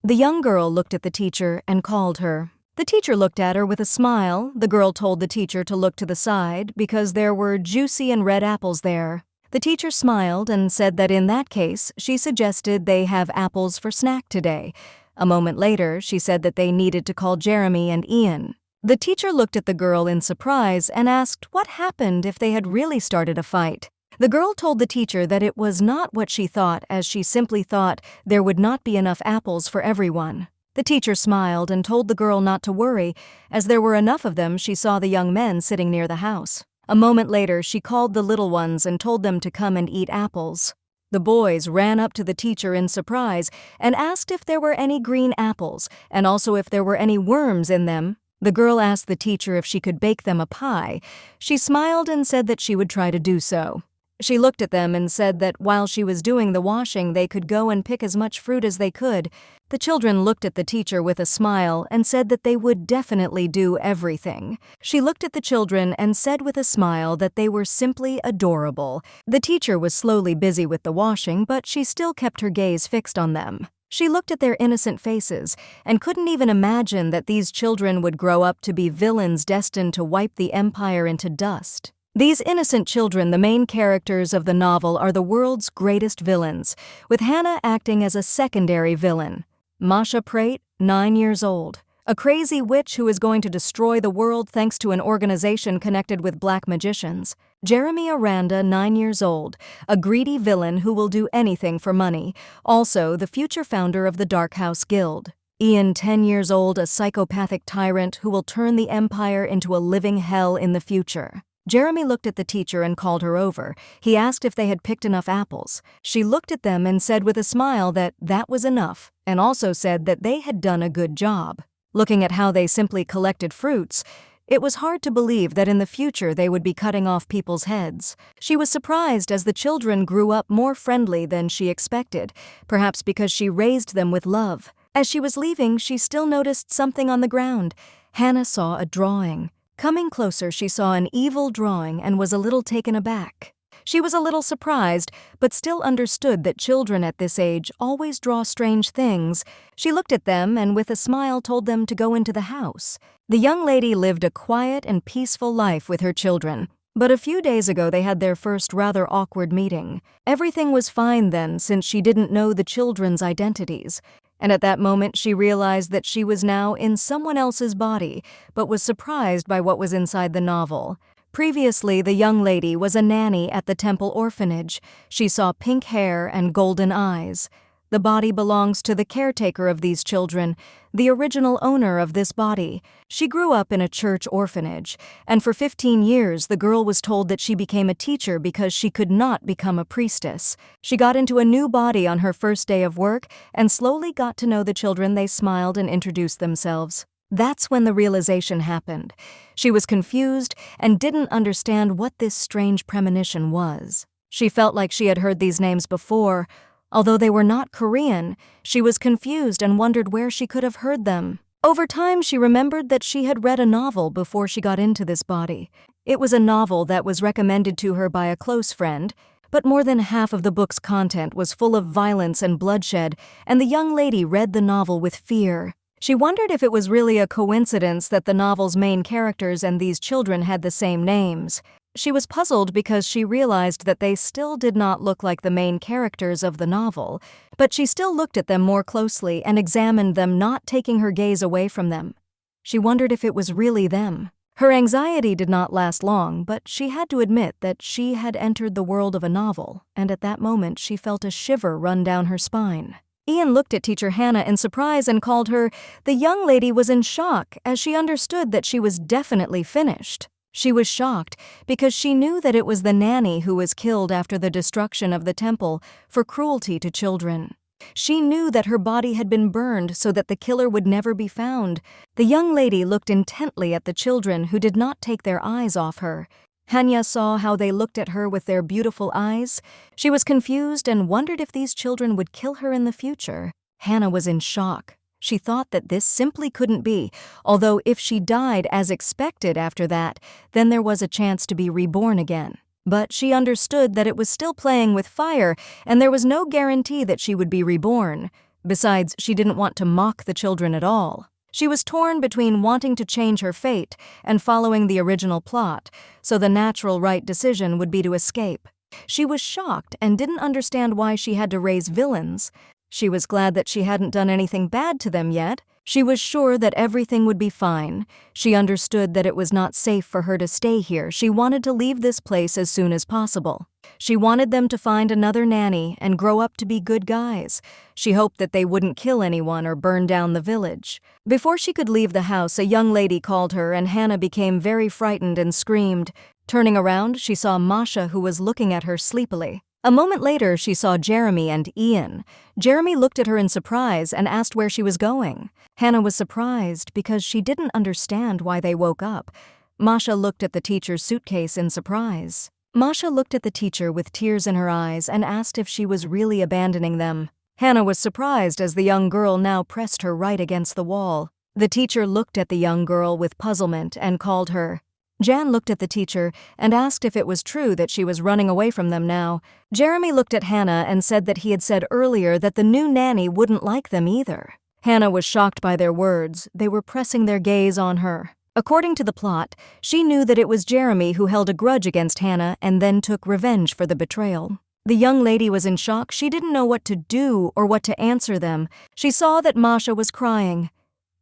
The young girl looked at the teacher and called her. The teacher looked at her with a smile. The girl told the teacher to look to the side because there were juicy and red apples there. The teacher smiled and said that in that case, she suggested they have apples for snack today. A moment later, she said that they needed to call Jeremy and Ian. The teacher looked at the girl in surprise and asked what happened if they had really started a fight. The girl told the teacher that it was not what she thought, as she simply thought there would not be enough apples for everyone. The teacher smiled and told the girl not to worry, as there were enough of them. She saw the young men sitting near the house. A moment later, she called the little ones and told them to come and eat apples. The boys ran up to the teacher in surprise and asked if there were any green apples and also if there were any worms in them. The girl asked the teacher if she could bake them a pie. She smiled and said that she would try to do so. She looked at them and said that while she was doing the washing, they could go and pick as much fruit as they could. The children looked at the teacher with a smile and said that they would definitely do everything. She looked at the children and said with a smile that they were simply adorable. The teacher was slowly busy with the washing, but she still kept her gaze fixed on them. She looked at their innocent faces and couldn't even imagine that these children would grow up to be villains destined to wipe the empire into dust. These innocent children, the main characters of the novel, are the world's greatest villains, with Hannah acting as a secondary villain. Masha Prate, 9 years old, a crazy witch who is going to destroy the world thanks to an organization connected with black magicians. Jeremy Aranda, 9 years old, a greedy villain who will do anything for money, also the future founder of the Dark House Guild. Ian, 10 years old, a psychopathic tyrant who will turn the empire into a living hell in the future. Jeremy looked at the teacher and called her over. He asked if they had picked enough apples. She looked at them and said with a smile that that was enough, and also said that they had done a good job. Looking at how they simply collected fruits, it was hard to believe that in the future they would be cutting off people's heads. She was surprised as the children grew up more friendly than she expected, perhaps because she raised them with love. As she was leaving, she still noticed something on the ground. Hannah saw a drawing. Coming closer, she saw an evil drawing and was a little taken aback. She was a little surprised, but still understood that children at this age always draw strange things. She looked at them and with a smile told them to go into the house. The young lady lived a quiet and peaceful life with her children, but a few days ago they had their first rather awkward meeting. Everything was fine then, since she didn't know the children's identities. And at that moment she realized that she was now in someone else's body, but was surprised by what was inside the novel. Previously, the young lady was a nanny at the temple orphanage. She saw pink hair and golden eyes. The body belongs to the caretaker of these children, the original owner of this body. She grew up in a church orphanage, and for 15 years the girl was told that she became a teacher because she could not become a priestess. She got into a new body on her first day of work and slowly got to know the children. They smiled and introduced themselves. That's when the realization happened. She was confused and didn't understand what this strange premonition was. She felt like she had heard these names before. Although they were not Korean, she was confused and wondered where she could have heard them. Over time, she remembered that she had read a novel before she got into this body. It was a novel that was recommended to her by a close friend, but more than half of the book's content was full of violence and bloodshed, and the young lady read the novel with fear. She wondered if it was really a coincidence that the novel's main characters and these children had the same names. She was puzzled because she realized that they still did not look like the main characters of the novel, but she still looked at them more closely and examined them, not taking her gaze away from them. She wondered if it was really them. Her anxiety did not last long, but she had to admit that she had entered the world of a novel, and at that moment she felt a shiver run down her spine. Ian looked at Teacher Hannah in surprise and called her. The young lady was in shock as she understood that she was definitely finished. She was shocked because she knew that it was the nanny who was killed after the destruction of the temple for cruelty to children. She knew that her body had been burned so that the killer would never be found. The young lady looked intently at the children who did not take their eyes off her. Hannah saw how they looked at her with their beautiful eyes. She was confused and wondered if these children would kill her in the future. Hannah was in shock. She thought that this simply couldn't be, although if she died as expected after that, then there was a chance to be reborn again. But she understood that it was still playing with fire, and there was no guarantee that she would be reborn. Besides, she didn't want to mock the children at all. She was torn between wanting to change her fate and following the original plot, so the natural right decision would be to escape. She was shocked and didn't understand why she had to raise villains. She was glad that she hadn't done anything bad to them yet. She was sure that everything would be fine. She understood that it was not safe for her to stay here. She wanted to leave this place as soon as possible. She wanted them to find another nanny and grow up to be good guys. She hoped that they wouldn't kill anyone or burn down the village. Before she could leave the house, a young lady called her, and Hannah became very frightened and screamed. Turning around, she saw Masha, who was looking at her sleepily. A moment later, she saw Jeremy and Ian. Jeremy looked at her in surprise and asked where she was going. Hannah was surprised because she didn't understand why they woke up. Masha looked at the teacher's suitcase in surprise. Masha looked at the teacher with tears in her eyes and asked if she was really abandoning them. Hannah was surprised as the young girl now pressed her right against the wall. The teacher looked at the young girl with puzzlement and called her. Jan looked at the teacher and asked if it was true that she was running away from them now. Jeremy looked at Hannah and said that he had said earlier that the new nanny wouldn't like them either. Hannah was shocked by their words. They were pressing their gaze on her. According to the plot, she knew that it was Jeremy who held a grudge against Hannah and then took revenge for the betrayal. The young lady was in shock. She didn't know what to do or what to answer them. She saw that Masha was crying.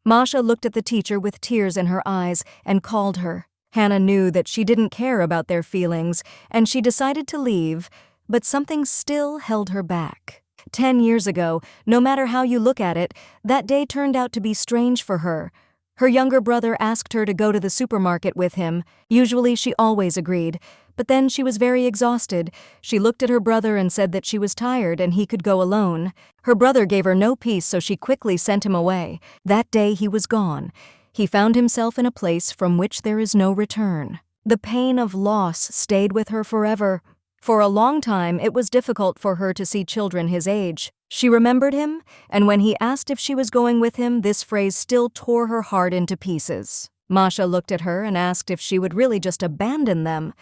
Masha looked at the teacher with tears in her eyes and called her. Hannah knew that she didn't care about their feelings, and she decided to leave, but something still held her back. 10 years ago, no matter how you look at it, that day turned out to be strange for her. Her younger brother asked her to go to the supermarket with him. Usually she always agreed, but then she was very exhausted. She looked at her brother and said that she was tired and he could go alone. Her brother gave her no peace, so she quickly sent him away. That day he was gone. He found himself in a place from which there is no return. The pain of loss stayed with her forever. For a long time, it was difficult for her to see children his age. She remembered him, and when he asked if she was going with him, this phrase still tore her heart into pieces. Masha looked at her and asked if she would really just abandon them.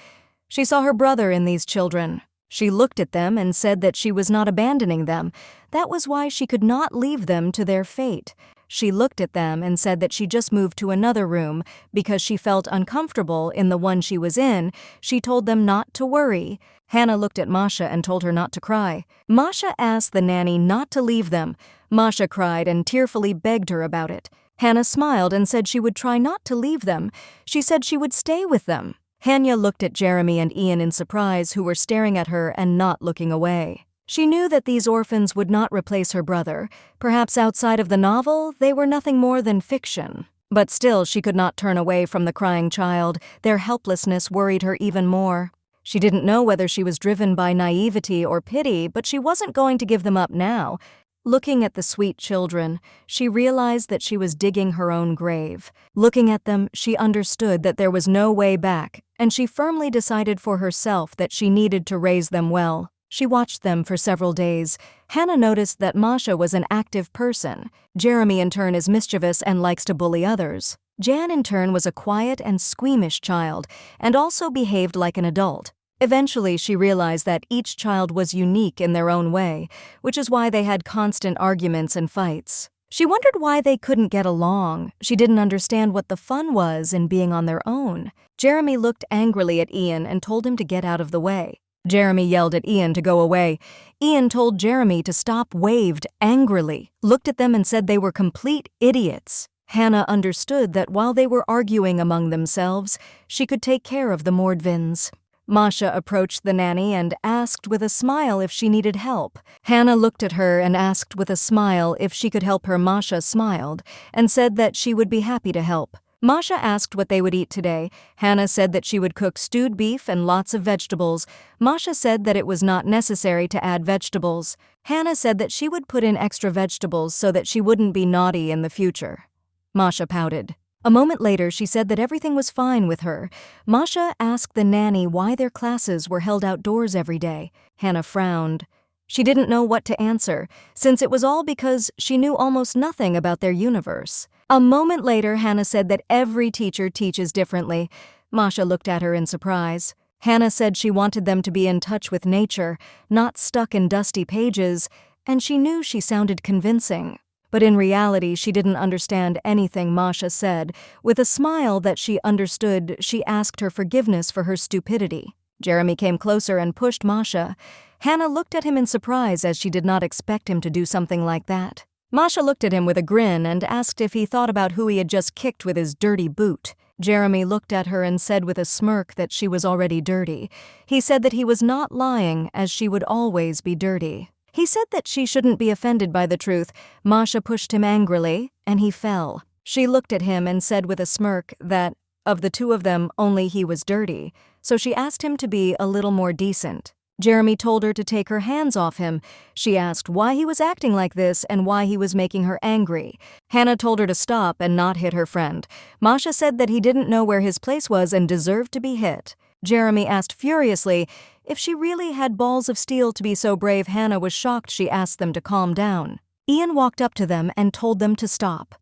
She saw her brother in these children. She looked at them and said that she was not abandoning them. That was why she could not leave them to their fate. She looked at them and said that she just moved to another room because she felt uncomfortable in the one she was in. She told them not to worry. Hannah looked at Masha and told her not to cry. Masha asked the nanny not to leave them. Masha cried and tearfully begged her about it. Hannah smiled and said she would try not to leave them. She said she would stay with them. Hannah looked at Jeremy and Ian in surprise, who were staring at her and not looking away. She knew that these orphans would not replace her brother. Perhaps outside of the novel, they were nothing more than fiction. But still, she could not turn away from the crying child. Their helplessness worried her even more. She didn't know whether she was driven by naivety or pity, but she wasn't going to give them up now. Looking at the sweet children, she realized that she was digging her own grave. Looking at them, she understood that there was no way back, and she firmly decided for herself that she needed to raise them well. She watched them for several days. Hannah noticed that Masha was an active person. Jeremy, in turn, is mischievous and likes to bully others. Jan, in turn, was a quiet and squeamish child, and also behaved like an adult. Eventually, she realized that each child was unique in their own way, which is why they had constant arguments and fights. She wondered why they couldn't get along. She didn't understand what the fun was in being on their own. Jeremy looked angrily at Ian and told him to get out of the way. Jeremy yelled at Ian to go away. Ian told Jeremy to stop, waved angrily, looked at them and said they were complete idiots. Hannah understood that while they were arguing among themselves, she could take care of the Mordvins. Masha approached the nanny and asked with a smile if she needed help. Hannah looked at her and asked with a smile if she could help her. Masha smiled and said that she would be happy to help. Masha asked what they would eat today. Hannah said that she would cook stewed beef and lots of vegetables. Masha said that it was not necessary to add vegetables. Hannah said that she would put in extra vegetables so that she wouldn't be naughty in the future. Masha pouted. A moment later, she said that everything was fine with her. Masha asked the nanny why their classes were held outdoors every day. Hannah frowned. She didn't know what to answer, since it was all because she knew almost nothing about their universe. A moment later, Hannah said that every teacher teaches differently. Masha looked at her in surprise. Hannah said she wanted them to be in touch with nature, not stuck in dusty pages. and she knew she sounded convincing. But in reality, she didn't understand anything Masha said. With a smile that she understood, she asked her forgiveness for her stupidity. Jeremy came closer and pushed Masha. Hannah looked at him in surprise as she did not expect him to do something like that. Masha looked at him with a grin and asked if he thought about who he had just kicked with his dirty boot. Jeremy looked at her and said with a smirk that she was already dirty. He said that he was not lying, as she would always be dirty. He said that she shouldn't be offended by the truth. Masha pushed him angrily, and he fell. She looked at him and said with a smirk that, of the two of them, only he was dirty, so she asked him to be a little more decent. Jeremy told her to take her hands off him. She asked why he was acting like this and why he was making her angry. Hannah told her to stop and not hit her friend. Masha said that he didn't know where his place was and deserved to be hit. Jeremy asked furiously if she really had balls of steel to be so brave. Hannah was shocked. She asked them to calm down. Ian walked up to them and told them to stop.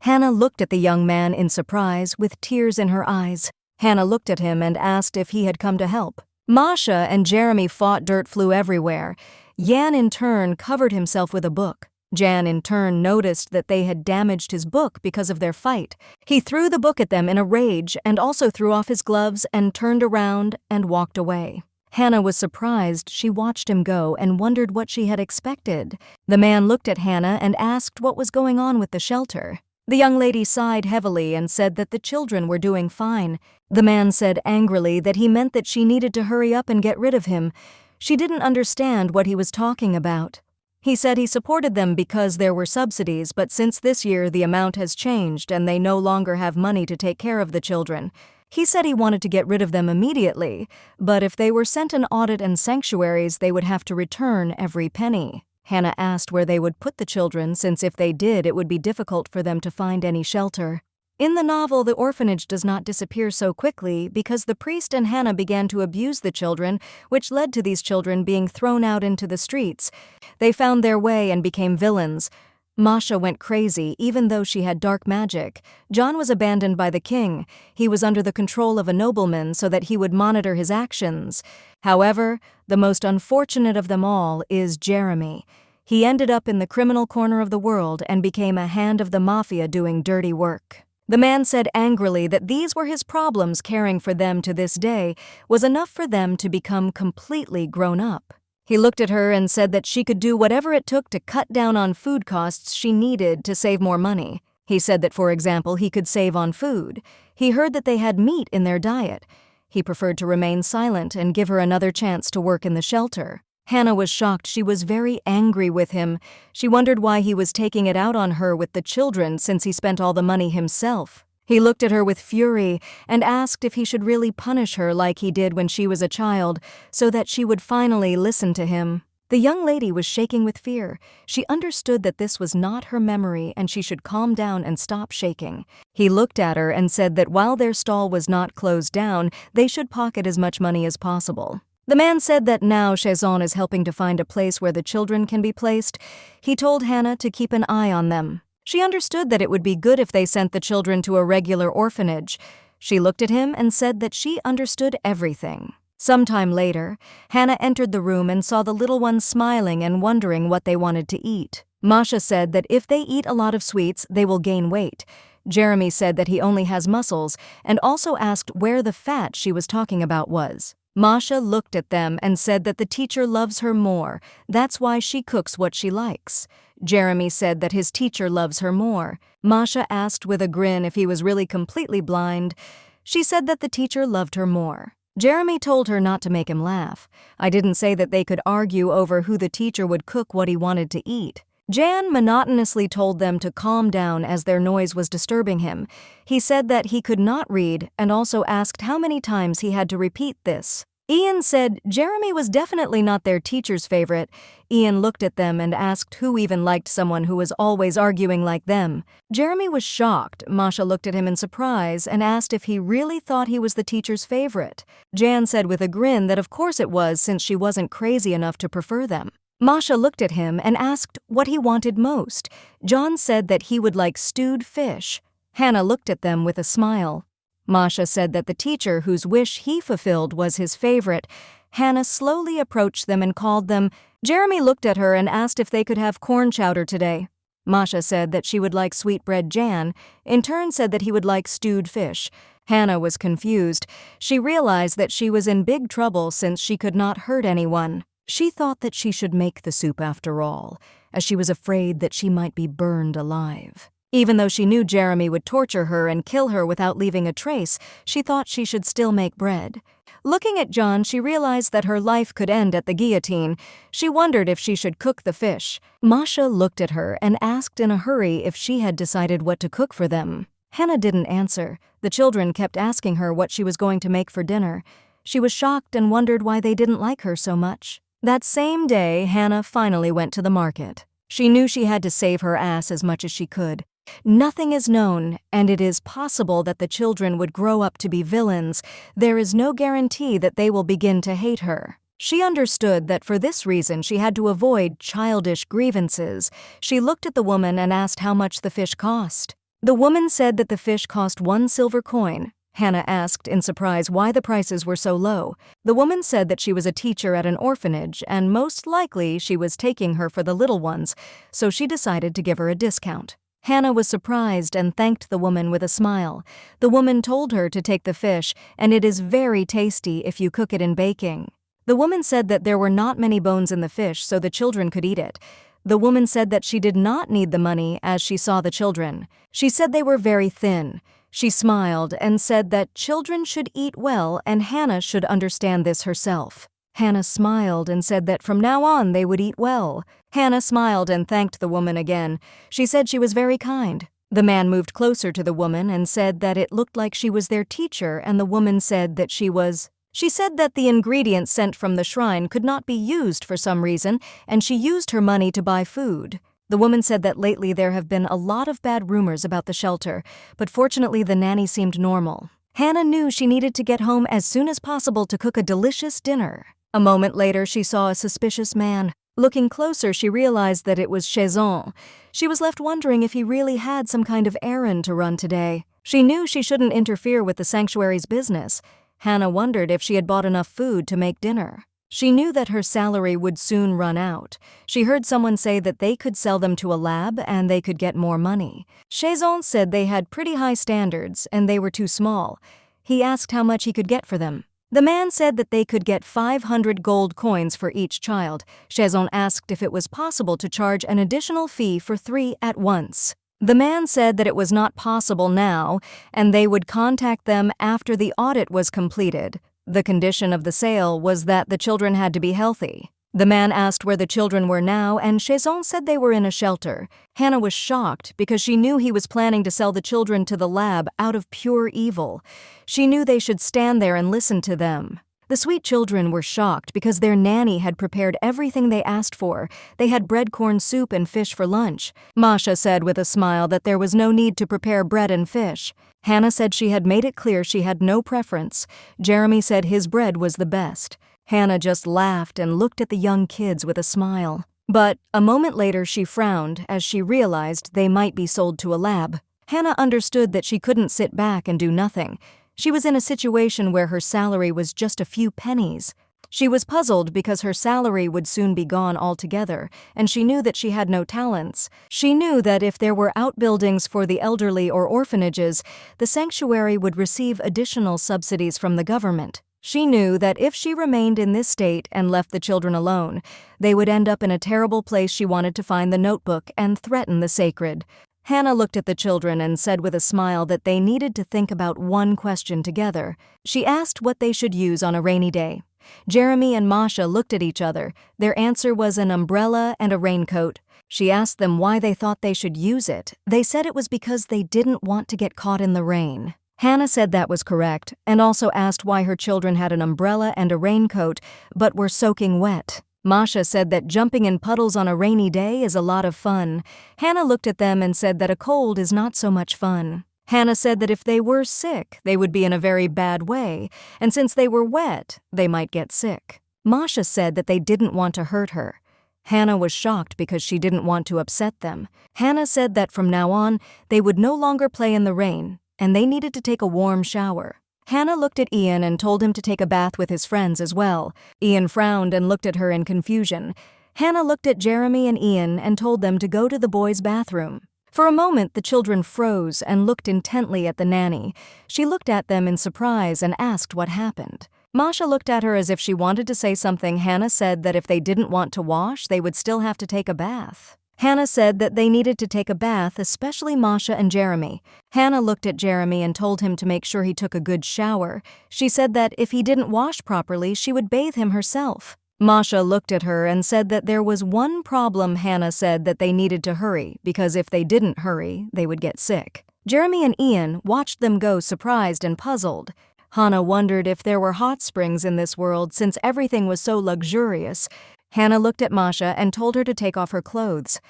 Hannah looked at the young man in surprise, with tears in her eyes. Hannah looked at him and asked if he had come to help. Masha and Jeremy fought. Dirt flew everywhere. Jan in turn covered himself with a book. Jan in turn noticed that they had damaged his book because of their fight. He threw the book at them in a rage and also threw off his gloves and turned around and walked away. Hannah was surprised. She watched him go and wondered what she had expected. The man looked at Hannah and asked what was going on with the shelter. The young lady sighed heavily and said that the children were doing fine. The man said angrily that he meant that she needed to hurry up and get rid of him. She didn't understand what he was talking about. He said he supported them because there were subsidies, but since this year the amount has changed and they no longer have money to take care of the children. He said he wanted to get rid of them immediately, but if they were sent an audit and sanctuaries, they would have to return every penny. Hannah asked where they would put the children, since if they did, it would be difficult for them to find any shelter. In the novel, the orphanage does not disappear so quickly because the priest and Hannah began to abuse the children, which led to these children being thrown out into the streets. They found their way and became villains. Masha went crazy, even though she had dark magic. John was abandoned by the king. He was under the control of a nobleman so that he would monitor his actions. However, the most unfortunate of them all is Jeremy. He ended up in the criminal corner of the world and became a hand of the mafia doing dirty work. The man said angrily that these were his problems. Caring for them to this day was enough for them to become completely grown up. He looked at her and said that she could do whatever it took to cut down on food costs she needed to save more money. He said that, for example, he could save on food. He heard that they had meat in their diet. He preferred to remain silent and give her another chance to work in the shelter. Hannah was shocked. She was very angry with him. She wondered why he was taking it out on her with the children since he spent all the money himself. He looked at her with fury and asked if he should really punish her like he did when she was a child, so that she would finally listen to him. The young lady was shaking with fear. She understood that this was not her memory and she should calm down and stop shaking. He looked at her and said that while their stall was not closed down, they should pocket as much money as possible. The man said that now Chazon is helping to find a place where the children can be placed. He told Hannah to keep an eye on them. She understood that it would be good if they sent the children to a regular orphanage. She looked at him and said that she understood everything. Sometime later, Hannah entered the room and saw the little ones smiling and wondering what they wanted to eat. Masha said that if they eat a lot of sweets, they will gain weight. Jeremy said that he only has muscles and also asked where the fat she was talking about was. Masha looked at them and said that the teacher loves her more. That's why she cooks what she likes. Jeremy said that his teacher loves her more. Masha asked with a grin if he was really completely blind. She said that the teacher loved her more. Jeremy told her not to make him laugh. I didn't say that they could argue over who the teacher would cook what he wanted to eat. Jan monotonously told them to calm down as their noise was disturbing him. He said that he could not read and also asked how many times he had to repeat this. Ian said Jeremy was definitely not their teacher's favorite. Ian looked at them and asked who even liked someone who was always arguing like them. Jeremy was shocked. Masha looked at him in surprise and asked if he really thought he was the teacher's favorite. Jan said with a grin that of course it was, since she wasn't crazy enough to prefer them. Masha looked at him and asked what he wanted most. John said that he would like stewed fish. Hannah looked at them with a smile. Masha said that the teacher whose wish he fulfilled was his favorite. Hannah slowly approached them and called them Jeremy looked at her and asked if they could have corn chowder today. Masha said that she would like sweetbread Jan, in turn said that he would like stewed fish. Hannah was confused. She realized that she was in big trouble since she could not hurt anyone. She thought that she should make the soup after all, as she was afraid that she might be burned alive. Even though she knew Jeremy would torture her and kill her without leaving a trace, she thought she should still make bread. Looking at John, she realized that her life could end at the guillotine. She wondered if she should cook the fish. Masha looked at her and asked in a hurry if she had decided what to cook for them. Hannah didn't answer. The children kept asking her what she was going to make for dinner. She was shocked and wondered why they didn't like her so much. That same day, Hannah finally went to the market. She knew she had to save her ass as much as she could. Nothing is known, and it is possible that the children would grow up to be villains. There is no guarantee that they will begin to hate her. She understood that for this reason she had to avoid childish grievances. She looked at the woman and asked how much the fish cost. The woman said that the fish cost 1 silver coin. Hannah asked in surprise why the prices were so low. The woman said that she was a teacher at an orphanage and most likely she was taking her for the little ones, so she decided to give her a discount. Hannah was surprised and thanked the woman with a smile. The woman told her to take the fish, and it is very tasty if you cook it in baking. The woman said that there were not many bones in the fish, so the children could eat it. The woman said that she did not need the money as she saw the children. She said they were very thin. She smiled and said that children should eat well and Hannah should understand this herself. Hannah smiled and said that from now on they would eat well. Hannah smiled and thanked the woman again. She said she was very kind. The man moved closer to the woman and said that it looked like she was their teacher, and the woman said that she was. She said that the ingredients sent from the shrine could not be used for some reason, and she used her money to buy food. The woman said that lately there have been a lot of bad rumors about the shelter, but fortunately the nanny seemed normal. Hannah knew she needed to get home as soon as possible to cook a delicious dinner. A moment later, she saw a suspicious man. Looking closer, she realized that it was Chazon. She was left wondering if he really had some kind of errand to run today. She knew she shouldn't interfere with the sanctuary's business. Hannah wondered if she had bought enough food to make dinner. She knew that her salary would soon run out. She heard someone say that they could sell them to a lab and they could get more money. Chazon said they had pretty high standards and they were too small. He asked how much he could get for them. The man said that they could get 500 gold coins for each child. Chazon asked if it was possible to charge an additional fee for 3 at once. The man said that it was not possible now, and they would contact them after the audit was completed. The condition of the sale was that the children had to be healthy. The man asked where the children were now, and Chazon said they were in a shelter. Hannah was shocked because she knew he was planning to sell the children to the lab out of pure evil. She knew they should stand there and listen to them. The sweet children were shocked because their nanny had prepared everything they asked for. They had bread corn soup and fish for lunch. Masha said with a smile that there was no need to prepare bread and fish. Hannah said she had made it clear she had no preference. Jeremy said his bread was the best. Hannah just laughed and looked at the young kids with a smile. But a moment later she frowned as she realized they might be sold to a lab. Hannah understood that she couldn't sit back and do nothing. She was in a situation where her salary was just a few pennies. She was puzzled because her salary would soon be gone altogether, and she knew that she had no talents. She knew that if there were outbuildings for the elderly or orphanages, the sanctuary would receive additional subsidies from the government. She knew that if she remained in this state and left the children alone, they would end up in a terrible place. She wanted to find the notebook and threaten the sacred. Hannah looked at the children and said with a smile that they needed to think about one question together. She asked what they should use on a rainy day. Jeremy and Masha looked at each other. Their answer was an umbrella and a raincoat. She asked them why they thought they should use it. They said it was because they didn't want to get caught in the rain. Hannah said that was correct, and also asked why her children had an umbrella and a raincoat, but were soaking wet. Masha said that jumping in puddles on a rainy day is a lot of fun. Hannah looked at them and said that a cold is not so much fun. Hannah said that if they were sick, they would be in a very bad way, and since they were wet, they might get sick. Masha said that they didn't want to hurt her. Hannah was shocked because she didn't want to upset them. Hannah said that from now on, they would no longer play in the rain, and they needed to take a warm shower. Hannah looked at Ian and told him to take a bath with his friends as well. Ian frowned and looked at her in confusion. Hannah looked at Jeremy and Ian and told them to go to the boys' bathroom. For a moment, the children froze and looked intently at the nanny. She looked at them in surprise and asked what happened. Masha looked at her as if she wanted to say something. Hannah said that if they didn't want to wash, they would still have to take a bath. Hannah said that they needed to take a bath, especially Masha and Jeremy. Hannah looked at Jeremy and told him to make sure he took a good shower. She said that if he didn't wash properly, she would bathe him herself. Masha looked at her and said that there was one problem. Hannah said that they needed to hurry, because if they didn't hurry, they would get sick. Jeremy and Ian watched them go, surprised and puzzled. Hannah wondered if there were hot springs in this world since everything was so luxurious. Hannah looked at Masha and told her to take off her clothes.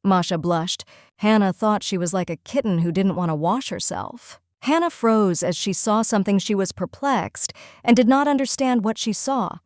Masha blushed. Hannah thought she was like a kitten who didn't want to wash herself. Hannah froze as she saw something. She was perplexed and did not understand what she saw.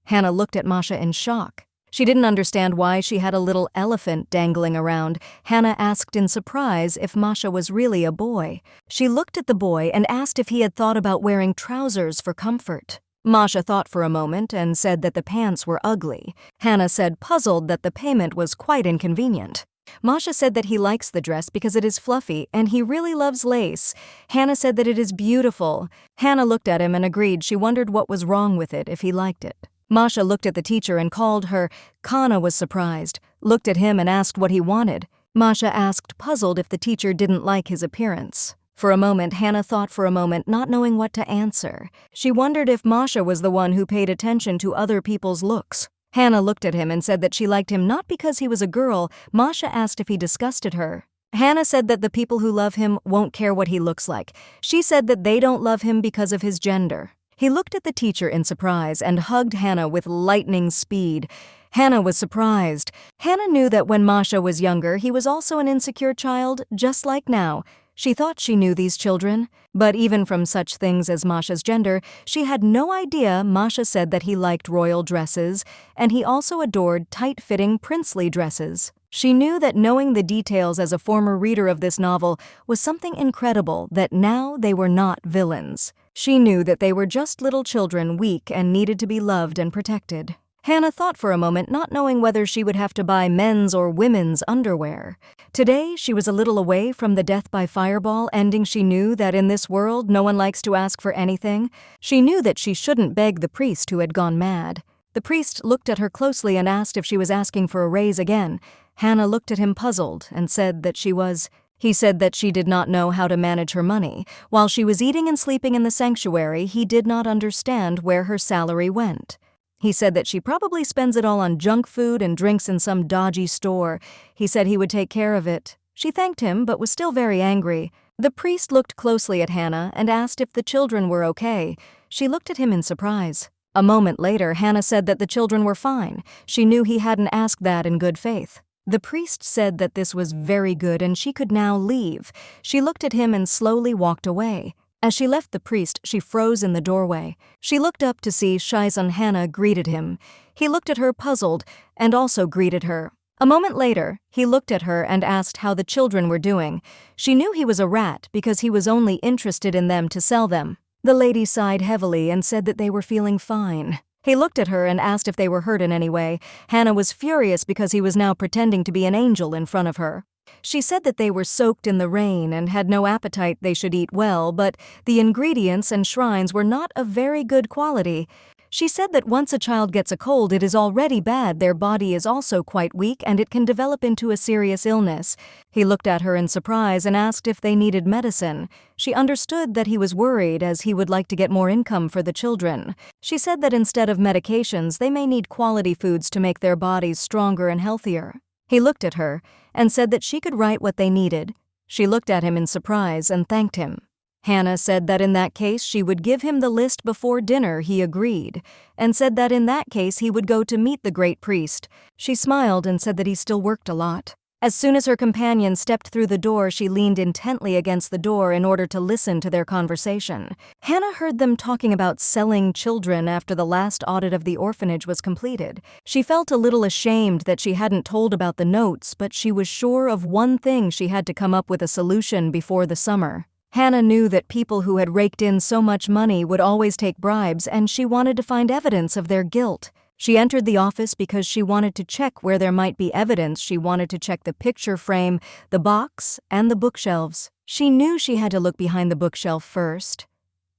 Hannah looked at Masha in shock. She didn't understand why she had a little elephant dangling around. Hannah asked in surprise if Masha was really a boy. She looked at the boy and asked if he had thought about wearing trousers for comfort. Masha thought for a moment and said that the pants were ugly. Hannah said, puzzled, that the payment was quite inconvenient. Masha said that he likes the dress because it is fluffy and he really loves lace. Hannah said that it is beautiful. Hannah looked at him and agreed. She wondered what was wrong with it if he liked it. Masha looked at the teacher and called her. Kana was surprised, looked at him and asked what he wanted. Masha asked, puzzled, if the teacher didn't like his appearance. For a moment, Hannah thought for a moment, not knowing what to answer. She wondered if Masha was the one who paid attention to other people's looks. Hannah looked at him and said that she liked him not because he was a girl. Masha asked if he disgusted her. Hannah said that the people who love him won't care what he looks like. She said that they don't love him because of his gender. He looked at the teacher in surprise and hugged Hannah with lightning speed. Hannah was surprised. Hannah knew that when Masha was younger, he was also an insecure child, just like now. She thought she knew these children, but even from such things as Masha's gender, she had no idea. Masha said that he liked royal dresses, and he also adored tight-fitting princely dresses. She knew that knowing the details as a former reader of this novel was something incredible, that now they were not villains. She knew that they were just little children, weak and needed to be loved and protected. Hannah thought for a moment, not knowing whether she would have to buy men's or women's underwear. Today, she was a little away from the death by fireball ending. She knew that in this world, no one likes to ask for anything. She knew that she shouldn't beg the priest who had gone mad. The priest looked at her closely and asked if she was asking for a raise again. Hannah looked at him puzzled and said that she was. He said that she did not know how to manage her money. While she was eating and sleeping in the sanctuary, he did not understand where her salary went. He said that she probably spends it all on junk food and drinks in some dodgy store. He said he would take care of it. She thanked him but was still very angry. The priest looked closely at Hannah and asked if the children were okay. She looked at him in surprise. A moment later, Hannah said that the children were fine. She knew he hadn't asked that in good faith. The priest said that this was very good and she could now leave. She looked at him and slowly walked away. As she left the priest, she froze in the doorway. She looked up to see Shizan. Hannah greeted him. He looked at her puzzled and also greeted her. A moment later, he looked at her and asked how the children were doing. She knew he was a rat because he was only interested in them to sell them. The lady sighed heavily and said that they were feeling fine. He looked at her and asked if they were hurt in any way. Hannah was furious because he was now pretending to be an angel in front of her. She said that they were soaked in the rain and had no appetite. They should eat well, but the ingredients and shrines were not of very good quality. She said that once a child gets a cold, it is already bad. Their body is also quite weak and it can develop into a serious illness. He looked at her in surprise and asked if they needed medicine. She understood that he was worried as he would like to get more income for the children. She said that instead of medications, they may need quality foods to make their bodies stronger and healthier. He looked at her and said that she could write what they needed. She looked at him in surprise and thanked him. Hannah said that in that case she would give him the list before dinner. He agreed, and said that in that case he would go to meet the great priest. She smiled and said that he still worked a lot. As soon as her companion stepped through the door, she leaned intently against the door in order to listen to their conversation. Hannah heard them talking about selling children after the last audit of the orphanage was completed. She felt a little ashamed that she hadn't told about the notes, but she was sure of one thing: she had to come up with a solution before the summer. Hannah knew that people who had raked in so much money would always take bribes, and she wanted to find evidence of their guilt. She entered the office because she wanted to check where there might be evidence. She wanted to check the picture frame, the box, and the bookshelves. She knew she had to look behind the bookshelf first.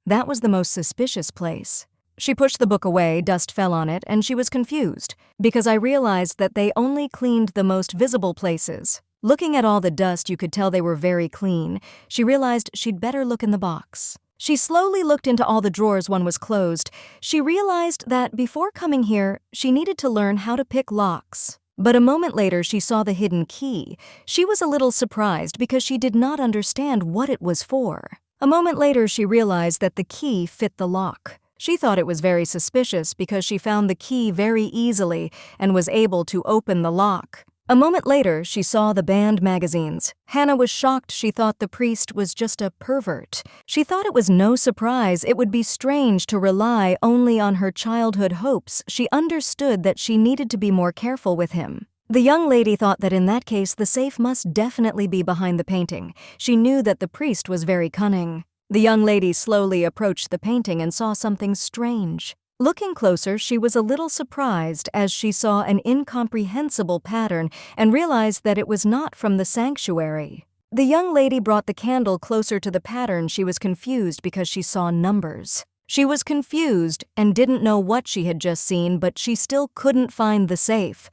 That was the most suspicious place. She pushed the book away, dust fell on it, and she was confused, because I realized that they only cleaned the most visible places. Looking at all the dust, you could tell they were very clean. She realized she'd better look in the box. She slowly looked into all the drawers. One was closed. She realized that before coming here, she needed to learn how to pick locks. But a moment later, she saw the hidden key. She was a little surprised because she did not understand what it was for. A moment later, she realized that the key fit the lock. She thought it was very suspicious because she found the key very easily and was able to open the lock. A moment later, she saw the banned magazines. Hannah was shocked. She thought the priest was just a pervert. She thought it was no surprise. It would be strange to rely only on her childhood hopes. She understood that she needed to be more careful with him. The young lady thought that in that case, the safe must definitely be behind the painting. She knew that the priest was very cunning. The young lady slowly approached the painting and saw something strange. Looking closer, she was a little surprised as she saw an incomprehensible pattern and realized that it was not from the sanctuary. The young lady brought the candle closer to the pattern. She was confused because she saw numbers. She was confused and didn't know what she had just seen, but she still couldn't find the safe.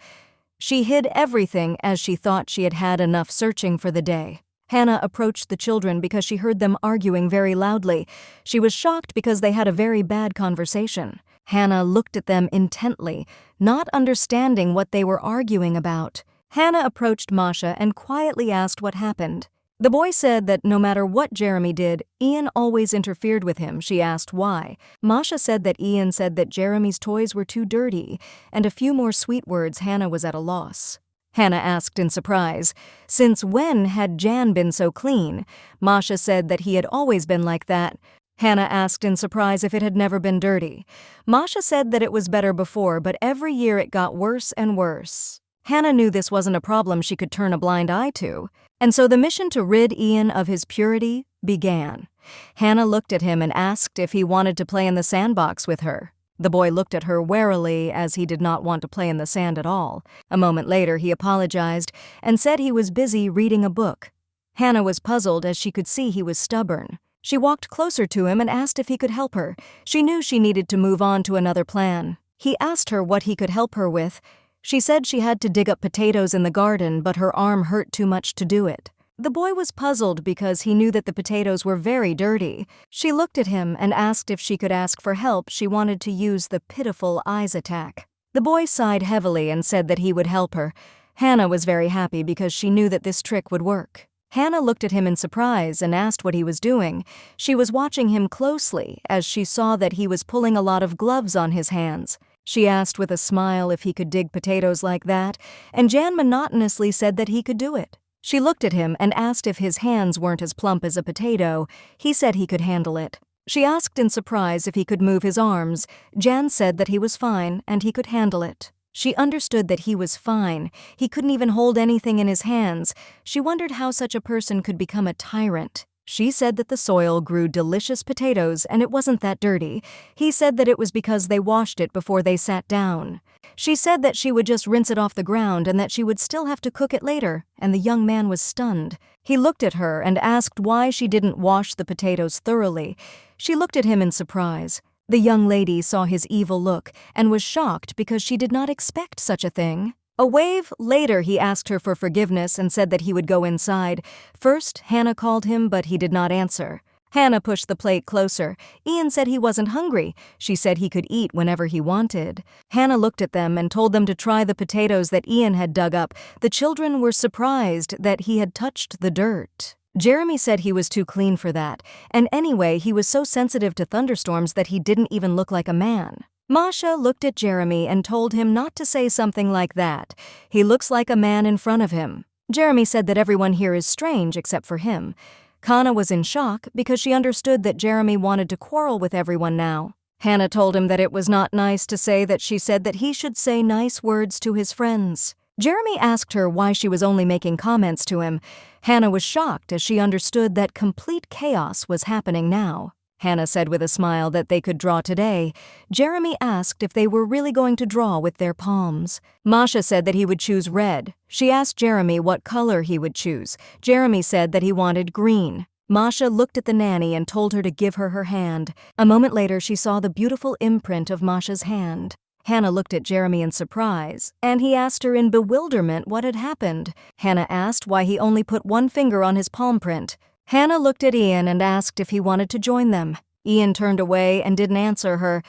She hid everything as she thought she had had enough searching for the day. Hannah approached the children because she heard them arguing very loudly. She was shocked because they had a very bad conversation. Hannah looked at them intently, not understanding what they were arguing about. Hannah approached Masha and quietly asked what happened. The boy said that no matter what Jeremy did, Ian always interfered with him. She asked why. Masha said that Ian said that Jeremy's toys were too dirty, and a few more sweet words. Hannah was at a loss. Hannah asked in surprise, since when had Jan been so clean? Masha said that he had always been like that. Hannah asked in surprise if it had never been dirty. Masha said that it was better before, but every year it got worse and worse. Hannah knew this wasn't a problem she could turn a blind eye to, and so the mission to rid Ian of his purity began. Hannah looked at him and asked if he wanted to play in the sandbox with her. The boy looked at her warily as he did not want to play in the sand at all. A moment later, he apologized and said he was busy reading a book. Hannah was puzzled as she could see he was stubborn. She walked closer to him and asked if he could help her. She knew she needed to move on to another plan. He asked her what he could help her with. She said she had to dig up potatoes in the garden, but her arm hurt too much to do it. The boy was puzzled because he knew that the potatoes were very dirty. She looked at him and asked if she could ask for help. She wanted to use the pitiful eyes attack. The boy sighed heavily and said that he would help her. Hannah was very happy because she knew that this trick would work. Hannah looked at him in surprise and asked what he was doing. She was watching him closely as she saw that he was pulling a lot of gloves on his hands. She asked with a smile if he could dig potatoes like that, and Jan monotonously said that he could do it. She looked at him and asked if his hands weren't as plump as a potato. He said he could handle it. She asked in surprise if he could move his arms. Jan said that he was fine and he could handle it. She understood that he was fine. He couldn't even hold anything in his hands. She wondered how such a person could become a tyrant. She said that the soil grew delicious potatoes and it wasn't that dirty. He said that it was because they washed it before they sat down. She said that she would just rinse it off the ground and that she would still have to cook it later, and the young man was stunned. He looked at her and asked why she didn't wash the potatoes thoroughly. She looked at him in surprise. The young lady saw his evil look and was shocked because she did not expect such a thing. A wave later, he asked her for forgiveness and said that he would go inside. First, Hannah called him, but he did not answer. Hannah pushed the plate closer. Ian said he wasn't hungry. She said he could eat whenever he wanted. Hannah looked at them and told them to try the potatoes that Ian had dug up. The children were surprised that he had touched the dirt. Jeremy said he was too clean for that, and anyway, he was so sensitive to thunderstorms that he didn't even look like a man. Masha looked at Jeremy and told him not to say something like that. He looks like a man in front of him. Jeremy said that everyone here is strange except for him. Kana was in shock because she understood that Jeremy wanted to quarrel with everyone now. Hannah told him that it was not nice to say that she said that he should say nice words to his friends. Jeremy asked her why she was only making comments to him. Hannah was shocked as she understood that complete chaos was happening now. Hannah said with a smile that they could draw today. Jeremy asked if they were really going to draw with their palms. Masha said that he would choose red. She asked Jeremy what color he would choose. Jeremy said that he wanted green. Masha looked at the nanny and told her to give her her hand. A moment later, she saw the beautiful imprint of Masha's hand. Hannah looked at Jeremy in surprise, and he asked her in bewilderment what had happened. Hannah asked why he only put one finger on his palm print. Hannah looked at Ian and asked if he wanted to join them. Ian turned away and didn't answer her.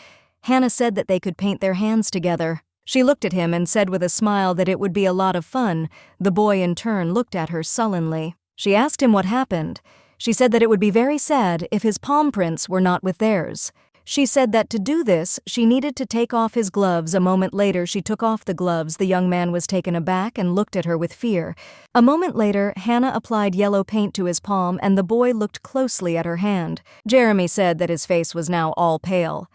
Hannah said that they could paint their hands together. She looked at him and said with a smile that it would be a lot of fun. The boy in turn looked at her sullenly. She asked him what happened. She said that it would be very sad if his palm prints were not with theirs. She said that to do this, she needed to take off his gloves. A moment later, she took off the gloves. The young man was taken aback and looked at her with fear. A moment later, Hannah applied yellow paint to his palm, and the boy looked closely at her hand. Jeremy said that his face was now all pale.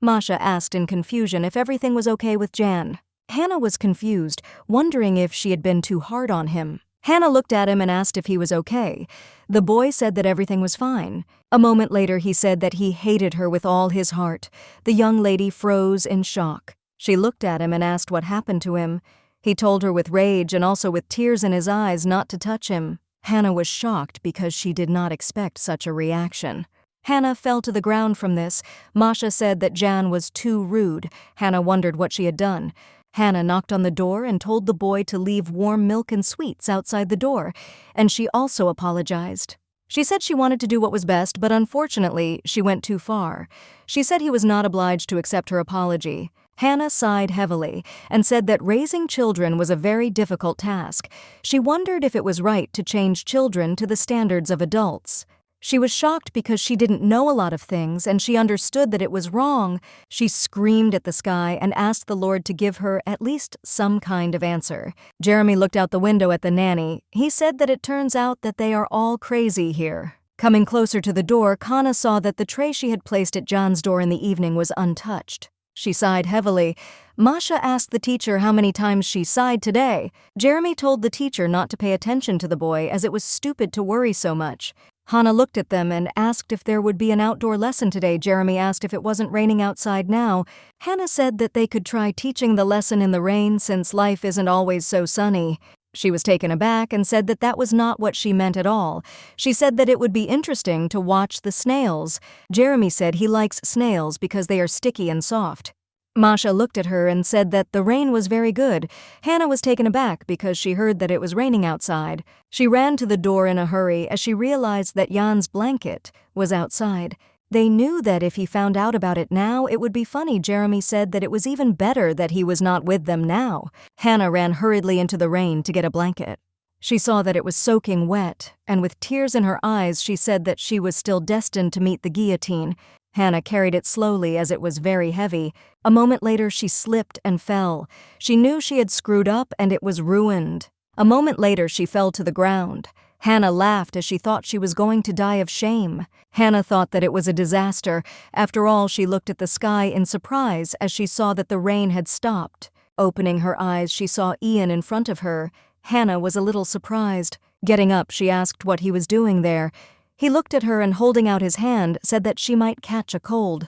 Masha asked in confusion if everything was okay with Jan. Hannah was confused, wondering if she had been too hard on him. Hannah looked at him and asked if he was okay. The boy said that everything was fine. A moment later, he said that he hated her with all his heart. The young lady froze in shock. She looked at him and asked what happened to him. He told her with rage and also with tears in his eyes not to touch him. Hannah was shocked because she did not expect such a reaction. Hannah fell to the ground from this. Masha said that Jan was too rude. Hannah wondered what she had done. Hannah knocked on the door and told the boy to leave warm milk and sweets outside the door, and she also apologized. She said she wanted to do what was best, but unfortunately, she went too far. She said he was not obliged to accept her apology. Hannah sighed heavily and said that raising children was a very difficult task. She wondered if it was right to change children to the standards of adults. She was shocked because she didn't know a lot of things, and she understood that it was wrong. She screamed at the sky and asked the Lord to give her at least some kind of answer. Jeremy looked out the window at the nanny. He said that it turns out that they are all crazy here. Coming closer to the door, Kana saw that the tray she had placed at John's door in the evening was untouched. She sighed heavily. Masha asked the teacher how many times she sighed today. Jeremy told the teacher not to pay attention to the boy as it was stupid to worry so much. Hannah looked at them and asked if there would be an outdoor lesson today. Jeremy asked if it wasn't raining outside now. Hannah said that they could try teaching the lesson in the rain since life isn't always so sunny. She was taken aback and said that that was not what she meant at all. She said that it would be interesting to watch the snails. Jeremy said he likes snails because they are sticky and soft. Masha looked at her and said that the rain was very good. Hannah was taken aback because she heard that it was raining outside. She ran to the door in a hurry as she realized that Jan's blanket was outside. They knew that if he found out about it now, it would be funny. Jeremy said that it was even better that he was not with them now. Hannah ran hurriedly into the rain to get a blanket. She saw that it was soaking wet, and with tears in her eyes, she said that she was still destined to meet the guillotine. Hannah carried it slowly as it was very heavy. A moment later, she slipped and fell. She knew she had screwed up and it was ruined. A moment later, she fell to the ground. Hannah laughed as she thought she was going to die of shame. Hannah thought that it was a disaster. After all, she looked at the sky in surprise as she saw that the rain had stopped. Opening her eyes, she saw Ian in front of her. Hannah was a little surprised. Getting up, she asked what he was doing there. He looked at her and, holding out his hand, said that she might catch a cold.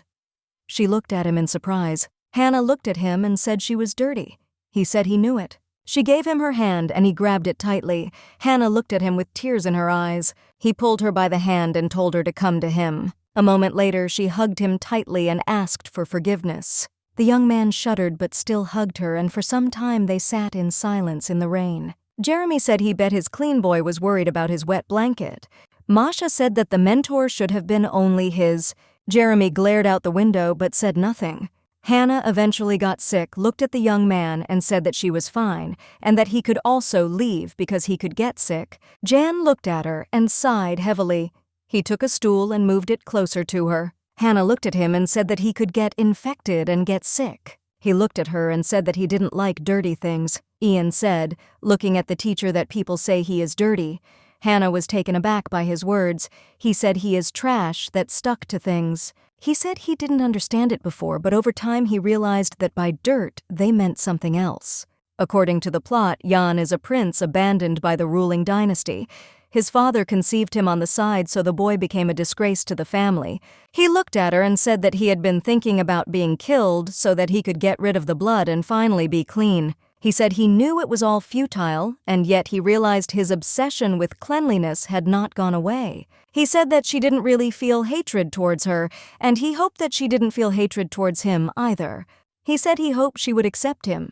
She looked at him in surprise. Hannah looked at him and said she was dirty. He said he knew it. She gave him her hand and he grabbed it tightly. Hannah looked at him with tears in her eyes. He pulled her by the hand and told her to come to him. A moment later, she hugged him tightly and asked for forgiveness. The young man shuddered but still hugged her, and for some time they sat in silence in the rain. Jeremy said he bet his clean boy was worried about his wet blanket. Masha said that the mentor should have been only his. Jeremy glared out the window but said nothing. Hannah eventually got sick, looked at the young man and said that she was fine, and that he could also leave because he could get sick. Jan looked at her and sighed heavily. He took a stool and moved it closer to her. Hannah looked at him and said that he could get infected and get sick. He looked at her and said that he didn't like dirty things. Ian said, looking at the teacher, that people say he is dirty. Hannah was taken aback by his words. He said he is trash that stuck to things. He said he didn't understand it before, but over time he realized that by dirt they meant something else. According to the plot, Jan is a prince abandoned by the ruling dynasty. His father conceived him on the side, so the boy became a disgrace to the family. He looked at her and said that he had been thinking about being killed so that he could get rid of the blood and finally be clean. He said he knew it was all futile, and yet he realized his obsession with cleanliness had not gone away. He said that she didn't really feel hatred towards her, and he hoped that she didn't feel hatred towards him either. He said he hoped she would accept him.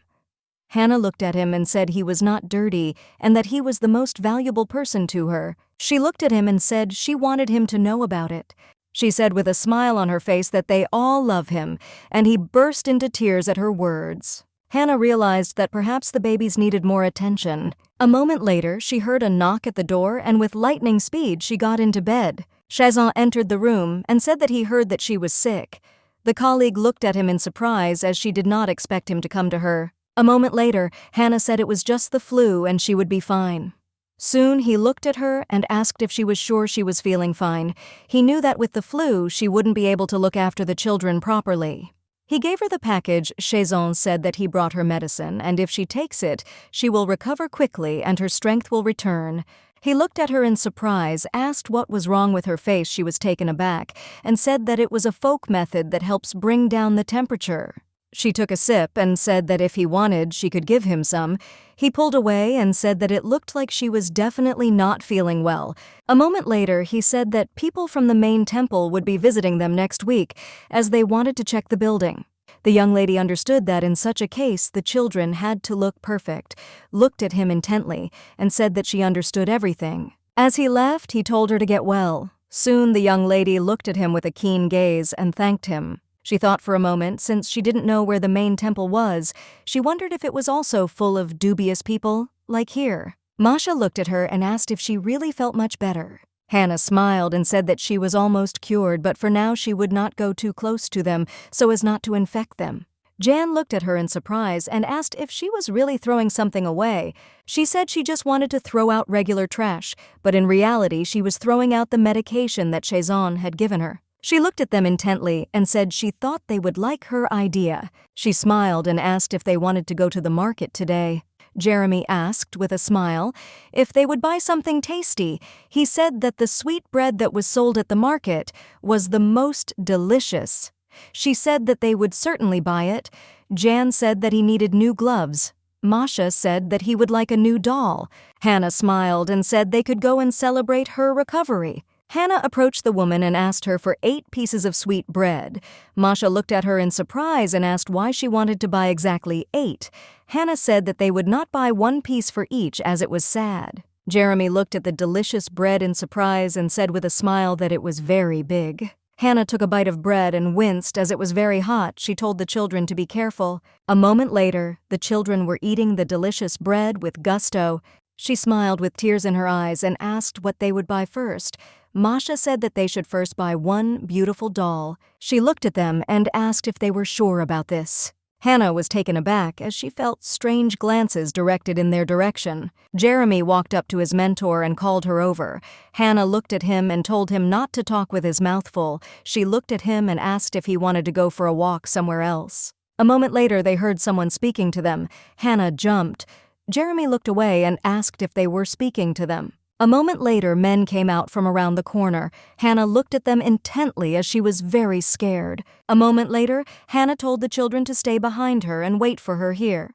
Hannah looked at him and said he was not dirty and that he was the most valuable person to her. She looked at him and said she wanted him to know about it. She said with a smile on her face that they all love him, and he burst into tears at her words. Hannah realized that perhaps the babies needed more attention. A moment later, she heard a knock at the door, and with lightning speed, she got into bed. Chazon entered the room and said that he heard that she was sick. The colleague looked at him in surprise as she did not expect him to come to her. A moment later, Hannah said it was just the flu and she would be fine. Soon he looked at her and asked if she was sure she was feeling fine. He knew that with the flu, she wouldn't be able to look after the children properly. He gave her the package. Chazon said that he brought her medicine, and if she takes it, she will recover quickly and her strength will return. He looked at her in surprise, asked what was wrong with her face. She was taken aback, and said that it was a folk method that helps bring down the temperature. She took a sip and said that if he wanted, she could give him some. He pulled away and said that it looked like she was definitely not feeling well. A moment later, he said that people from the main temple would be visiting them next week, as they wanted to check the building. The young lady understood that in such a case, the children had to look perfect, looked at him intently, and said that she understood everything. As he left, he told her to get well. Soon the young lady looked at him with a keen gaze and thanked him. She thought for a moment, since she didn't know where the main temple was, she wondered if it was also full of dubious people, like here. Masha looked at her and asked if she really felt much better. Hannah smiled and said that she was almost cured, but for now she would not go too close to them so as not to infect them. Jan looked at her in surprise and asked if she was really throwing something away. She said she just wanted to throw out regular trash, but in reality she was throwing out the medication that Chazon had given her. She looked at them intently and said she thought they would like her idea. She smiled and asked if they wanted to go to the market today. Jeremy asked, with a smile, if they would buy something tasty. He said that the sweet bread that was sold at the market was the most delicious. She said that they would certainly buy it. Jan said that he needed new gloves. Masha said that he would like a new doll. Hannah smiled and said they could go and celebrate her recovery. Hannah approached the woman and asked her for 8 pieces of sweet bread. Masha looked at her in surprise and asked why she wanted to buy exactly 8. Hannah said that they would not buy 1 piece for each as it was sad. Jeremy looked at the delicious bread in surprise and said with a smile that it was very big. Hannah took a bite of bread and winced as it was very hot. She told the children to be careful. A moment later, the children were eating the delicious bread with gusto. She smiled with tears in her eyes and asked what they would buy first. Masha said that they should first buy 1 beautiful doll. She looked at them and asked if they were sure about this. Hannah was taken aback as she felt strange glances directed in their direction. Jeremy walked up to his mentor and called her over. Hannah looked at him and told him not to talk with his mouth full. She looked at him and asked if he wanted to go for a walk somewhere else. A moment later, they heard someone speaking to them. Hannah jumped. Jeremy looked away and asked if they were speaking to them. A moment later, men came out from around the corner. Hannah looked at them intently as she was very scared. A moment later, Hannah told the children to stay behind her and wait for her here.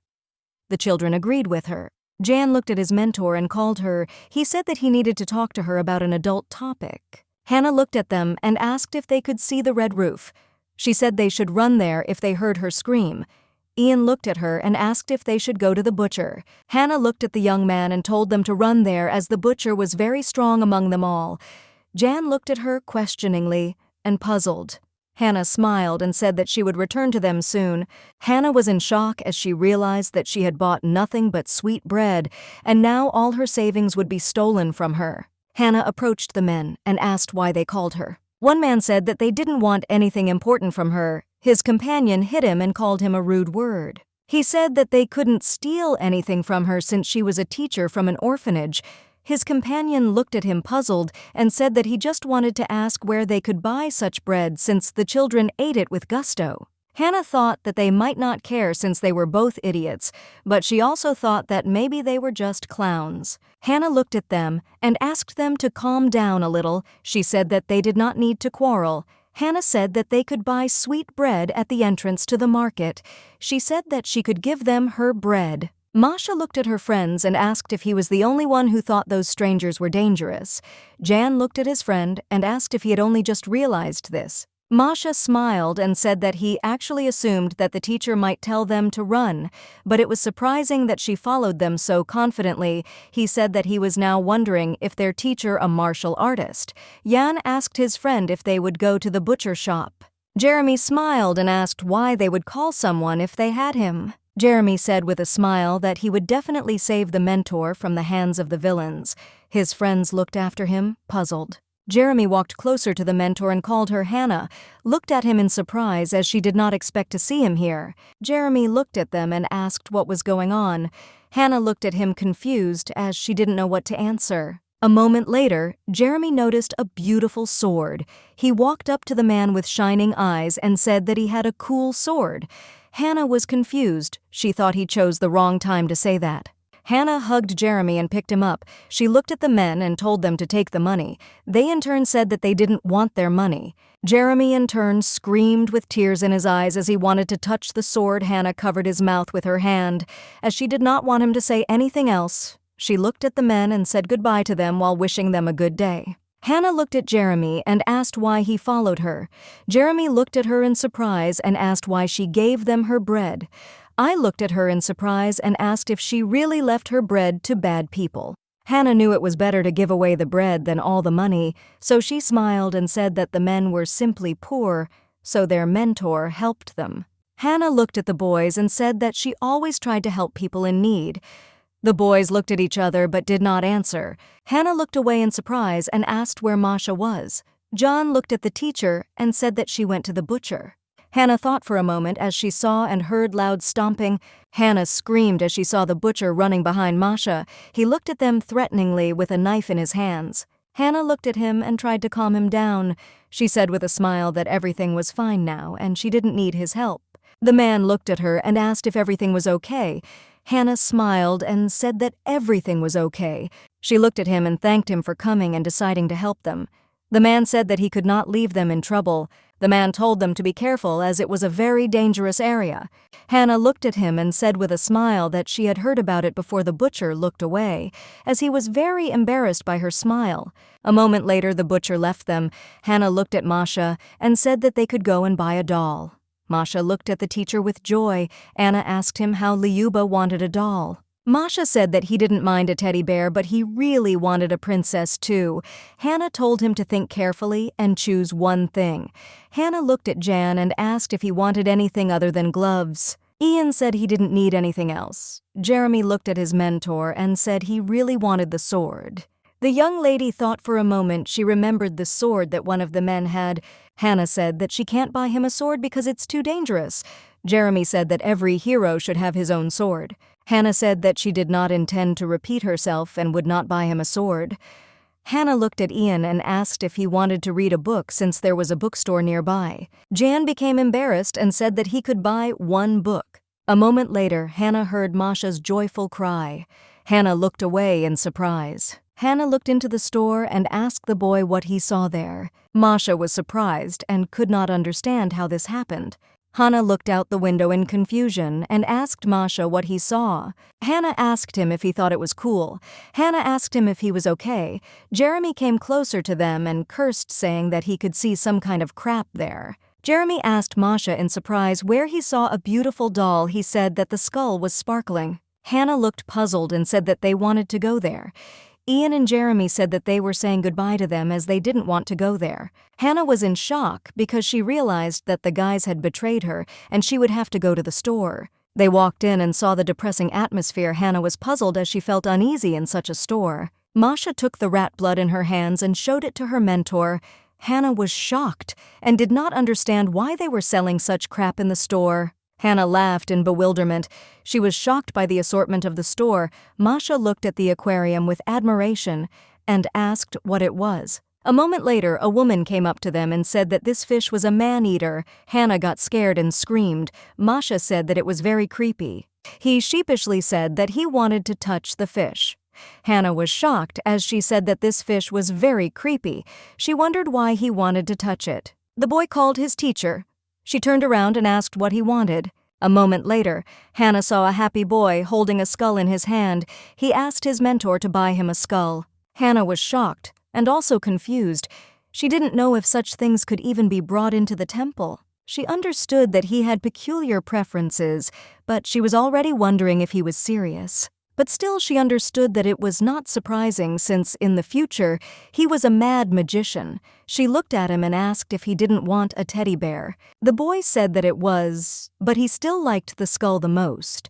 The children agreed with her. Jan looked at his mentor and called her. He said that he needed to talk to her about an adult topic. Hannah looked at them and asked if they could see the red roof. She said they should run there if they heard her scream. Ian looked at her and asked if they should go to the butcher. Hannah looked at the young man and told them to run there as the butcher was very strong among them all. Jan looked at her questioningly and puzzled. Hannah smiled and said that she would return to them soon. Hannah was in shock as she realized that she had bought nothing but sweet bread, and now all her savings would be stolen from her. Hannah approached the men and asked why they called her. One man said that they didn't want anything important from her. His companion hit him and called him a rude word. He said that they couldn't steal anything from her since she was a teacher from an orphanage. His companion looked at him puzzled and said that he just wanted to ask where they could buy such bread since the children ate it with gusto. Hannah thought that they might not care since they were both idiots, but she also thought that maybe they were just clowns. Hannah looked at them and asked them to calm down a little. She said that they did not need to quarrel. Hannah said that they could buy sweet bread at the entrance to the market. She said that she could give them her bread. Masha looked at her friends and asked if he was the only one who thought those strangers were dangerous. Jan looked at his friend and asked if he had only just realized this. Masha smiled and said that he actually assumed that the teacher might tell them to run, but it was surprising that she followed them so confidently. He said that he was now wondering if their teacher a martial artist. Jan asked his friend if they would go to the butcher shop. Jeremy smiled and asked why they would call someone if they had him. Jeremy said with a smile that he would definitely save the mentor from the hands of the villains. His friends looked after him, puzzled. Jeremy walked closer to the mentor and called her Hannah, looked at him in surprise as she did not expect to see him here. Jeremy looked at them and asked what was going on. Hannah looked at him confused as she didn't know what to answer. A moment later, Jeremy noticed a beautiful sword. He walked up to the man with shining eyes and said that he had a cool sword. Hannah was confused. She thought he chose the wrong time to say that. Hannah hugged Jeremy and picked him up. She looked at the men and told them to take the money. They in turn said that they didn't want their money. Jeremy in turn screamed with tears in his eyes as he wanted to touch the sword. Hannah covered his mouth with her hand, as she did not want him to say anything else. She looked at the men and said goodbye to them while wishing them a good day. Hannah looked at Jeremy and asked why he followed her. Jeremy looked at her in surprise and asked why she gave them her bread. I looked at her in surprise and asked if she really left her bread to bad people. Hannah knew it was better to give away the bread than all the money, so she smiled and said that the men were simply poor, so their mentor helped them. Hannah looked at the boys and said that she always tried to help people in need. The boys looked at each other but did not answer. Hannah looked away in surprise and asked where Masha was. John looked at the teacher and said that she went to the butcher. Hannah thought for a moment as she saw and heard loud stomping. Hannah screamed as she saw the butcher running behind Masha. He looked at them threateningly with a knife in his hands. Hannah looked at him and tried to calm him down. She said with a smile that everything was fine now and she didn't need his help. The man looked at her and asked if everything was okay. Hannah smiled and said that everything was okay. She looked at him and thanked him for coming and deciding to help them. The man said that he could not leave them in trouble. The man told them to be careful as it was a very dangerous area. Hannah looked at him and said with a smile that she had heard about it before the butcher looked away, as he was very embarrassed by her smile. A moment later, the butcher left them. Hannah looked at Masha and said that they could go and buy a doll. Masha looked at the teacher with joy. Anna asked him how Liuba wanted a doll. Masha said that he didn't mind a teddy bear, but he really wanted a princess too. Hannah told him to think carefully and choose one thing. Hannah looked at Jan and asked if he wanted anything other than gloves. Ian said he didn't need anything else. Jeremy looked at his mentor and said he really wanted the sword. The young lady thought for a moment. She remembered the sword that one of the men had. Hannah said that she can't buy him a sword because it's too dangerous. Jeremy said that every hero should have his own sword. Hannah said that she did not intend to repeat herself and would not buy him a sword. Hannah looked at Ian and asked if he wanted to read a book since there was a bookstore nearby. Jan became embarrassed and said that he could buy one book. A moment later, Hannah heard Masha's joyful cry. Hannah looked away in surprise. Hannah looked into the store and asked the boy what he saw there. Masha was surprised and could not understand how this happened. Hannah looked out the window in confusion and asked Masha what he saw. Hannah asked him if he thought it was cool. Hannah asked him if he was okay. Jeremy came closer to them and cursed, saying that he could see some kind of crap there. Jeremy asked Masha in surprise where he saw a beautiful doll. He said that the skull was sparkling. Hannah looked puzzled and said that they wanted to go there. Ian and Jeremy said that they were saying goodbye to them as they didn't want to go there. Hannah was in shock because she realized that the guys had betrayed her and she would have to go to the store. They walked in and saw the depressing atmosphere. Hannah was puzzled as she felt uneasy in such a store. Masha took the rat blood in her hands and showed it to her mentor. Hannah was shocked and did not understand why they were selling such crap in the store. Hannah laughed in bewilderment. She was shocked by the assortment of the store. Masha looked at the aquarium with admiration and asked what it was. A moment later, a woman came up to them and said that this fish was a man-eater. Hannah got scared and screamed. Masha said that it was very creepy. He sheepishly said that he wanted to touch the fish. Hannah was shocked as she said that this fish was very creepy. She wondered why he wanted to touch it. The boy called his teacher. She turned around and asked what he wanted. A moment later, Hannah saw a happy boy holding a skull in his hand. He asked his mentor to buy him a skull. Hannah was shocked and also confused. She didn't know if such things could even be brought into the temple. She understood that he had peculiar preferences, but she was already wondering if he was serious. But still she understood that it was not surprising since, in the future, he was a mad magician. She looked at him and asked if he didn't want a teddy bear. The boy said that it was, but he still liked the skull the most.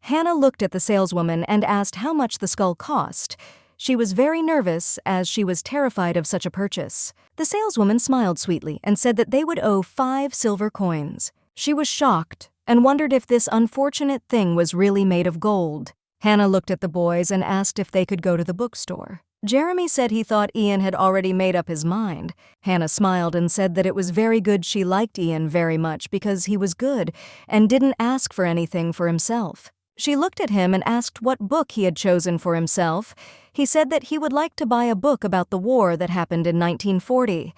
Hannah looked at the saleswoman and asked how much the skull cost. She was very nervous as she was terrified of such a purchase. The saleswoman smiled sweetly and said that they would owe 5 silver coins. She was shocked and wondered if this unfortunate thing was really made of gold. Hannah looked at the boys and asked if they could go to the bookstore. Jeremy said he thought Ian had already made up his mind. Hannah smiled and said that it was very good she liked Ian very much because he was good and didn't ask for anything for himself. She looked at him and asked what book he had chosen for himself. He said that he would like to buy a book about the war that happened in 1940.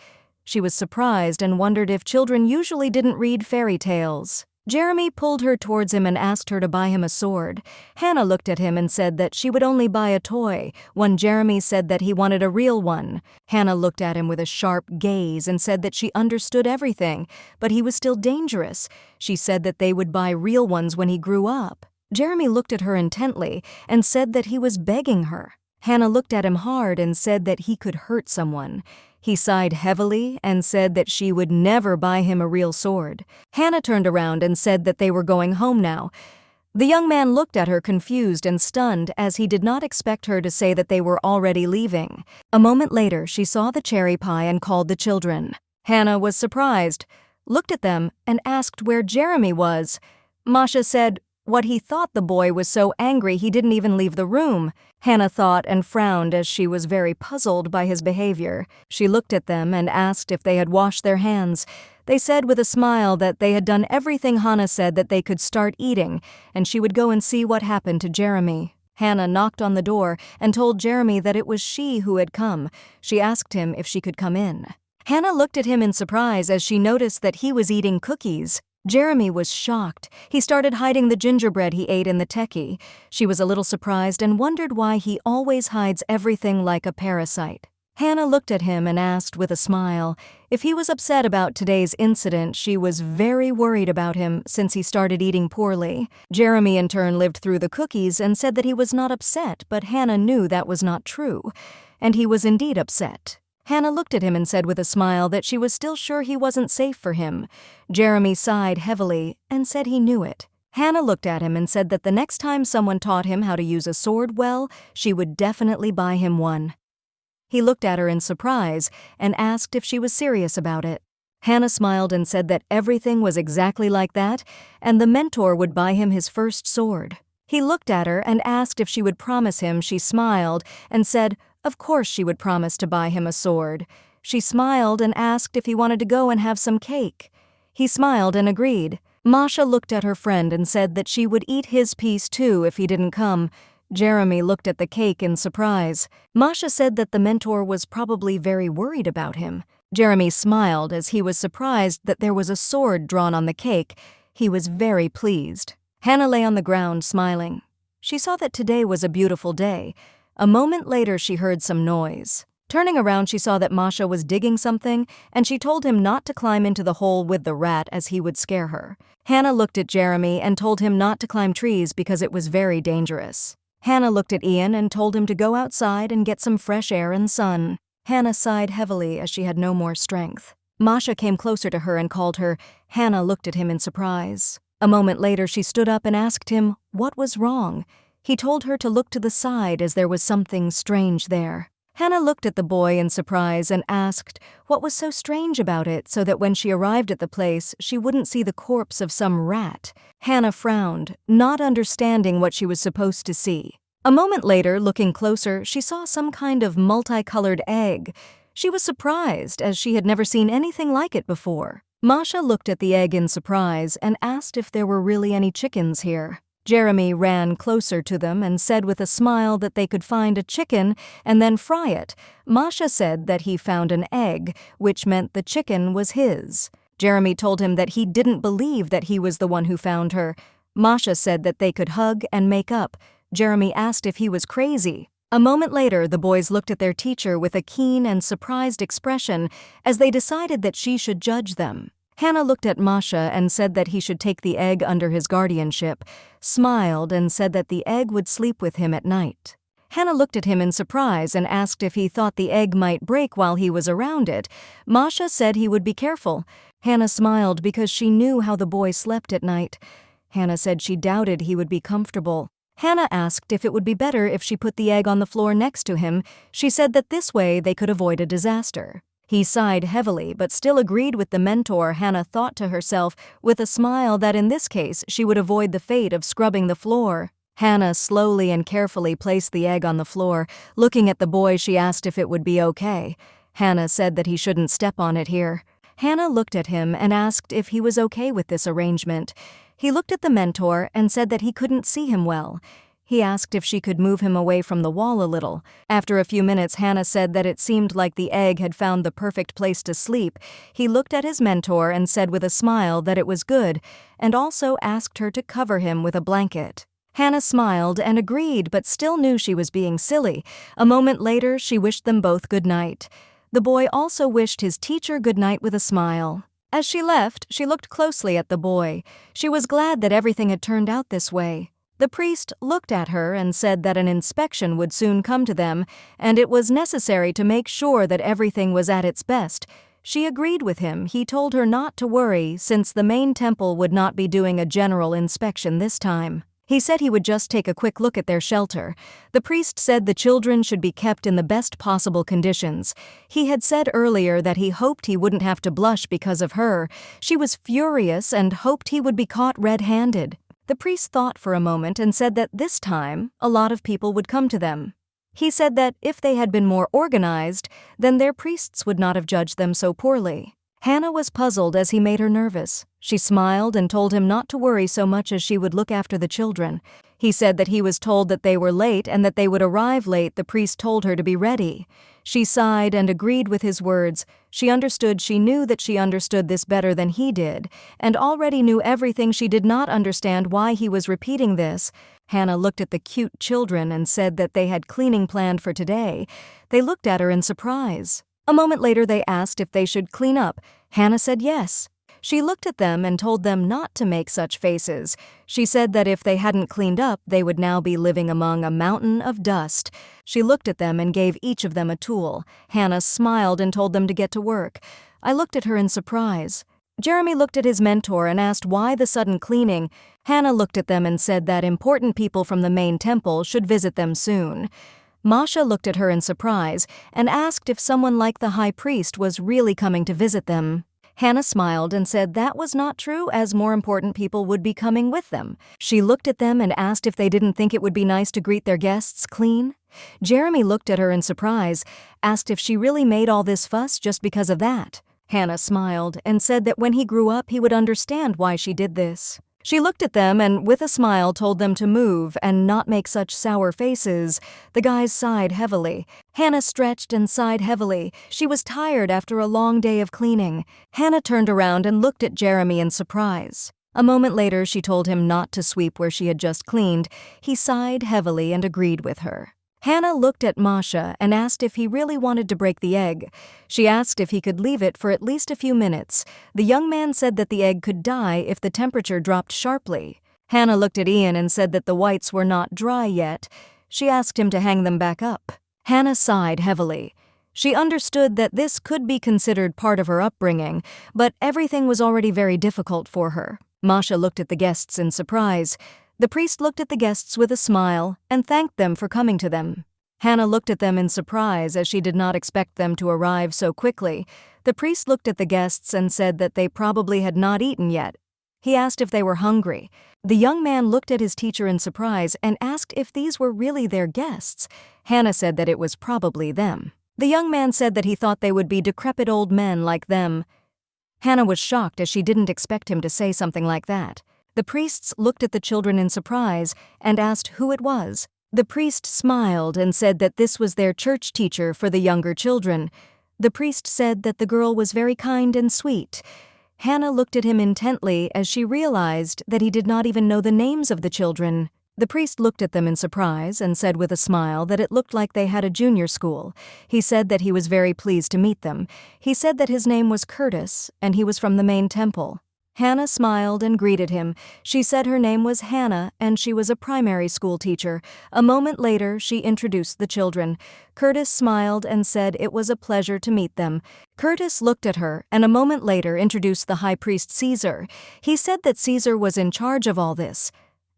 She was surprised and wondered if children usually didn't read fairy tales. Jeremy pulled her towards him and asked her to buy him a sword. Hannah looked at him and said that she would only buy a toy, when Jeremy said that he wanted a real one. Hannah looked at him with a sharp gaze and said that she understood everything, but he was still dangerous. She said that they would buy real ones when he grew up. Jeremy looked at her intently and said that he was begging her. Hannah looked at him hard and said that he could hurt someone. He sighed heavily and said that she would never buy him a real sword. Hannah turned around and said that they were going home now. The young man looked at her confused and stunned as he did not expect her to say that they were already leaving. A moment later, she saw the cherry pie and called the children. Hannah was surprised, looked at them, and asked where Jeremy was. Masha said what he thought the boy was so angry he didn't even leave the room. Hannah thought and frowned as she was very puzzled by his behavior. She looked at them and asked if they had washed their hands. They said with a smile that they had done everything Hannah said that they could start eating, and she would go and see what happened to Jeremy. Hannah knocked on the door and told Jeremy that it was she who had come. She asked him if she could come in. Hannah looked at him in surprise as she noticed that he was eating cookies. Jeremy was shocked. He started hiding the gingerbread he ate in the techie. She was a little surprised and wondered why he always hides everything like a parasite. Hannah looked at him and asked with a smile if he was upset about today's incident. She was very worried about him since he started eating poorly. Jeremy in turn lived through the cookies and said that he was not upset, but Hannah knew that was not true, and he was indeed upset. Hannah looked at him and said with a smile that she was still sure he wasn't safe for him. Jeremy sighed heavily and said he knew it. Hannah looked at him and said that the next time someone taught him how to use a sword well, she would definitely buy him one. He looked at her in surprise and asked if she was serious about it. Hannah smiled and said that everything was exactly like that, and the mentor would buy him his first sword. He looked at her and asked if she would promise him. She smiled and said, of course she would promise to buy him a sword. She smiled and asked if he wanted to go and have some cake. He smiled and agreed. Masha looked at her friend and said that she would eat his piece too if he didn't come. Jeremy looked at the cake in surprise. Masha said that the mentor was probably very worried about him. Jeremy smiled as he was surprised that there was a sword drawn on the cake. He was very pleased. Hannah lay on the ground smiling. She saw that today was a beautiful day. A moment later, she heard some noise. Turning around, she saw that Masha was digging something, and she told him not to climb into the hole with the rat as he would scare her. Hannah looked at Jeremy and told him not to climb trees because it was very dangerous. Hannah looked at Ian and told him to go outside and get some fresh air and sun. Hannah sighed heavily as she had no more strength. Masha came closer to her and called her. Hannah looked at him in surprise. A moment later, she stood up and asked him what was wrong. He told her to look to the side as there was something strange there. Hannah looked at the boy in surprise and asked what was so strange about it so that when she arrived at the place, she wouldn't see the corpse of some rat. Hannah frowned, not understanding what she was supposed to see. A moment later, looking closer, she saw some kind of multicolored egg. She was surprised as she had never seen anything like it before. Masha looked at the egg in surprise and asked if there were really any chickens here. Jeremy ran closer to them and said with a smile that they could find a chicken and then fry it. Masha said that he found an egg, which meant the chicken was his. Jeremy told him that he didn't believe that he was the one who found her. Masha said that they could hug and make up. Jeremy asked if he was crazy. A moment later, the boys looked at their teacher with a keen and surprised expression as they decided that she should judge them. Hannah looked at Masha and said that he should take the egg under his guardianship, smiled and said that the egg would sleep with him at night. Hannah looked at him in surprise and asked if he thought the egg might break while he was around it. Masha said he would be careful. Hannah smiled because she knew how the boy slept at night. Hannah said she doubted he would be comfortable. Hannah asked if it would be better if she put the egg on the floor next to him. She said that this way they could avoid a disaster. He sighed heavily but still agreed with the mentor. Hannah thought to herself with a smile that in this case she would avoid the fate of scrubbing the floor. Hannah slowly and carefully placed the egg on the floor. Looking at the boy, she asked if it would be okay. Hannah said that he shouldn't step on it here. Hannah looked at him and asked if he was okay with this arrangement. He looked at the mentor and said that he couldn't see him well. He asked if she could move him away from the wall a little. After a few minutes, Hannah said that it seemed like the egg had found the perfect place to sleep. He looked at his mentor and said with a smile that it was good, and also asked her to cover him with a blanket. Hannah smiled and agreed, but still knew she was being silly. A moment later, she wished them both good night. The boy also wished his teacher good night with a smile. As she left, she looked closely at the boy. She was glad that everything had turned out this way. The priest looked at her and said that an inspection would soon come to them, and it was necessary to make sure that everything was at its best. She agreed with him. He told her not to worry, since the main temple would not be doing a general inspection this time. He said he would just take a quick look at their shelter. The priest said the children should be kept in the best possible conditions. He had said earlier that he hoped he wouldn't have to blush because of her. She was furious and hoped he would be caught red-handed. The priest thought for a moment and said that this time, a lot of people would come to them. He said that if they had been more organized, then their priests would not have judged them so poorly. Hannah was puzzled as he made her nervous. She smiled and told him not to worry so much as she would look after the children. He said that he was told that they were late and that they would arrive late. The priest told her to be ready. She sighed and agreed with his words. She knew that she understood this better than he did, and already knew everything. She did not understand why he was repeating this. Hannah looked at the cute children and said that they had cleaning planned for today. They looked at her in surprise. A moment later they asked if they should clean up. Hannah said yes. She looked at them and told them not to make such faces. She said that if they hadn't cleaned up, they would now be living among a mountain of dust. She looked at them and gave each of them a tool. Hannah smiled and told them to get to work. I looked at her in surprise. Jeremy looked at his mentor and asked why the sudden cleaning. Hannah looked at them and said that important people from the main temple should visit them soon. Masha looked at her in surprise and asked if someone like the high priest was really coming to visit them. Hannah smiled and said that was not true, as more important people would be coming with them. She looked at them and asked if they didn't think it would be nice to greet their guests clean. Jeremy looked at her in surprise, asked if she really made all this fuss just because of that. Hannah smiled and said that when he grew up he would understand why she did this. She looked at them and with a smile told them to move and not make such sour faces. The guys sighed heavily. Hannah stretched and sighed heavily. She was tired after a long day of cleaning. Hannah turned around and looked at Jeremy in surprise. A moment later she told him not to sweep where she had just cleaned. He sighed heavily and agreed with her. Hannah looked at Masha and asked if he really wanted to break the egg. She asked if he could leave it for at least a few minutes. The young man said that the egg could die if the temperature dropped sharply. Hannah looked at Ian and said that the whites were not dry yet. She asked him to hang them back up. Hannah sighed heavily. She understood that this could be considered part of her upbringing, but everything was already very difficult for her. Masha looked at the guests in surprise. The priest looked at the guests with a smile and thanked them for coming to them. Hannah looked at them in surprise as she did not expect them to arrive so quickly. The priest looked at the guests and said that they probably had not eaten yet. He asked if they were hungry. The young man looked at his teacher in surprise and asked if these were really their guests. Hannah said that it was probably them. The young man said that he thought they would be decrepit old men like them. Hannah was shocked as she didn't expect him to say something like that. The priests looked at the children in surprise and asked who it was. The priest smiled and said that this was their church teacher for the younger children. The priest said that the girl was very kind and sweet. Hannah looked at him intently as she realized that he did not even know the names of the children. The priest looked at them in surprise and said with a smile that it looked like they had a junior school. He said that he was very pleased to meet them. He said that his name was Curtis and he was from the main temple. Hannah smiled and greeted him. She said her name was Hannah and she was a primary school teacher. A moment later, she introduced the children. Curtis smiled and said it was a pleasure to meet them. Curtis looked at her and a moment later introduced the high priest Caesar. He said that Caesar was in charge of all this.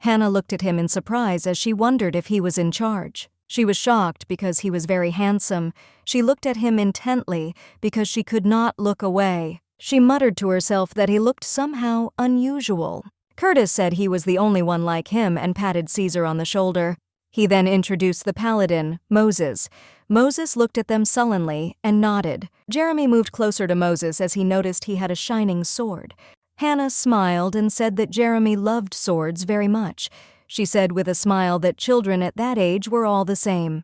Hannah looked at him in surprise as she wondered if he was in charge. She was shocked because he was very handsome. She looked at him intently because she could not look away. She muttered to herself that he looked somehow unusual. Curtis said he was the only one like him and patted Caesar on the shoulder. He then introduced the paladin, Moses. Moses looked at them sullenly and nodded. Jeremy moved closer to Moses as he noticed he had a shining sword. Hannah smiled and said that Jeremy loved swords very much. She said with a smile that children at that age were all the same.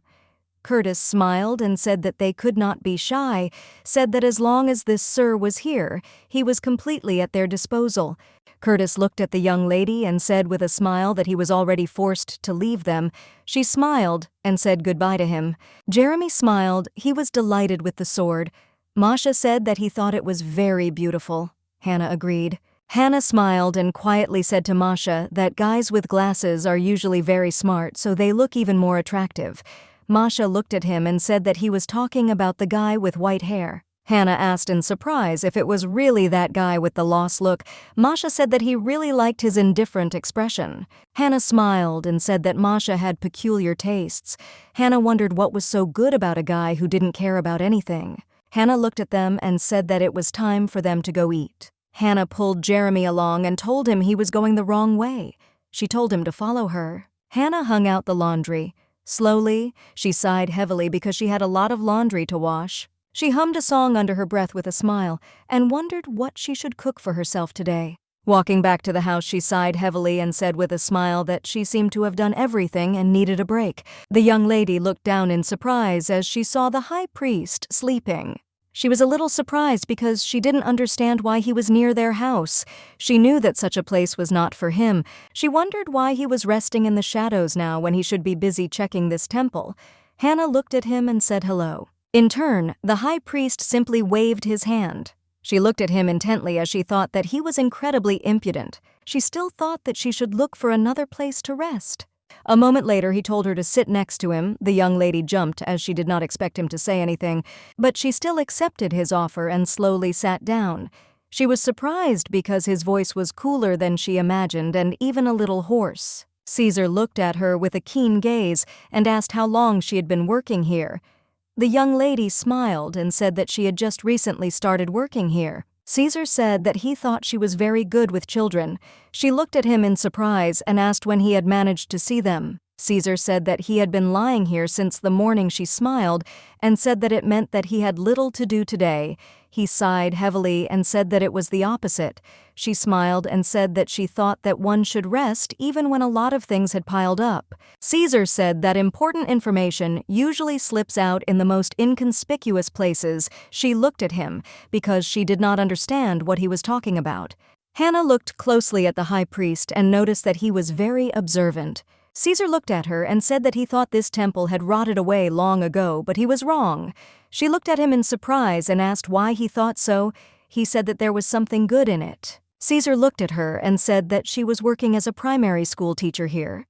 Curtis smiled and said that they could not be shy, said that as long as this sir was here, he was completely at their disposal. Curtis looked at the young lady and said with a smile that he was already forced to leave them. She smiled and said goodbye to him. Jeremy smiled. He was delighted with the sword. Masha said that he thought it was very beautiful. Hannah agreed. Hannah smiled and quietly said to Masha that guys with glasses are usually very smart, so they look even more attractive. Masha looked at him and said that he was talking about the guy with white hair. Hannah asked in surprise if it was really that guy with the lost look. Masha said that he really liked his indifferent expression. Hannah smiled and said that Masha had peculiar tastes. Hannah wondered what was so good about a guy who didn't care about anything. Hannah looked at them and said that it was time for them to go eat. Hannah pulled Jeremy along and told him he was going the wrong way. She told him to follow her. Hannah hung out the laundry. Slowly, she sighed heavily because she had a lot of laundry to wash. She hummed a song under her breath with a smile and wondered what she should cook for herself today. Walking back to the house, she sighed heavily and said with a smile that she seemed to have done everything and needed a break. The young lady looked down in surprise as she saw the high priest sleeping. She was a little surprised because she didn't understand why he was near their house. She knew that such a place was not for him. She wondered why he was resting in the shadows now when he should be busy checking this temple. Hannah looked at him and said hello. In turn, the high priest simply waved his hand. She looked at him intently as she thought that he was incredibly impudent. She still thought that she should look for another place to rest. A moment later, he told her to sit next to him. The young lady jumped as she did not expect him to say anything, but she still accepted his offer and slowly sat down. She was surprised because his voice was cooler than she imagined and even a little hoarse. Caesar looked at her with a keen gaze and asked how long she had been working here. The young lady smiled and said that she had just recently started working here. Caesar said that he thought she was very good with children. She looked at him in surprise and asked when he had managed to see them. Caesar said that he had been lying here since the morning. She smiled and said that it meant that he had little to do today. He sighed heavily and said that it was the opposite. She smiled and said that she thought that one should rest even when a lot of things had piled up. Caesar said that important information usually slips out in the most inconspicuous places. She looked at him because she did not understand what he was talking about. Hannah looked closely at the high priest and noticed that he was very observant. Caesar looked at her and said that he thought this temple had rotted away long ago, but he was wrong. She looked at him in surprise and asked why he thought so. He said that there was something good in it. Caesar looked at her and said that she was working as a primary school teacher here.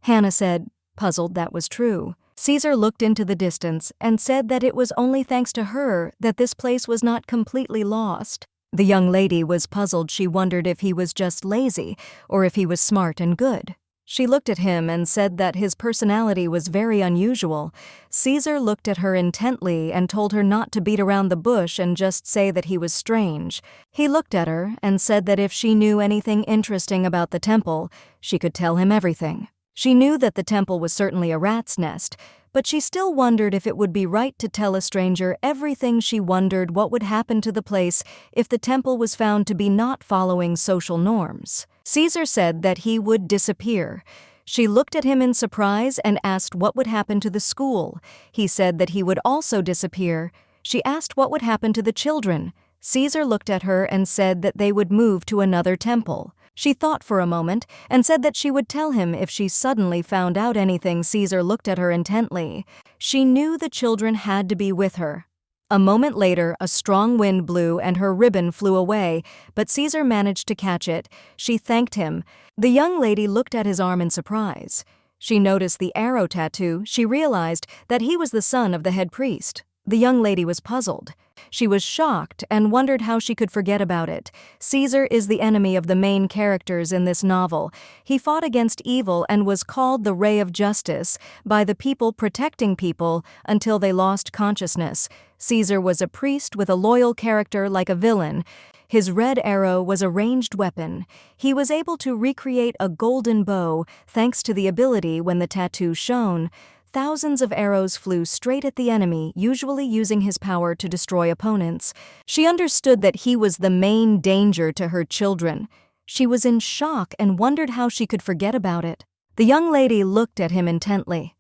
Hannah said, puzzled, that was true. Caesar looked into the distance and said that it was only thanks to her that this place was not completely lost. The young lady was puzzled. She wondered if he was just lazy or if he was smart and good. She looked at him and said that his personality was very unusual. Caesar looked at her intently and told her not to beat around the bush and just say that he was strange. He looked at her and said that if she knew anything interesting about the temple, she could tell him everything. She knew that the temple was certainly a rat's nest, but she still wondered if it would be right to tell a stranger everything. She wondered what would happen to the place if the temple was found to be not following social norms. Caesar said that he would disappear. She looked at him in surprise and asked what would happen to the school. He said that he would also disappear. She asked what would happen to the children. Caesar looked at her and said that they would move to another temple. She thought for a moment and said that she would tell him if she suddenly found out anything. Caesar looked at her intently. She knew the children had to be with her. A moment later, a strong wind blew and her ribbon flew away, but Caesar managed to catch it. She thanked him. The young lady looked at his arm in surprise. She noticed the arrow tattoo. She realized that he was the son of the head priest. The young lady was puzzled. She was shocked and wondered how she could forget about it. Caesar is the enemy of the main characters in this novel. He fought against evil and was called the Ray of Justice by the people protecting people until they lost consciousness. Caesar was a priest with a loyal character like a villain. His red arrow was a ranged weapon. He was able to recreate a golden bow thanks to the ability when the tattoo shone. Thousands of arrows flew straight at the enemy, usually using his power to destroy opponents. She understood that he was the main danger to her children. She was in shock and wondered how she could forget about it. The young lady looked at him intently.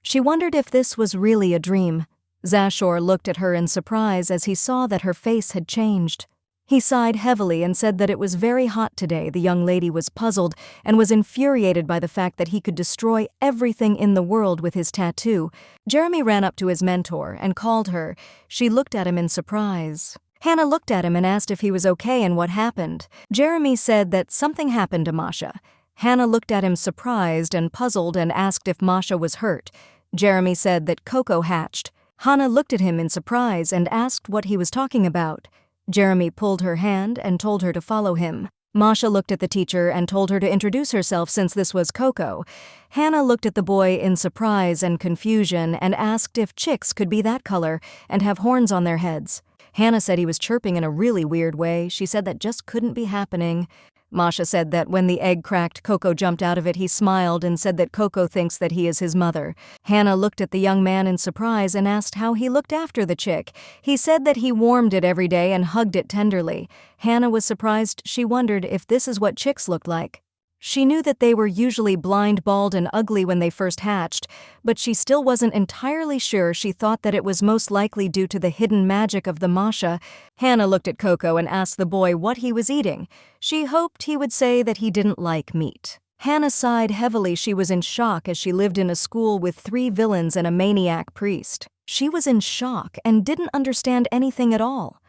She wondered if this was really a dream. Zashor looked at her in surprise as he saw that her face had changed. He sighed heavily and said that it was very hot today. The young lady was puzzled and was infuriated by the fact that he could destroy everything in the world with his tattoo. Jeremy ran up to his mentor and called her. She looked at him in surprise. Hannah looked at him and asked if he was okay and what happened. Jeremy said that something happened to Masha. Hannah looked at him surprised and puzzled and asked if Masha was hurt. Jeremy said that Coco hatched. Hannah looked at him in surprise and asked what he was talking about. Jeremy pulled her hand and told her to follow him. Masha looked at the teacher and told her to introduce herself since this was Coco. Hannah looked at the boy in surprise and confusion and asked if chicks could be that color and have horns on their heads. Hannah said he was chirping in a really weird way. She said that just couldn't be happening. Masha said that when the egg cracked, Coco jumped out of it. He smiled and said that Coco thinks that he is his mother. Hannah looked at the young man in surprise and asked how he looked after the chick. He said that he warmed it every day and hugged it tenderly. Hannah was surprised. She wondered if this is what chicks looked like. She knew that they were usually blind, bald, and ugly when they first hatched, but she still wasn't entirely sure. She thought that it was most likely due to the hidden magic of the Masha. Hannah looked at Coco and asked the boy what he was eating. She hoped he would say that he didn't like meat. Hannah sighed heavily. She was in shock as she lived in a school with 3 villains and a maniac priest. She was in shock and didn't understand anything at all.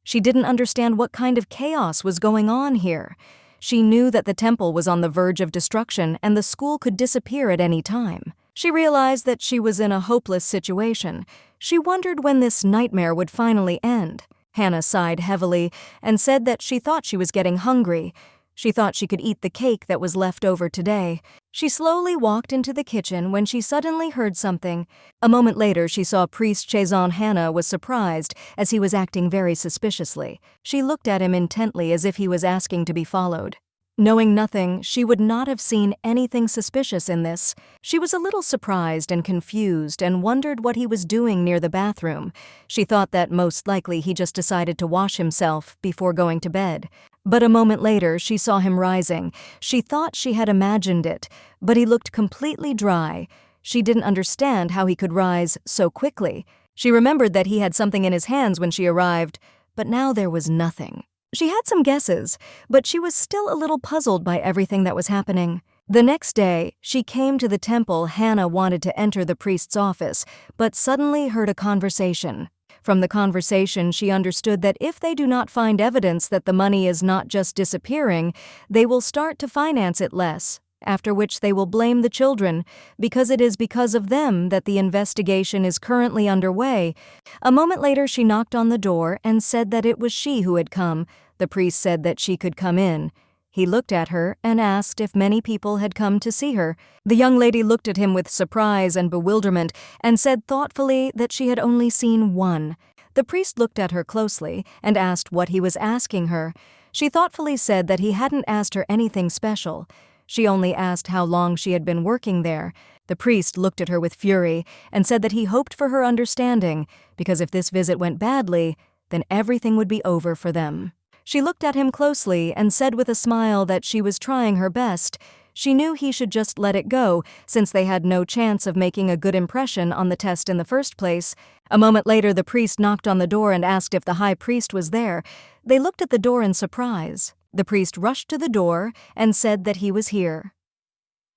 She didn't understand what kind of chaos was going on here. She knew that the temple was on the verge of destruction and the school could disappear at any time. She realized that she was in a hopeless situation. She wondered when this nightmare would finally end. Hannah sighed heavily and said that she thought she was getting hungry. She thought she could eat the cake that was left over today. She slowly walked into the kitchen when she suddenly heard something. A moment later, she saw Priest Chazon. Hannah was surprised as he was acting very suspiciously. She looked at him intently as if he was asking to be followed. Knowing nothing, she would not have seen anything suspicious in this. She was a little surprised and confused and wondered what he was doing near the bathroom. She thought that most likely he just decided to wash himself before going to bed. But a moment later, she saw him rising. She thought she had imagined it, but he looked completely dry. She didn't understand how he could rise so quickly. She remembered that he had something in his hands when she arrived, but now there was nothing. She had some guesses, but she was still a little puzzled by everything that was happening. The next day, she came to the temple. Hannah wanted to enter the priest's office, but suddenly heard a conversation. From the conversation, she understood that if they do not find evidence that the money is not just disappearing, they will start to finance it less, after which they will blame the children, because it is because of them that the investigation is currently underway. A moment later, she knocked on the door and said that it was she who had come. The priest said that she could come in. He looked at her and asked if many people had come to see her. The young lady looked at him with surprise and bewilderment and said thoughtfully that she had only seen one. The priest looked at her closely and asked what he was asking her. She thoughtfully said that he hadn't asked her anything special. She only asked how long she had been working there. The priest looked at her with fury and said that he hoped for her understanding, because if this visit went badly, then everything would be over for them. She looked at him closely and said with a smile that she was trying her best. She knew he should just let it go, since they had no chance of making a good impression on the test in the first place. A moment later, the priest knocked on the door and asked if the high priest was there. They looked at the door in surprise. The priest rushed to the door and said that he was here.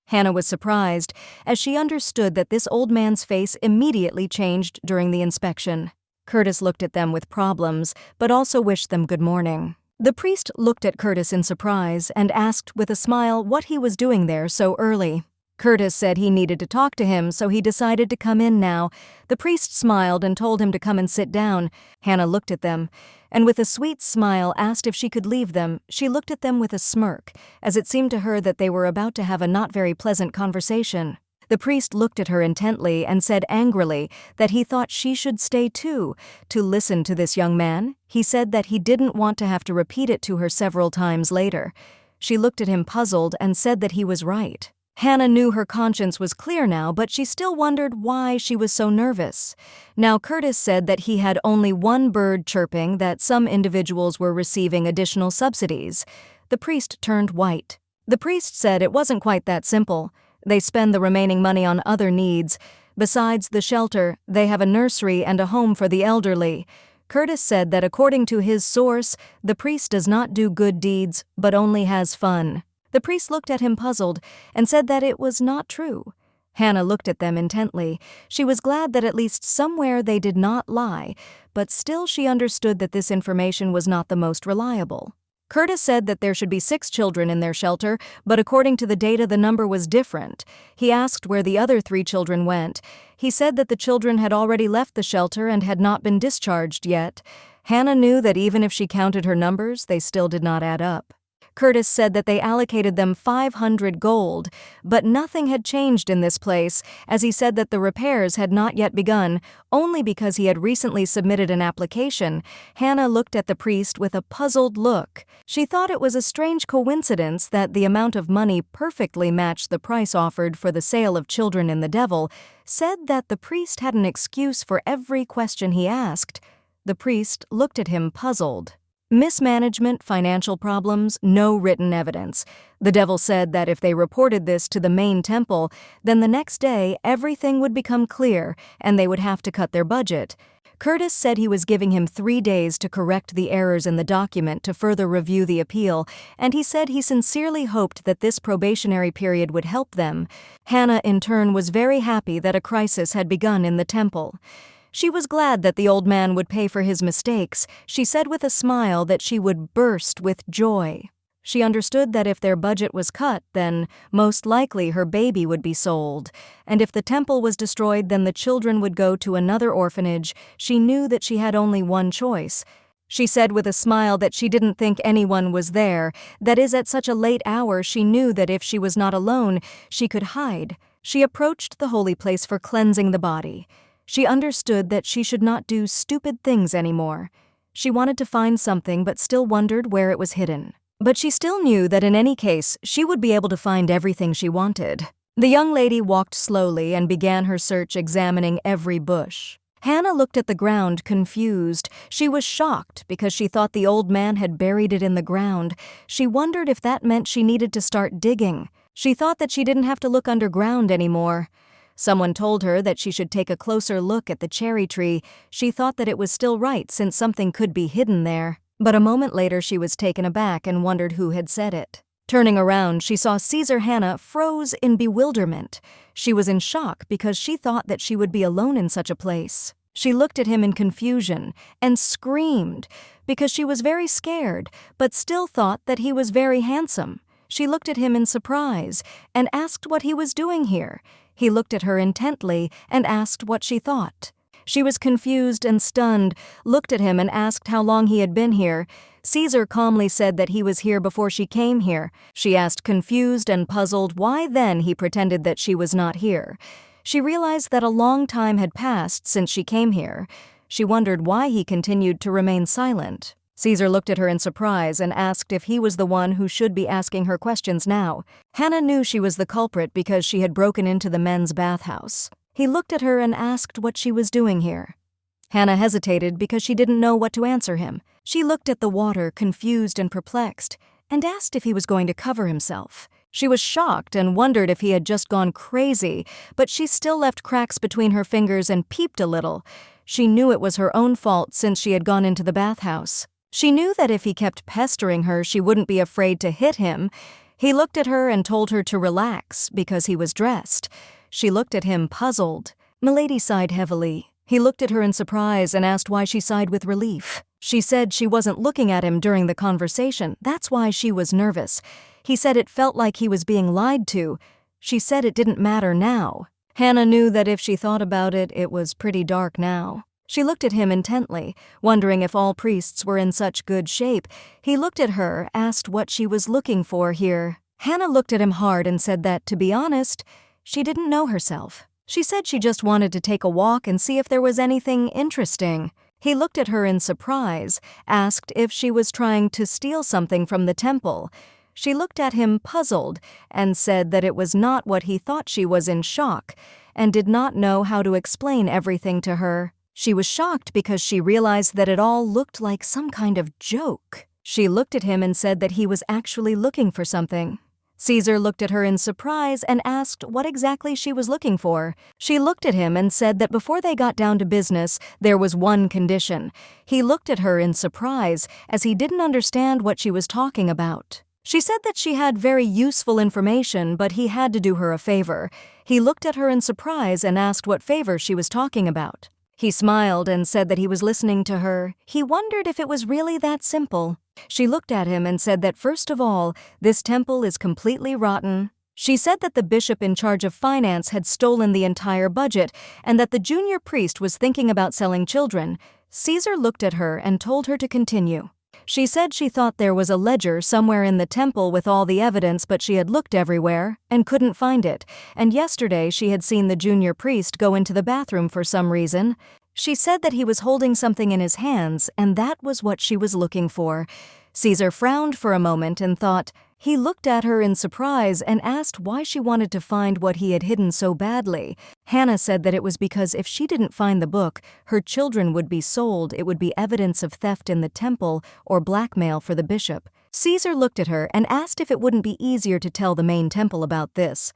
Hannah was surprised, as she understood that this old man's face immediately changed during the inspection. Curtis looked at them with problems, but also wished them good morning. The priest looked at Curtis in surprise and asked with a smile what he was doing there so early. Curtis said he needed to talk to him, so he decided to come in now. The priest smiled and told him to come and sit down. Hannah looked at them, and with a sweet smile asked if she could leave them. She looked at them with a smirk, as it seemed to her that they were about to have a not very pleasant conversation. The priest looked at her intently and said angrily that he thought she should stay too, to listen to this young man. He said that he didn't want to have to repeat it to her several times later. She looked at him puzzled and said that he was right. Hannah knew her conscience was clear now, but she still wondered why she was so nervous. Now Curtis said that he had only one bird chirping, that some individuals were receiving additional subsidies. The priest turned white. The priest said it wasn't quite that simple. They spend the remaining money on other needs. Besides the shelter, they have a nursery and a home for the elderly. Curtis said that according to his source, the priest does not do good deeds, but only has fun. The priest looked at him puzzled and said that it was not true. Hannah looked at them intently. She was glad that at least somewhere they did not lie, but still she understood that this information was not the most reliable. Curtis said that there should be 6 children in their shelter, but according to the data the number was different. He asked where the other 3 children went. He said that the children had already left the shelter and had not been discharged yet. Hannah knew that even if she counted her numbers, they still did not add up. Curtis said that they allocated them 500 gold, but nothing had changed in this place, as he said that the repairs had not yet begun, only because he had recently submitted an application. Hannah looked at the priest with a puzzled look. She thought it was a strange coincidence that the amount of money perfectly matched the price offered for the sale of children in the devil, said that the priest had an excuse for every question he asked. The priest looked at him puzzled. Mismanagement, financial problems, no written evidence. The devil said that if they reported this to the main temple, then the next day everything would become clear and they would have to cut their budget. Curtis said he was giving him 3 days to correct the errors in the document to further review the appeal, and he said he sincerely hoped that this probationary period would help them. Hannah, in turn, was very happy that a crisis had begun in the temple. She was glad that the old man would pay for his mistakes. She said with a smile that she would burst with joy. She understood that if their budget was cut, then most likely her baby would be sold. And if the temple was destroyed, then the children would go to another orphanage. She knew that she had only one choice. She said with a smile that she didn't think anyone was there. That is, at such a late hour, she knew that if she was not alone, she could hide. She approached the holy place for cleansing the body. She understood that she should not do stupid things anymore. She wanted to find something but still wondered where it was hidden. But she still knew that in any case, she would be able to find everything she wanted. The young lady walked slowly and began her search, examining every bush. Hannah looked at the ground, confused. She was shocked because she thought the old man had buried it in the ground. She wondered if that meant she needed to start digging. She thought that she didn't have to look underground anymore. Someone told her that she should take a closer look at the cherry tree. She thought that it was still right since something could be hidden there. But a moment later she was taken aback and wondered who had said it. Turning around, she saw Caesar. Hannah froze in bewilderment. She was in shock because she thought that she would be alone in such a place. She looked at him in confusion and screamed because she was very scared, but still thought that he was very handsome. She looked at him in surprise and asked what he was doing here. He looked at her intently and asked what she thought. She was confused and stunned, looked at him and asked how long he had been here. Caesar calmly said that he was here before she came here. She asked, confused and puzzled, why then he pretended that she was not here. She realized that a long time had passed since she came here. She wondered why he continued to remain silent. Caesar looked at her in surprise and asked if he was the one who should be asking her questions now. Hannah knew she was the culprit because she had broken into the men's bathhouse. He looked at her and asked what she was doing here. Hannah hesitated because she didn't know what to answer him. She looked at the water, confused and perplexed, and asked if he was going to cover himself. She was shocked and wondered if he had just gone crazy, but she still left cracks between her fingers and peeped a little. She knew it was her own fault since she had gone into the bathhouse. She knew that if he kept pestering her, she wouldn't be afraid to hit him. He looked at her and told her to relax because he was dressed. She looked at him, puzzled. Milady sighed heavily. He looked at her in surprise and asked why she sighed with relief. She said she wasn't looking at him during the conversation. That's why she was nervous. He said it felt like he was being lied to. She said it didn't matter now. Hannah knew that if she thought about it, it was pretty dark now. She looked at him intently, wondering if all priests were in such good shape. He looked at her, asked what she was looking for here. Hannah looked at him hard and said that, to be honest, she didn't know herself. She said she just wanted to take a walk and see if there was anything interesting. He looked at her in surprise, asked if she was trying to steal something from the temple. She looked at him puzzled and said that it was not what he thought. She was in shock and did not know how to explain everything to her. She was shocked because she realized that it all looked like some kind of joke. She looked at him and said that he was actually looking for something. Caesar looked at her in surprise and asked what exactly she was looking for. She looked at him and said that before they got down to business, there was one condition. He looked at her in surprise as he didn't understand what she was talking about. She said that she had very useful information, but he had to do her a favor. He looked at her in surprise and asked what favor she was talking about. He smiled and said that he was listening to her. He wondered if it was really that simple. She looked at him and said that first of all, this temple is completely rotten. She said that the bishop in charge of finance had stolen the entire budget and that the junior priest was thinking about selling children. Caesar looked at her and told her to continue. She said she thought there was a ledger somewhere in the temple with all the evidence, but she had looked everywhere and couldn't find it. And yesterday she had seen the junior priest go into the bathroom for some reason. She said that he was holding something in his hands, and that was what she was looking for. Caesar frowned for a moment and thought. He looked at her in surprise and asked why she wanted to find what he had hidden so badly. Hannah said that it was because if she didn't find the book, her children would be sold. It would be evidence of theft in the temple or blackmail for the bishop. Caesar looked at her and asked if it wouldn't be easier to tell the main temple about this.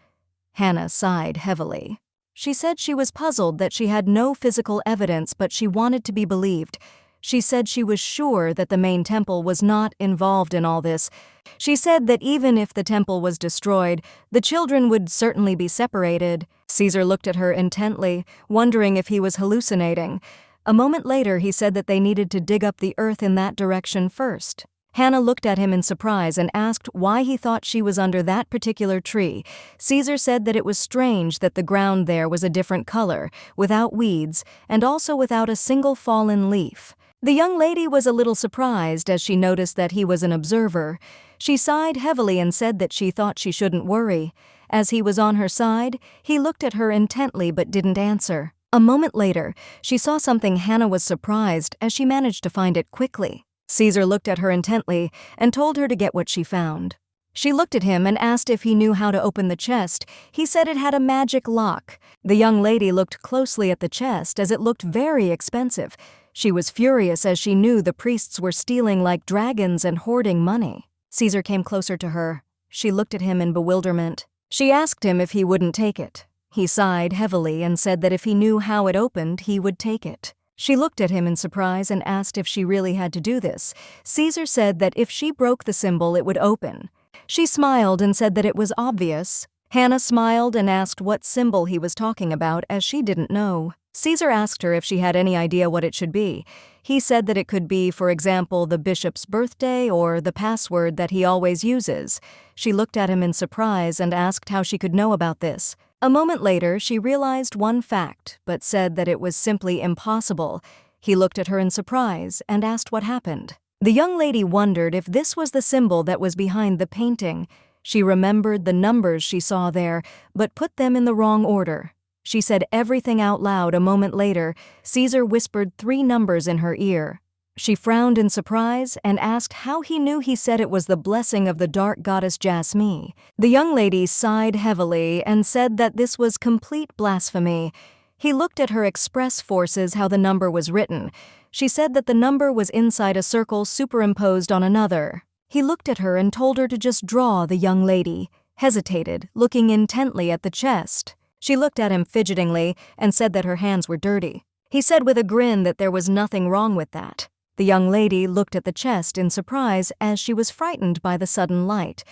Hannah sighed heavily. She said she was puzzled that she had no physical evidence, but she wanted to be believed. She said she was sure that the main temple was not involved in all this. She said that even if the temple was destroyed, the children would certainly be separated. Caesar looked at her intently, wondering if he was hallucinating. A moment later, he said that they needed to dig up the earth in that direction first. Hannah looked at him in surprise and asked why he thought she was under that particular tree. Caesar said that it was strange that the ground there was a different color, without weeds, and also without a single fallen leaf. The young lady was a little surprised as she noticed that he was an observer. She sighed heavily and said that she thought she shouldn't worry. As he was on her side, he looked at her intently but didn't answer. A moment later, she saw something. Hannah was surprised as she managed to find it quickly. Caesar looked at her intently and told her to get what she found. She looked at him and asked if he knew how to open the chest. He said it had a magic lock. The young lady looked closely at the chest as it looked very expensive. She was furious as she knew the priests were stealing like dragons and hoarding money. Caesar came closer to her. She looked at him in bewilderment. She asked him if he wouldn't take it. He sighed heavily and said that if he knew how it opened, he would take it. She looked at him in surprise and asked if she really had to do this. Caesar said that if she broke the symbol, it would open. She smiled and said that it was obvious. Hannah smiled and asked what symbol he was talking about, as she didn't know. Caesar asked her if she had any idea what it should be. He said that it could be, for example, the bishop's birthday or the password that he always uses. She looked at him in surprise and asked how she could know about this. A moment later, she realized one fact, but said that it was simply impossible. He looked at her in surprise and asked what happened. The young lady wondered if this was the symbol that was behind the painting. She remembered the numbers she saw there, but put them in the wrong order. She said everything out loud. A moment later, Caesar whispered 3 numbers in her ear. She frowned in surprise and asked how he knew. He said it was the blessing of the dark goddess Jasmine. The young lady sighed heavily and said that this was complete blasphemy. He looked at her express forces how the number was written. She said that the number was inside a circle superimposed on another. He looked at her and told her to just draw the young lady, hesitated, looking intently at the chest. She looked at him fidgetingly and said that her hands were dirty. He said with a grin that there was nothing wrong with that. The young lady looked at the chest in surprise as she was frightened by the sudden light.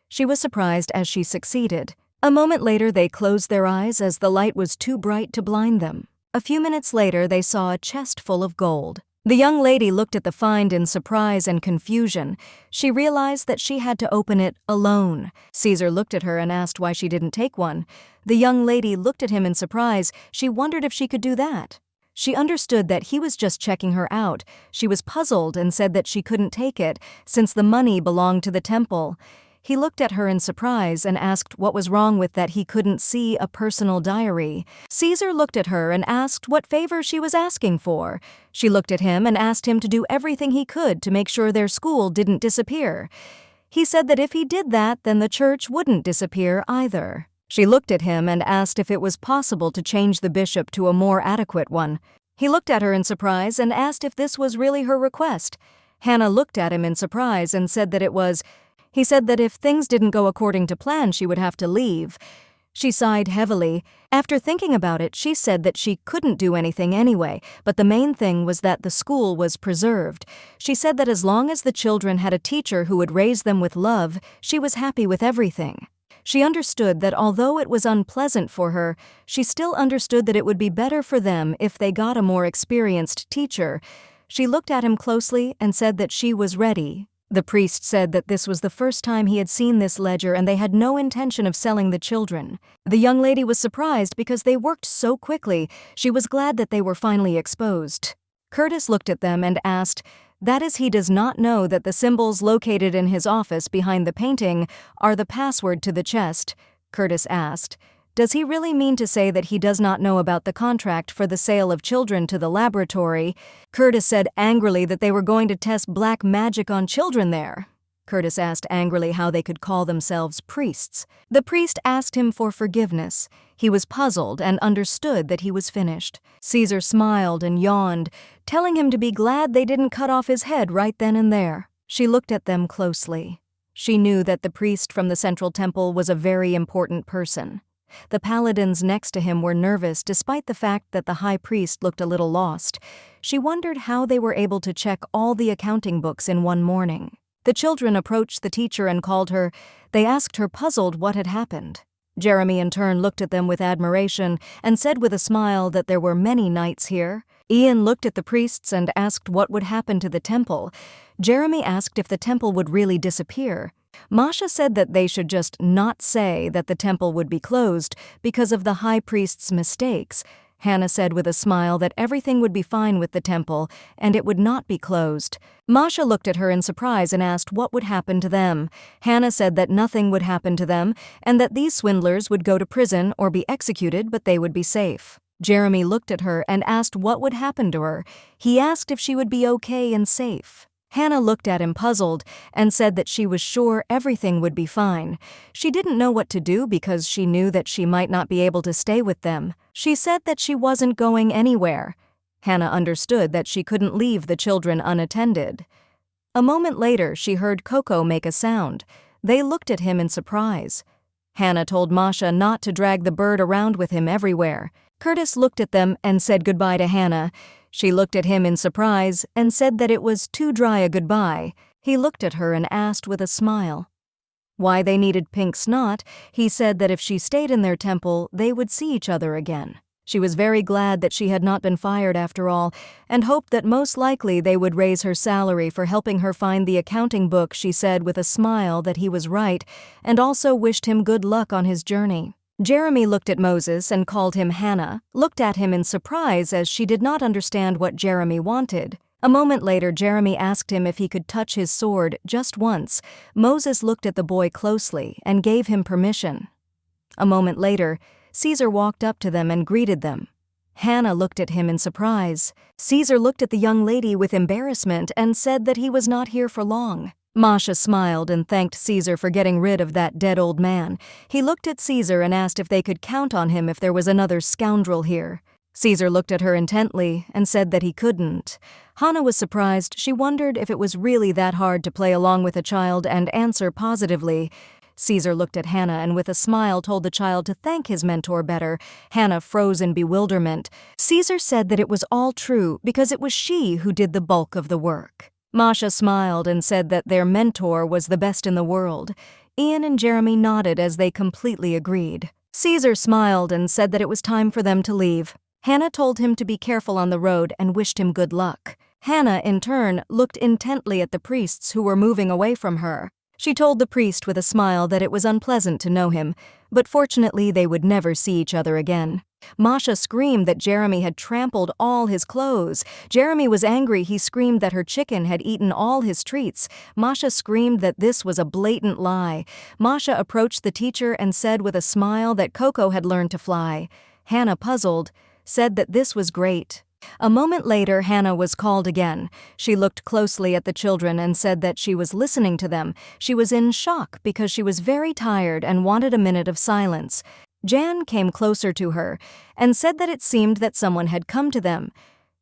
She was surprised as she succeeded. A moment later they closed their eyes as the light was too bright to blind them. A few minutes later they saw a chest full of gold. The young lady looked at the find in surprise and confusion. She realized that she had to open it alone. Caesar looked at her and asked why she didn't take one. The young lady looked at him in surprise. She wondered if she could do that. She understood that he was just checking her out. She was puzzled and said that she couldn't take it, since the money belonged to the temple. He looked at her in surprise and asked what was wrong with that he couldn't see a personal diary. Caesar looked at her and asked what favor she was asking for. She looked at him and asked him to do everything he could to make sure their school didn't disappear. He said that if he did that, then the church wouldn't disappear either. She looked at him and asked if it was possible to change the bishop to a more adequate one. He looked at her in surprise and asked if this was really her request. Hannah looked at him in surprise and said that it was. He said that if things didn't go according to plan, she would have to leave. She sighed heavily. After thinking about it, she said that she couldn't do anything anyway, but the main thing was that the school was preserved. She said that as long as the children had a teacher who would raise them with love, she was happy with everything. She understood that although it was unpleasant for her, she still understood that it would be better for them if they got a more experienced teacher. She looked at him closely and said that she was ready. The priest said that this was the first time he had seen this ledger and they had no intention of selling the children. The young lady was surprised because they worked so quickly. She was glad that they were finally exposed. Curtis looked at them and asked, "That is, he does not know that the symbols located in his office behind the painting are the password to the chest?" Curtis asked. "Does he really mean to say that he does not know about the contract for the sale of children to the laboratory?" Curtis said angrily that they were going to test black magic on children there. Curtis asked angrily how they could call themselves priests. The priest asked him for forgiveness. He was puzzled and understood that he was finished. Caesar smiled and yawned, telling him to be glad they didn't cut off his head right then and there. She looked at them closely. She knew that the priest from the central temple was a very important person. The paladins next to him were nervous despite the fact that the high priest looked a little lost. She wondered how they were able to check all the accounting books in one morning. The children approached the teacher and called her. They asked her, puzzled, what had happened. Jeremy in turn looked at them with admiration and said with a smile that there were many knights here. Ian looked at the priests and asked what would happen to the temple. Jeremy asked if the temple would really disappear. Masha said that they should just not say that the temple would be closed because of the high priest's mistakes. Hannah said with a smile that everything would be fine with the temple and it would not be closed. Masha looked at her in surprise and asked what would happen to them. Hannah said that nothing would happen to them and that these swindlers would go to prison or be executed, but they would be safe. Jeremy looked at her and asked what would happen to her. He asked if she would be okay and safe. Hannah looked at him puzzled and said that she was sure everything would be fine. She didn't know what to do because she knew that she might not be able to stay with them. She said that she wasn't going anywhere. Hannah understood that she couldn't leave the children unattended. A moment later, she heard Coco make a sound. They looked at him in surprise. Hannah told Masha not to drag the bird around with him everywhere. Curtis looked at them and said goodbye to Hannah. She looked at him in surprise and said that it was too dry a goodbye. He looked at her and asked with a smile why they needed pink snot. He said that if she stayed in their temple, they would see each other again. She was very glad that she had not been fired after all, and hoped that most likely they would raise her salary for helping her find the accounting book. She said with a smile that he was right, and also wished him good luck on his journey. Jeremy looked at Moses and called him Hannah, looked at him in surprise as she did not understand what Jeremy wanted. A moment later, Jeremy asked him if he could touch his sword just once. Moses looked at the boy closely and gave him permission. A moment later, Caesar walked up to them and greeted them. Hannah looked at him in surprise. Caesar looked at the young lady with embarrassment and said that he was not here for long. Masha smiled and thanked Caesar for getting rid of that dead old man. He looked at Caesar and asked if they could count on him if there was another scoundrel here. Caesar looked at her intently and said that he couldn't. Hannah was surprised. She wondered if it was really that hard to play along with a child and answer positively. Caesar looked at Hannah and with a smile told the child to thank his mentor better. Hannah froze in bewilderment. Caesar said that it was all true because it was she who did the bulk of the work. Masha smiled and said that their mentor was the best in the world. Ian and Jeremy nodded as they completely agreed. Caesar smiled and said that it was time for them to leave. Hannah told him to be careful on the road and wished him good luck. Hannah, in turn, looked intently at the priests who were moving away from her. She told the priest with a smile that it was unpleasant to know him, but fortunately they would never see each other again. Masha screamed that Jeremy had trampled all his clothes. Jeremy was angry. He screamed that her chicken had eaten all his treats. Masha screamed that this was a blatant lie. Masha approached the teacher and said with a smile that Coco had learned to fly. Hannah, puzzled, said that this was great. A moment later, Hannah was called again. She looked closely at the children and said that she was listening to them. She was in shock because she was very tired and wanted a minute of silence. Jan came closer to her and said that it seemed that someone had come to them.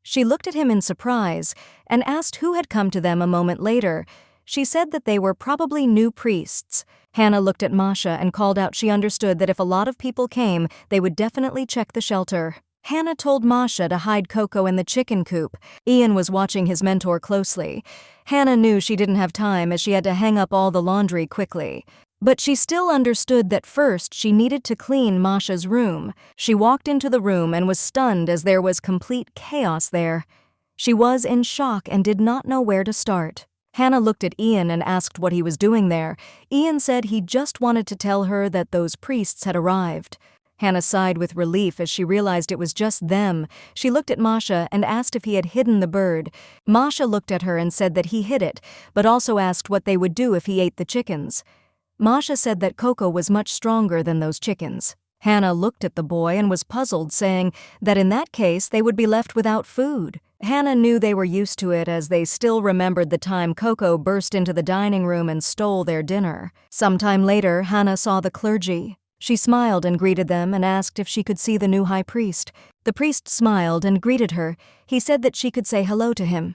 She looked at him in surprise and asked who had come to them a moment later. She said that they were probably new priests. Hannah looked at Masha and called out she understood that if a lot of people came, they would definitely check the shelter. Hannah told Masha to hide Coco in the chicken coop. Ian was watching his mentor closely. Hannah knew she didn't have time as she had to hang up all the laundry quickly. But she still understood that first she needed to clean Masha's room. She walked into the room and was stunned as there was complete chaos there. She was in shock and did not know where to start. Hannah looked at Ian and asked what he was doing there. Ian said he just wanted to tell her that those priests had arrived. Hannah sighed with relief as she realized it was just them. She looked at Masha and asked if he had hidden the bird. Masha looked at her and said that he hid it, but also asked what they would do if he ate the chickens. Masha said that Coco was much stronger than those chickens. Hannah looked at the boy and was puzzled, saying that in that case they would be left without food. Hannah knew they were used to it as they still remembered the time Coco burst into the dining room and stole their dinner. Sometime later, Hannah saw the clergy. She smiled and greeted them and asked if she could see the new high priest. The priest smiled and greeted her. He said that she could say hello to him.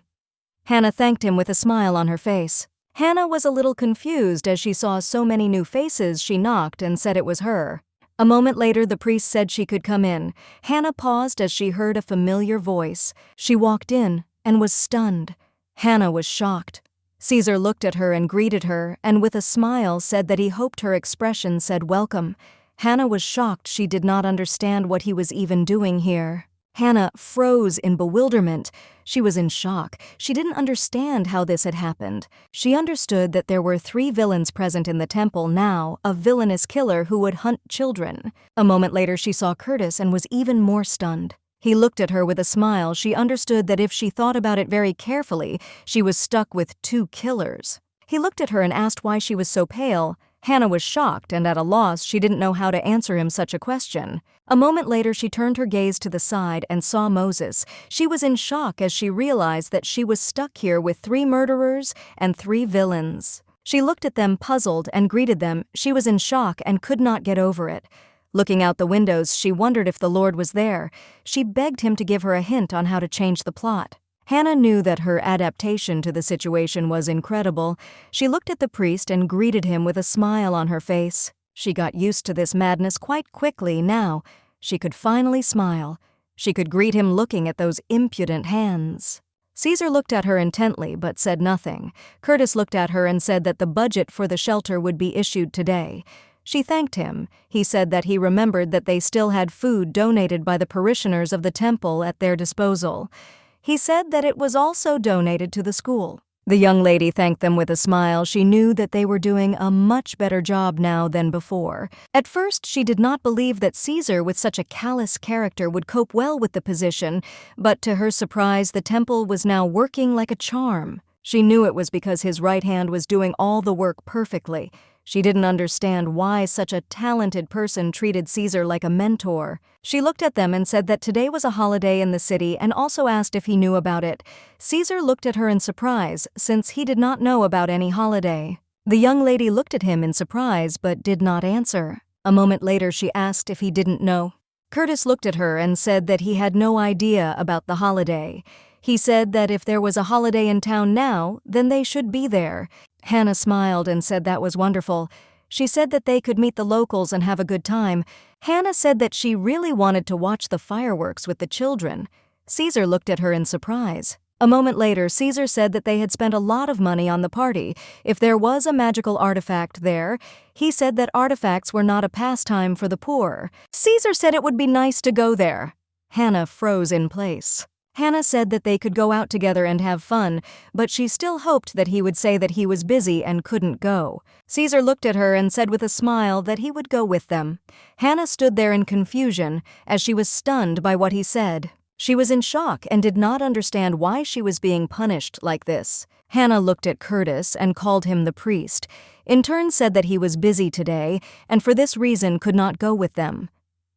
Hannah thanked him with a smile on her face. Hannah was a little confused as she saw so many new faces. She knocked and said it was her. A moment later, the priest said she could come in. Hannah paused as she heard a familiar voice. She walked in and was stunned. Hannah was shocked. Caesar looked at her and greeted her, and with a smile said that he hoped her expression said welcome. Hannah was shocked. She did not understand what he was even doing here. Hannah froze in bewilderment. She was in shock. She didn't understand how this had happened. She understood that there were 3 villains present in the temple now, a villainous killer who would hunt children. A moment later, she saw Curtis and was even more stunned. He looked at her with a smile. She understood that if she thought about it very carefully, she was stuck with 2 killers. He looked at her and asked why she was so pale. Hannah was shocked and at a loss. She didn't know how to answer him such a question. A moment later, she turned her gaze to the side and saw Moses. She was in shock as she realized that she was stuck here with 3 murderers and 3 villains. She looked at them puzzled and greeted them. She was in shock and could not get over it. Looking out the windows, she wondered if the Lord was there. She begged him to give her a hint on how to change the plot. Hannah knew that her adaptation to the situation was incredible. She looked at the priest and greeted him with a smile on her face. She got used to this madness quite quickly now. She could finally smile. She could greet him looking at those impudent hands. Caesar looked at her intently but said nothing. Curtis looked at her and said that the budget for the shelter would be issued today. She thanked him. He said that he remembered that they still had food donated by the parishioners of the temple at their disposal. He said that it was also donated to the school. The young lady thanked them with a smile. She knew that they were doing a much better job now than before. At first, she did not believe that Caesar, with such a callous character, would cope well with the position, but to her surprise, the temple was now working like a charm. She knew it was because his right hand was doing all the work perfectly. She didn't understand why such a talented person treated Caesar like a mentor. She looked at them and said that today was a holiday in the city and also asked if he knew about it. Caesar looked at her in surprise, since he did not know about any holiday. The young lady looked at him in surprise but did not answer. A moment later, she asked if he didn't know. Curtis looked at her and said that he had no idea about the holiday. He said that if there was a holiday in town now, then they should be there. Hannah smiled and said that was wonderful. She said that they could meet the locals and have a good time. Hannah said that she really wanted to watch the fireworks with the children. Caesar looked at her in surprise. A moment later, Caesar said that they had spent a lot of money on the party. If there was a magical artifact there, he said that artifacts were not a pastime for the poor. Caesar said it would be nice to go there. Hannah froze in place. Hannah said that they could go out together and have fun, but she still hoped that he would say that he was busy and couldn't go. Caesar looked at her and said with a smile that he would go with them. Hannah stood there in confusion as she was stunned by what he said. She was in shock and did not understand why she was being punished like this. Hannah looked at Curtis and called him the priest, in turn said that he was busy today and for this reason could not go with them.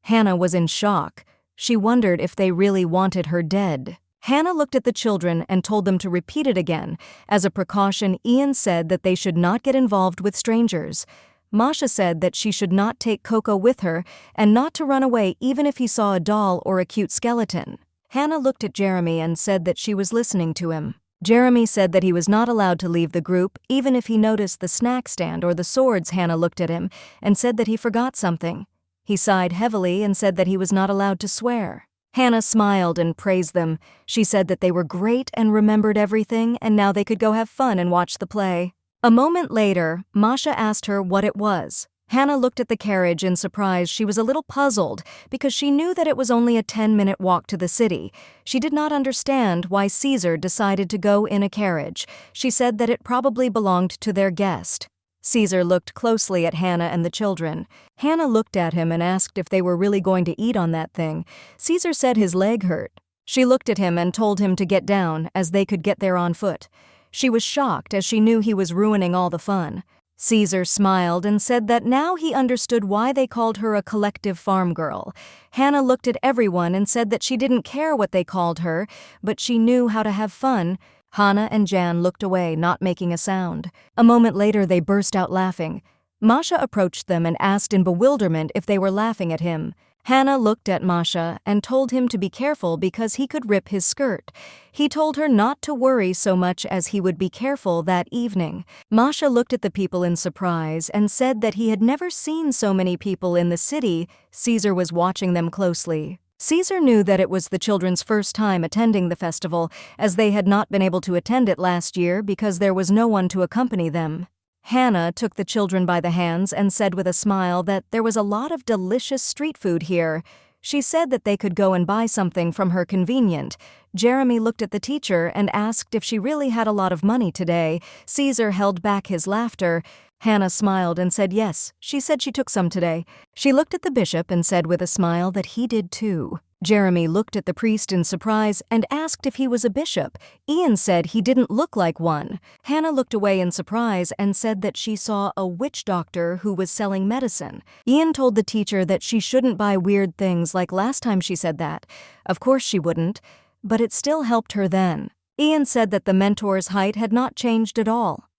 Hannah was in shock. She wondered if they really wanted her dead. Hannah looked at the children and told them to repeat it again. As a precaution, Ian said that they should not get involved with strangers. Masha said that she should not take Coco with her and not to run away even if he saw a doll or a cute skeleton. Hannah looked at Jeremy and said that she was listening to him. Jeremy said that he was not allowed to leave the group even if he noticed the snack stand or the swords. Hannah looked at him and said that he forgot something. He sighed heavily and said that he was not allowed to swear. Hannah smiled and praised them. She said that they were great and remembered everything and now they could go have fun and watch the play. A moment later, Masha asked her what it was. Hannah looked at the carriage in surprise. She was a little puzzled because she knew that it was only a 10-minute walk to the city. She did not understand why Caesar decided to go in a carriage. She said that it probably belonged to their guest. Caesar looked closely at Hannah and the children. Hannah looked at him and asked if they were really going to eat on that thing. Caesar said his leg hurt. She looked at him and told him to get down as they could get there on foot. She was shocked as she knew he was ruining all the fun. Caesar smiled and said that now he understood why they called her a collective farm girl. Hannah looked at everyone and said that she didn't care what they called her, but she knew how to have fun. Hannah and Jan looked away, not making a sound. A moment later, they burst out laughing. Masha approached them and asked in bewilderment if they were laughing at him. Hannah looked at Masha and told him to be careful because he could rip his skirt. He told her not to worry so much as he would be careful that evening. Masha looked at the people in surprise and said that he had never seen so many people in the city. Caesar was watching them closely. Caesar knew that it was the children's first time attending the festival, as they had not been able to attend it last year because there was no one to accompany them. Hannah took the children by the hands and said with a smile that there was a lot of delicious street food here. She said that they could go and buy something from her convenient. Jeremy looked at the teacher and asked if she really had a lot of money today. Caesar held back his laughter. Hannah smiled and said yes, she said she took some today. She looked at the bishop and said with a smile that he did too. Jeremy looked at the priest in surprise and asked if he was a bishop. Ian said he didn't look like one. Hannah looked away in surprise and said that she saw a witch doctor who was selling medicine. Ian told the teacher that she shouldn't buy weird things like last time she said that. Of course she wouldn't, but it still helped her then. Ian said that the mentor's height had not changed at all.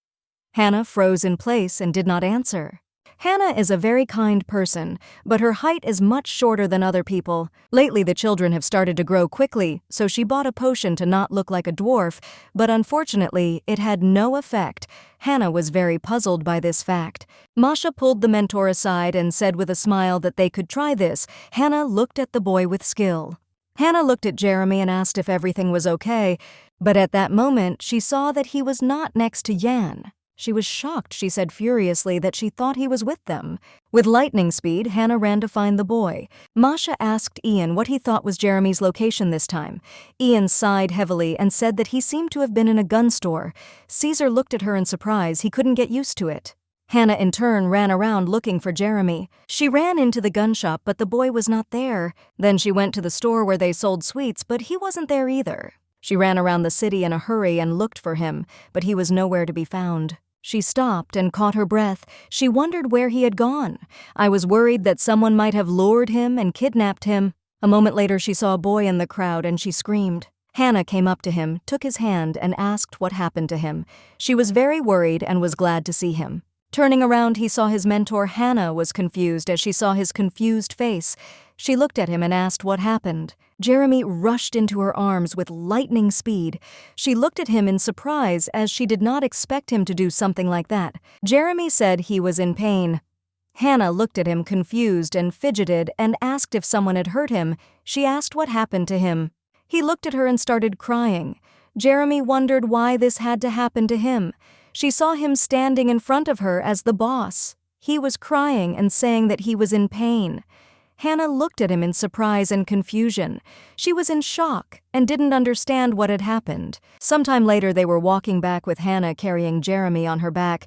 Hannah froze in place and did not answer. Hannah is a very kind person, but her height is much shorter than other people. Lately, the children have started to grow quickly, so she bought a potion to not look like a dwarf, but unfortunately, it had no effect. Hannah was very puzzled by this fact. Masha pulled the mentor aside and said with a smile that they could try this. Hannah looked at the boy with skill. Hannah looked at Jeremy and asked if everything was okay, but at that moment, she saw that he was not next to Jan. She was shocked. She said furiously that she thought he was with them. With lightning speed, Hannah ran to find the boy. Masha asked Ian what he thought was Jeremy's location this time. Ian sighed heavily and said that he seemed to have been in a gun store. Caesar looked at her in surprise. He couldn't get used to it. Hannah in turn ran around looking for Jeremy. She ran into the gun shop, but the boy was not there. Then she went to the store where they sold sweets, but he wasn't there either. She ran around the city in a hurry and looked for him, but he was nowhere to be found. She stopped and caught her breath. She wondered where he had gone. I was worried that someone might have lured him and kidnapped him. A moment later, she saw a boy in the crowd and she screamed. Hannah came up to him, took his hand, and asked what happened to him. She was very worried and was glad to see him. Turning around, he saw his mentor. Hannah was confused as she saw his confused face. She looked at him and asked what happened. Jeremy rushed into her arms with lightning speed. She looked at him in surprise as she did not expect him to do something like that. Jeremy said he was in pain. Hannah looked at him confused and fidgeted and asked if someone had hurt him. She asked what happened to him. He looked at her and started crying. Jeremy wondered why this had to happen to him. She saw him standing in front of her as the boss. He was crying and saying that he was in pain. Hannah looked at him in surprise and confusion. She was in shock and didn't understand what had happened. Sometime later they were walking back with Hannah carrying Jeremy on her back.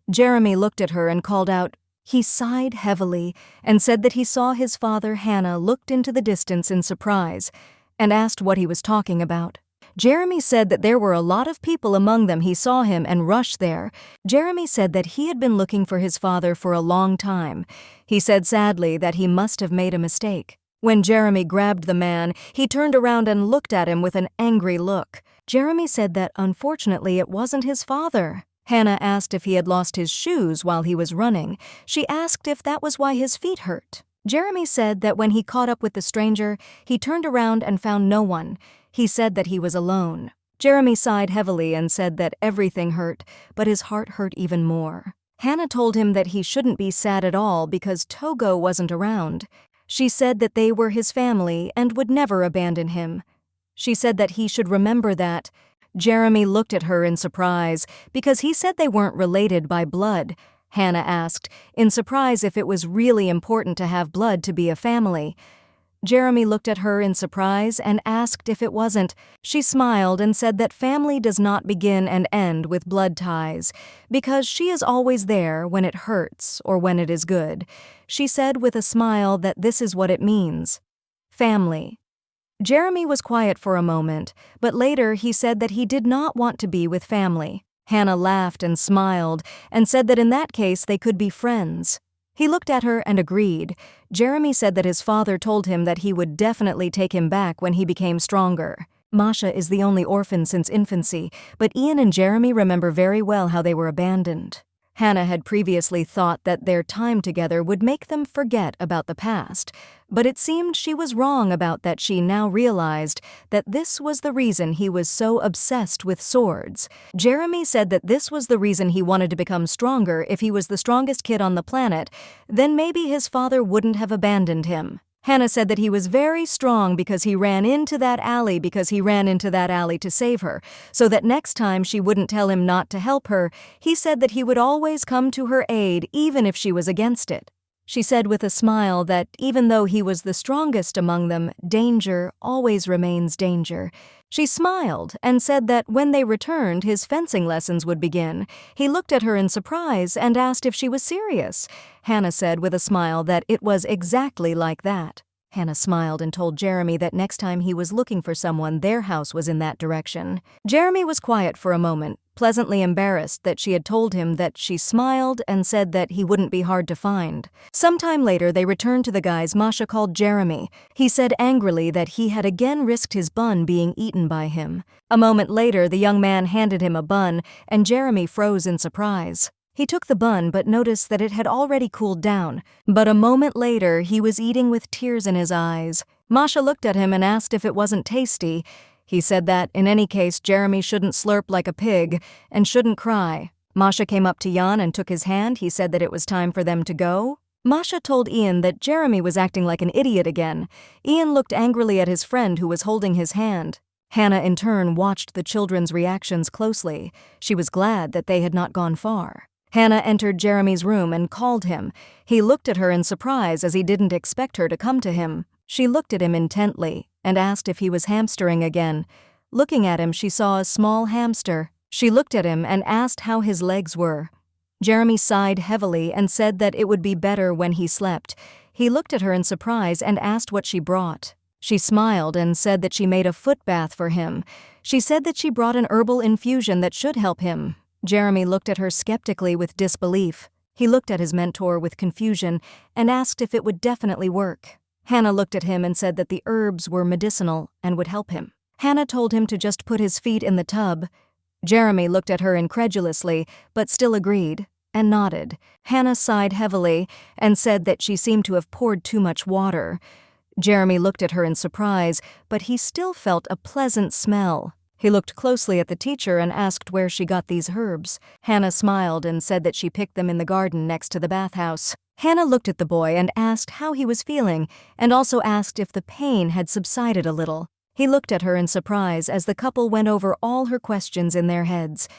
Jeremy looked at her and called out. He sighed heavily and said that he saw his father. Hannah looked into the distance in surprise and asked what he was talking about. Jeremy said that there were a lot of people among them. He saw him and rushed there. Jeremy said that he had been looking for his father for a long time. He said sadly that he must have made a mistake. When Jeremy grabbed the man, he turned around and looked at him with an angry look. Jeremy said that unfortunately it wasn't his father. Hannah asked if he had lost his shoes while he was running. She asked if that was why his feet hurt. Jeremy said that when he caught up with the stranger, he turned around and found no one. He said that he was alone. Jeremy sighed heavily and said that everything hurt, but his heart hurt even more. Hannah told him that he shouldn't be sad at all because Togo wasn't around. She said that they were his family and would never abandon him. She said that he should remember that. Jeremy looked at her in surprise because he said they weren't related by blood. Hannah asked, in surprise, if it was really important to have blood to be a family. Jeremy looked at her in surprise and asked if it wasn't. She smiled and said that family does not begin and end with blood ties, because she is always there when it hurts or when it is good. She said with a smile that this is what it means. Family. Jeremy was quiet for a moment, but later he said that he did not want to be with family. Hannah laughed and smiled and said that in that case they could be friends. He looked at her and agreed. Jeremy said that his father told him that he would definitely take him back when he became stronger. Masha is the only orphan since infancy, but Ian and Jeremy remember very well how they were abandoned. Hannah had previously thought that their time together would make them forget about the past, but it seemed she was wrong about that. She now realized that this was the reason he was so obsessed with swords. Jeremy said that this was the reason he wanted to become stronger. If he was the strongest kid on the planet, then maybe his father wouldn't have abandoned him. Hannah said that he was very strong because he ran into that alley to save her, so that next time she wouldn't tell him not to help her. He said that he would always come to her aid even if she was against it. She said with a smile that even though he was the strongest among them, danger always remains danger. She smiled and said that when they returned, his fencing lessons would begin. He looked at her in surprise and asked if she was serious. Hannah said with a smile that it was exactly like that. Hannah smiled and told Jeremy that next time he was looking for someone, their house was in that direction. Jeremy was quiet for a moment, pleasantly embarrassed that she had told him that. She smiled and said that he wouldn't be hard to find. Sometime later, they returned to the guys Masha called Jeremy. He said angrily that he had again risked his bun being eaten by him. A moment later, the young man handed him a bun, and Jeremy froze in surprise. He took the bun but noticed that it had already cooled down. But a moment later, he was eating with tears in his eyes. Masha looked at him and asked if it wasn't tasty. He said that, in any case, Jeremy shouldn't slurp like a pig and shouldn't cry. Masha came up to Jan and took his hand. He said that it was time for them to go. Masha told Ian that Jeremy was acting like an idiot again. Ian looked angrily at his friend who was holding his hand. Hannah, in turn, watched the children's reactions closely. She was glad that they had not gone far. Hannah entered Jeremy's room and called him. He looked at her in surprise as he didn't expect her to come to him. She looked at him intently and asked if he was hamstering again. Looking at him, she saw a small hamster. She looked at him and asked how his legs were. Jeremy sighed heavily and said that it would be better when he slept. He looked at her in surprise and asked what she brought. She smiled and said that she made a foot bath for him. She said that she brought an herbal infusion that should help him. Jeremy looked at her skeptically with disbelief. He looked at his mentor with confusion and asked if it would definitely work. Hannah looked at him and said that the herbs were medicinal and would help him. Hannah told him to just put his feet in the tub. Jeremy looked at her incredulously, but still agreed and nodded. Hannah sighed heavily and said that she seemed to have poured too much water. Jeremy looked at her in surprise, but he still felt a pleasant smell. He looked closely at the teacher and asked where she got these herbs. Hannah smiled and said that she picked them in the garden next to the bathhouse. Hannah looked at the boy and asked how he was feeling, and also asked if the pain had subsided a little. He looked at her in surprise as the couple went over all her questions in their heads.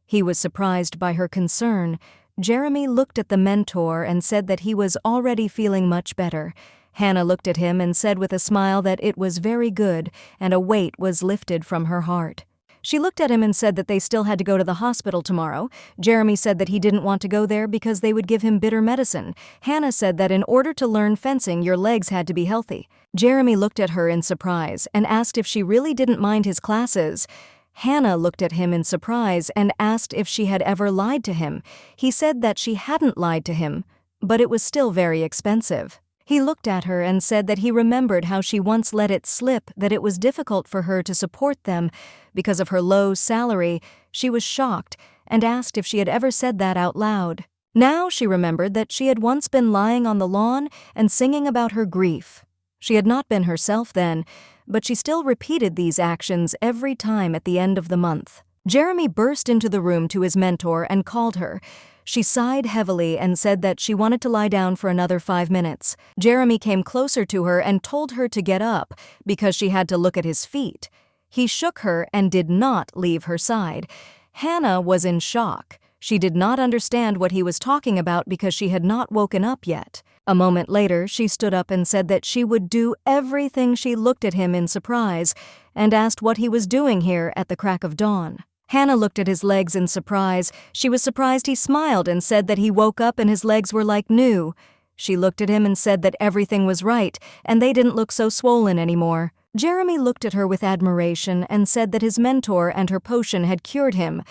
He was surprised by her concern. Jeremy looked at the mentor and said that he was already feeling much better. Hannah looked at him and said with a smile that it was very good, and a weight was lifted from her heart. She looked at him and said that they still had to go to the hospital tomorrow. Jeremy said that he didn't want to go there because they would give him bitter medicine. Hannah said that in order to learn fencing, your legs had to be healthy. Jeremy looked at her in surprise and asked if she really didn't mind his classes. Hannah looked at him in surprise and asked if she had ever lied to him. He said that she hadn't lied to him, but it was still very expensive. He looked at her and said that he remembered how she once let it slip that it was difficult for her to support them because of her low salary. She was shocked and asked if she had ever said that out loud. Now she remembered that she had once been lying on the lawn and singing about her grief. She had not been herself then, but she still repeated these actions every time at the end of the month. Jeremy burst into the room to his mentor and called her. She sighed heavily and said that she wanted to lie down for another 5 minutes. Jeremy came closer to her and told her to get up because she had to look at his feet. He shook her and did not leave her side. Hannah was in shock. She did not understand what he was talking about because she had not woken up yet. A moment later, she stood up and said that she would do everything. She looked at him in surprise and asked what he was doing here at the crack of dawn. Hannah looked at his legs in surprise. She was surprised he smiled and said that he woke up and his legs were like new. She looked at him and said that everything was right and they didn't look so swollen anymore. Jeremy looked at her with admiration and said that his mentor and her potion had cured him.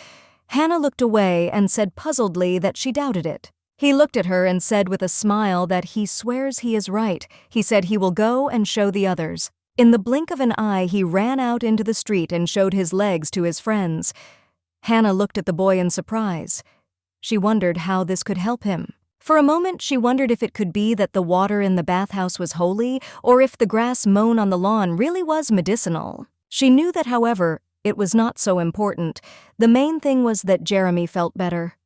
Hannah looked away and said puzzledly that she doubted it. He looked at her and said with a smile that he swears he is right. He said he will go and show the others. In the blink of an eye, he ran out into the street and showed his legs to his friends. Hannah looked at the boy in surprise. She wondered how this could help him. For a moment, she wondered if it could be that the water in the bathhouse was holy, or if the grass mown on the lawn really was medicinal. She knew that, however, it was not so important. The main thing was that Jeremy felt better.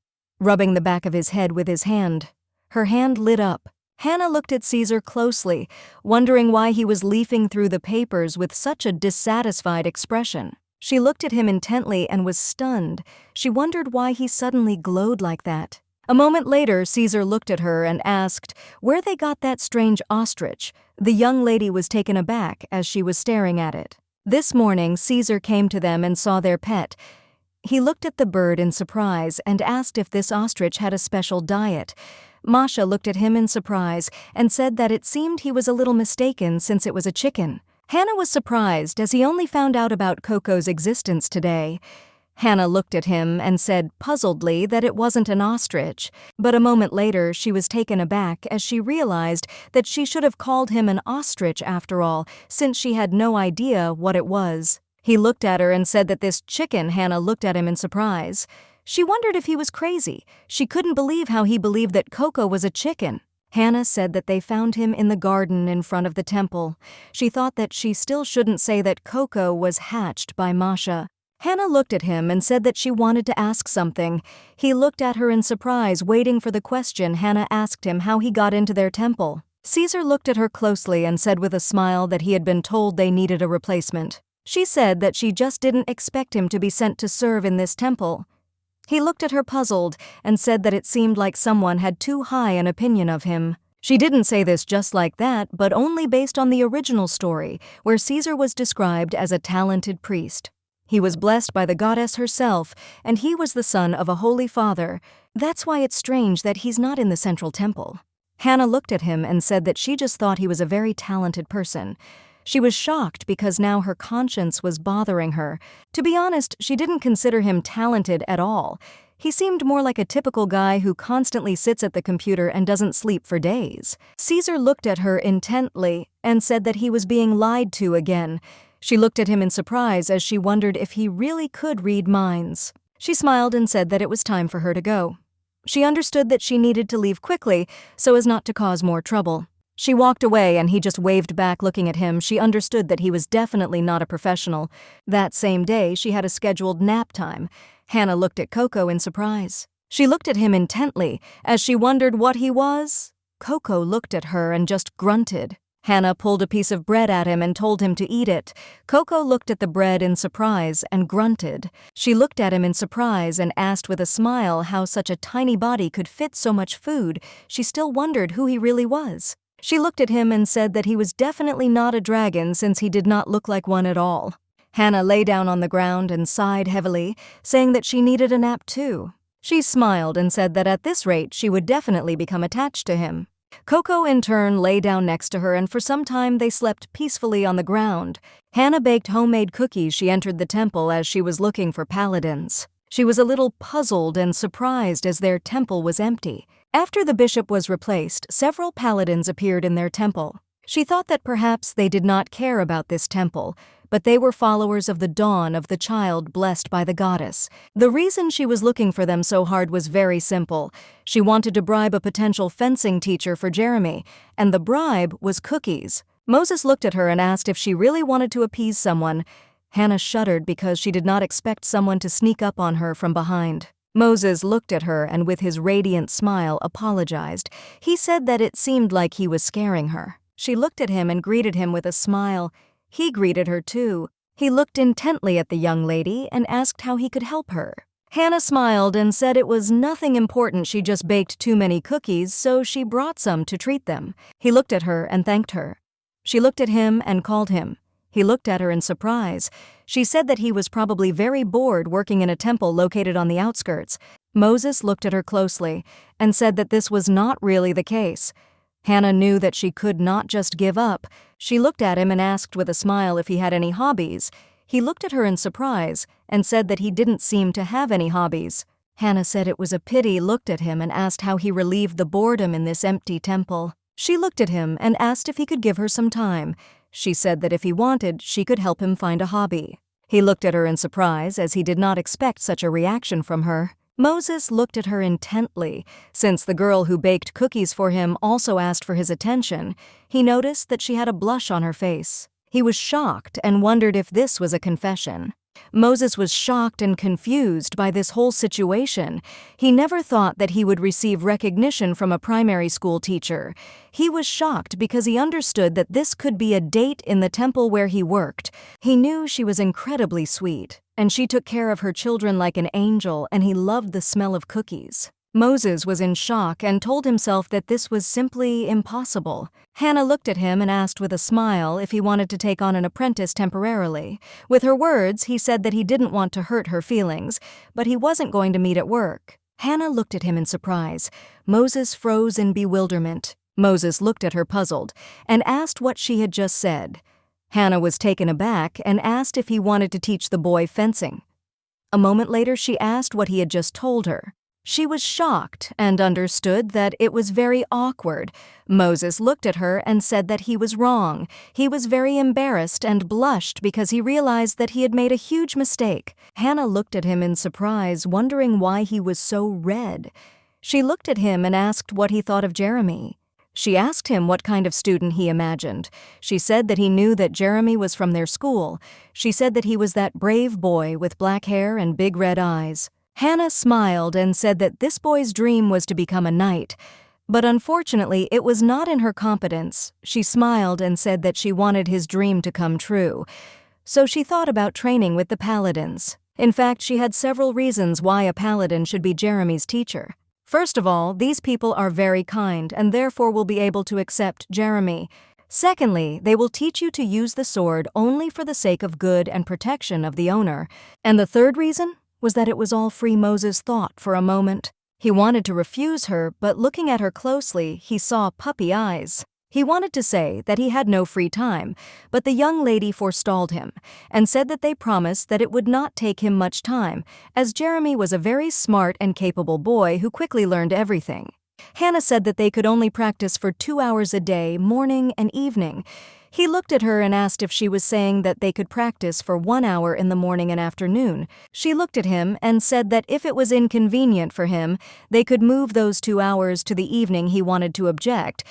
Rubbing the back of his head with his hand, her hand lit up. Hannah looked at Caesar closely, wondering why he was leafing through the papers with such a dissatisfied expression. She looked at him intently and was stunned. She wondered why he suddenly glowed like that. A moment later, Caesar looked at her and asked where they got that strange ostrich. The young lady was taken aback as she was staring at it. This morning, Caesar came to them and saw their pet. He looked at the bird in surprise and asked if this ostrich had a special diet. Masha looked at him in surprise and said that it seemed he was a little mistaken since it was a chicken. Hannah was surprised as he only found out about Coco's existence today. Hannah looked at him and said puzzledly that it wasn't an ostrich, but a moment later she was taken aback as she realized that she should have called him an ostrich after all, since she had no idea what it was. He looked at her and said that this chicken. Hannah looked at him in surprise. She wondered if he was crazy. She couldn't believe how he believed that Coco was a chicken. Hannah said that they found him in the garden in front of the temple. She thought that she still shouldn't say that Coco was hatched by Masha. Hannah looked at him and said that she wanted to ask something. He looked at her in surprise, waiting for the question. Hannah asked him how he got into their temple. Caesar looked at her closely and said with a smile that he had been told they needed a replacement. She said that she just didn't expect him to be sent to serve in this temple. He looked at her puzzled and said that it seemed like someone had too high an opinion of him. She didn't say this just like that, but only based on the original story, where Caesar was described as a talented priest. He was blessed by the goddess herself, and he was the son of a holy father. That's why it's strange that he's not in the central temple. Hannah looked at him and said that she just thought he was a very talented person. She was shocked because now her conscience was bothering her. To be honest, she didn't consider him talented at all. He seemed more like a typical guy who constantly sits at the computer and doesn't sleep for days. Caesar looked at her intently and said that he was being lied to again. She looked at him in surprise as she wondered if he really could read minds. She smiled and said that it was time for her to go. She understood that she needed to leave quickly so as not to cause more trouble. She walked away and he just waved back, looking at him. She understood that he was definitely not a professional. That same day, she had a scheduled nap time. Hannah looked at Coco in surprise. She looked at him intently as she wondered what he was. Coco looked at her and just grunted. Hannah pulled a piece of bread at him and told him to eat it. Coco looked at the bread in surprise and grunted. She looked at him in surprise and asked with a smile how such a tiny body could fit so much food. She still wondered who he really was. She looked at him and said that he was definitely not a dragon since he did not look like one at all. Hannah lay down on the ground and sighed heavily, saying that she needed a nap too. She smiled and said that at this rate she would definitely become attached to him. Coco in turn lay down next to her and for some time they slept peacefully on the ground. Hannah baked homemade cookies. She entered the temple as she was looking for paladins. She was a little puzzled and surprised as their temple was empty. After the bishop was replaced, several paladins appeared in their temple. She thought that perhaps they did not care about this temple, but they were followers of the dawn of the child blessed by the goddess. The reason she was looking for them so hard was very simple. She wanted to bribe a potential fencing teacher for Jeremy, and the bribe was cookies. Moses looked at her and asked if she really wanted to appease someone. Hannah shuddered because she did not expect someone to sneak up on her from behind. Moses looked at her and with his radiant smile apologized. He said that it seemed like he was scaring her. She looked at him and greeted him with a smile. He greeted her too. He looked intently at the young lady and asked how he could help her. Hannah smiled and said it was nothing important, she just baked too many cookies, so she brought some to treat them. He looked at her and thanked her. She looked at him and called him. He looked at her in surprise. She said that he was probably very bored working in a temple located on the outskirts. Moses looked at her closely and said that this was not really the case. Hannah knew that she could not just give up. She looked at him and asked with a smile if he had any hobbies. He looked at her in surprise and said that he didn't seem to have any hobbies. Hannah said it was a pity, looked at him and asked how he relieved the boredom in this empty temple. She looked at him and asked if he could give her some time. She said that if he wanted, she could help him find a hobby. He looked at her in surprise as he did not expect such a reaction from her. Moses looked at her intently. Since the girl who baked cookies for him also asked for his attention, he noticed that she had a blush on her face. He was shocked and wondered if this was a confession. Moses was shocked and confused by this whole situation. He never thought that he would receive recognition from a primary school teacher. He was shocked because he understood that this could be a date in the temple where he worked. He knew she was incredibly sweet, and she took care of her children like an angel, and he loved the smell of cookies. Moses was in shock and told himself that this was simply impossible. Hannah looked at him and asked with a smile if he wanted to take on an apprentice temporarily. With her words, he said that he didn't want to hurt her feelings, but he wasn't going to meet at work. Hannah looked at him in surprise. Moses froze in bewilderment. Moses looked at her puzzled and asked what she had just said. Hannah was taken aback and asked if he wanted to teach the boy fencing. A moment later, she asked what he had just told her. She was shocked and understood that it was very awkward. Moses looked at her and said that he was wrong. He was very embarrassed and blushed because he realized that he had made a huge mistake. Hannah looked at him in surprise, wondering why he was so red. She looked at him and asked what he thought of Jeremy. She asked him what kind of student he imagined. She said that he knew that Jeremy was from their school. She said that he was that brave boy with black hair and big red eyes. Hannah smiled and said that this boy's dream was to become a knight, but unfortunately it was not in her competence. She smiled and said that she wanted his dream to come true, so she thought about training with the paladins. In fact, she had several reasons why a paladin should be Jeremy's teacher. First of all, these people are very kind and therefore will be able to accept Jeremy. Secondly, they will teach you to use the sword only for the sake of good and protection of the owner. And the third reason was that it was all free. Moses thought for a moment. He wanted to refuse her, but looking at her closely, he saw puppy eyes. He wanted to say that he had no free time, but the young lady forestalled him and said that they promised that it would not take him much time, as Jeremy was a very smart and capable boy who quickly learned everything. Hannah said that they could only practice for 2 hours a day, morning and evening. He looked at her and asked if she was saying that they could practice for 1 hour in the morning and afternoon. She looked at him and said that if it was inconvenient for him, they could move those 2 hours to the evening. He wanted to object,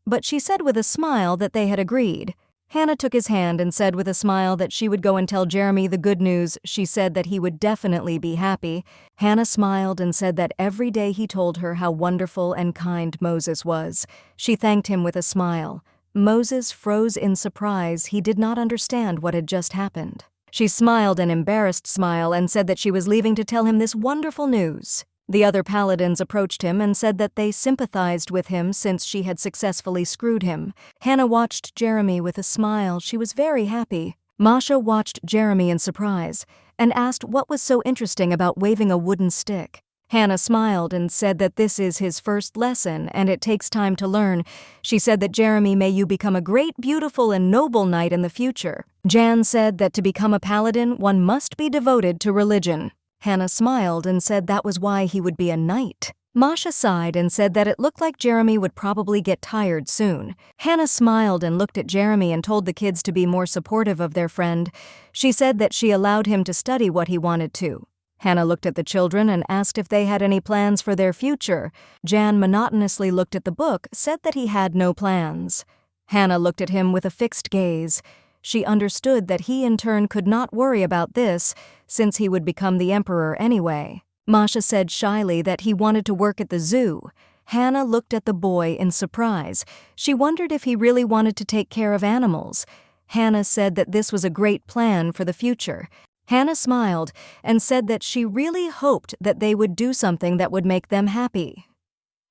but she said with a smile that they had agreed. Hannah took his hand and said with a smile that she would go and tell Jeremy the good news. She said that he would definitely be happy. Hannah smiled and said that every day he told her how wonderful and kind Moses was. She thanked him with a smile. Moses froze in surprise. He did not understand what had just happened. She smiled an embarrassed smile and said that she was leaving to tell him this wonderful news. The other paladins approached him and said that they sympathized with him since she had successfully screwed him. Hannah watched Jeremy with a smile. She was very happy. Masha watched Jeremy in surprise and asked what was so interesting about waving a wooden stick. Hannah smiled and said that this is his first lesson and it takes time to learn. She said that Jeremy, may you become a great, beautiful, and noble knight in the future. Jan said that to become a paladin, one must be devoted to religion. Hannah smiled and said that was why he would be a knight. Masha sighed and said that it looked like Jeremy would probably get tired soon. Hannah smiled and looked at Jeremy and told the kids to be more supportive of their friend. She said that she allowed him to study what he wanted to. Hannah looked at the children and asked if they had any plans for their future. Jan monotonously looked at the book, said that he had no plans. Hannah looked at him with a fixed gaze. She understood that he in turn could not worry about this, since he would become the emperor anyway. Masha said shyly that he wanted to work at the zoo. Hannah looked at the boy in surprise. She wondered if he really wanted to take care of animals. Hannah said that this was a great plan for the future. Hannah smiled and said that she really hoped that they would do something that would make them happy.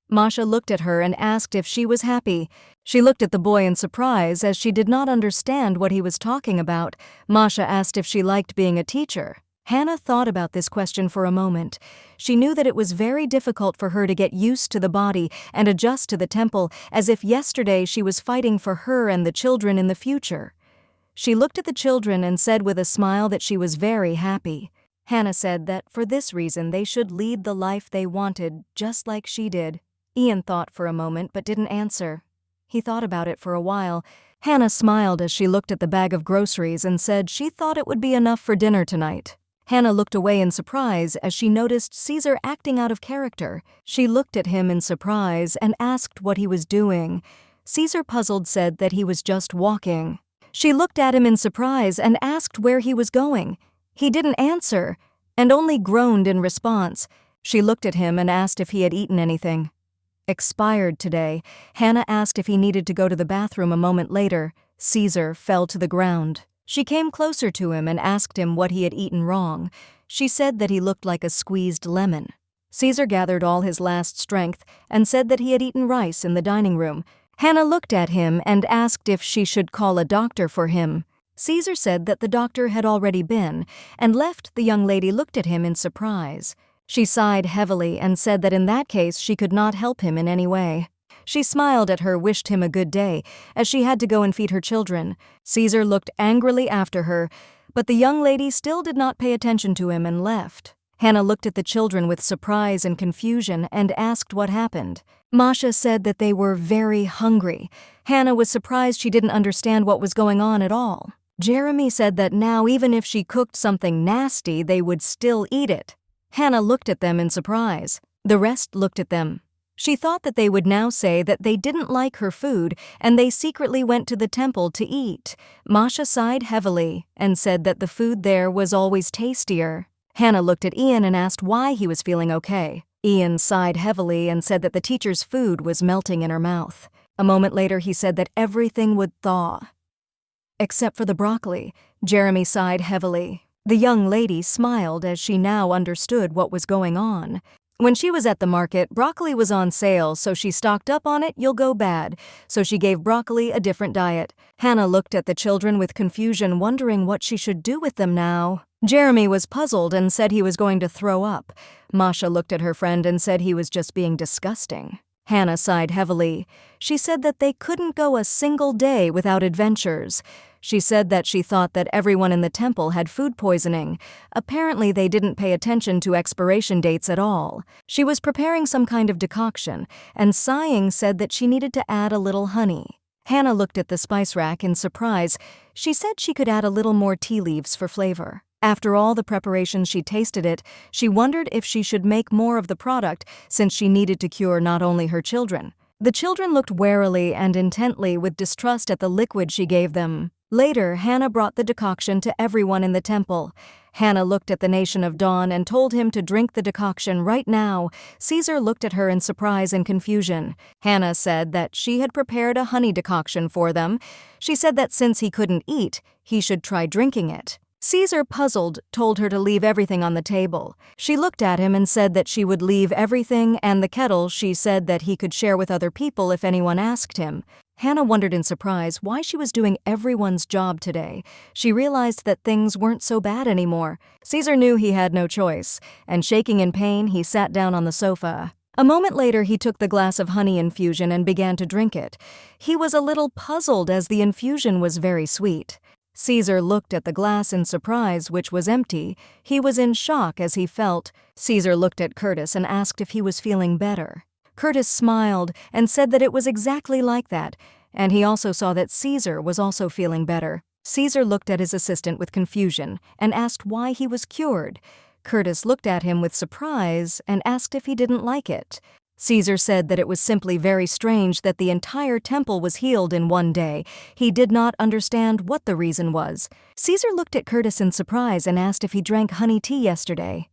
Masha looked at her and asked if she was happy. She looked at the boy in surprise as she did not understand what he was talking about. Masha asked if she liked being a teacher. Hannah thought about this question for a moment. She knew that it was very difficult for her to get used to the body and adjust to the temple, as if yesterday she was fighting for her and the children in the future. She looked at the children and said with a smile that she was very happy. Hannah said that for this reason they should lead the life they wanted, just like she did. Ian thought for a moment but didn't answer. He thought about it for a while. Hannah smiled as she looked at the bag of groceries and said she thought it would be enough for dinner tonight. Hannah looked away in surprise as she noticed Caesar acting out of character. She looked at him in surprise and asked what he was doing. Caesar, puzzled, said that he was just walking. She looked at him in surprise and asked where he was going. He didn't answer and only groaned in response. She looked at him and asked if he had eaten anything. Expired today. Hannah asked if he needed to go to the bathroom a moment later. Caesar fell to the ground. She came closer to him and asked him what he had eaten wrong. She said that he looked like a squeezed lemon. Caesar gathered all his last strength and said that he had eaten rice in the dining room. Hannah looked at him and asked if she should call a doctor for him. Caesar said that the doctor had already been and left. The young lady looked at him in surprise. She sighed heavily and said that in that case she could not help him in any way. She smiled at her, wished him a good day, as she had to go and feed her children. Caesar looked angrily after her, but the young lady still did not pay attention to him and left. Hannah looked at the children with surprise and confusion and asked what happened. Masha said that they were very hungry. Hannah was surprised she didn't understand what was going on at all. Jeremy said that now even if she cooked something nasty, they would still eat it. Hannah looked at them in surprise. The rest looked at them. She thought that they would now say that they didn't like her food and they secretly went to the temple to eat. Masha sighed heavily and said that the food there was always tastier. Hannah looked at Ian and asked why he was feeling okay. Ian sighed heavily and said that the teacher's food was melting in her mouth. A moment later he said that everything would thaw. Except for the broccoli. Jeremy sighed heavily. The young lady smiled as she now understood what was going on. When she was at the market, broccoli was on sale, so she stocked up on it. You'll go bad. So she gave broccoli a different diet. Hannah looked at the children with confusion, wondering what she should do with them now. Jeremy was puzzled and said he was going to throw up. Masha looked at her friend and said he was just being disgusting. Hannah sighed heavily. She said that they couldn't go a single day without adventures. She said that she thought that everyone in the temple had food poisoning. Apparently they didn't pay attention to expiration dates at all. She was preparing some kind of decoction, and sighing said that she needed to add a little honey. Hannah looked at the spice rack in surprise. She said she could add a little more tea leaves for flavor. After all the preparations, she tasted it. She wondered if she should make more of the product since she needed to cure not only her children. The children looked warily and intently with distrust at the liquid she gave them. Later, Hannah brought the decoction to everyone in the temple. Hannah looked at the Nation of Dawn and told him to drink the decoction right now. Caesar looked at her in surprise and confusion. Hannah said that she had prepared a honey decoction for them. She said that since he couldn't eat, he should try drinking it. Caesar, puzzled, told her to leave everything on the table. She looked at him and said that she would leave everything, and the kettle she said that he could share with other people if anyone asked him. Hannah wondered in surprise why she was doing everyone's job today. She realized that things weren't so bad anymore. Caesar knew he had no choice, and shaking in pain, he sat down on the sofa. A moment later, he took the glass of honey infusion and began to drink it. He was a little puzzled as the infusion was very sweet. Caesar looked at the glass in surprise, which was empty. He was in shock as he felt. Caesar looked at Curtis and asked if he was feeling better. Curtis smiled and said that it was exactly like that, and he also saw that Caesar was also feeling better. Caesar looked at his assistant with confusion and asked why he was cured. Curtis looked at him with surprise and asked if he didn't like it. Caesar said that it was simply very strange that the entire temple was healed in one day. He did not understand what the reason was. Caesar looked at Curtis in surprise and asked if he drank honey tea yesterday.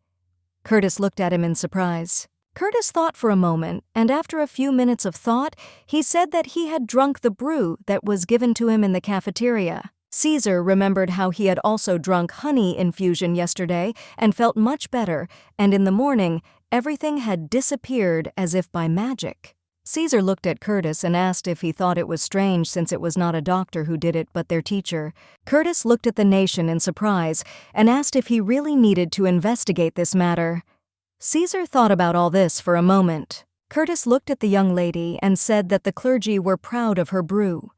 Curtis looked at him in surprise. Curtis thought for a moment, and after a few minutes of thought, he said that he had drunk the brew that was given to him in the cafeteria. Caesar remembered how he had also drunk honey infusion yesterday and felt much better, and in the morning, everything had disappeared as if by magic. Caesar looked at Curtis and asked if he thought it was strange since it was not a doctor who did it but their teacher. Curtis looked at the nation in surprise and asked if he really needed to investigate this matter. Caesar thought about all this for a moment. Curtis looked at the young lady and said that the clergy were proud of her brew.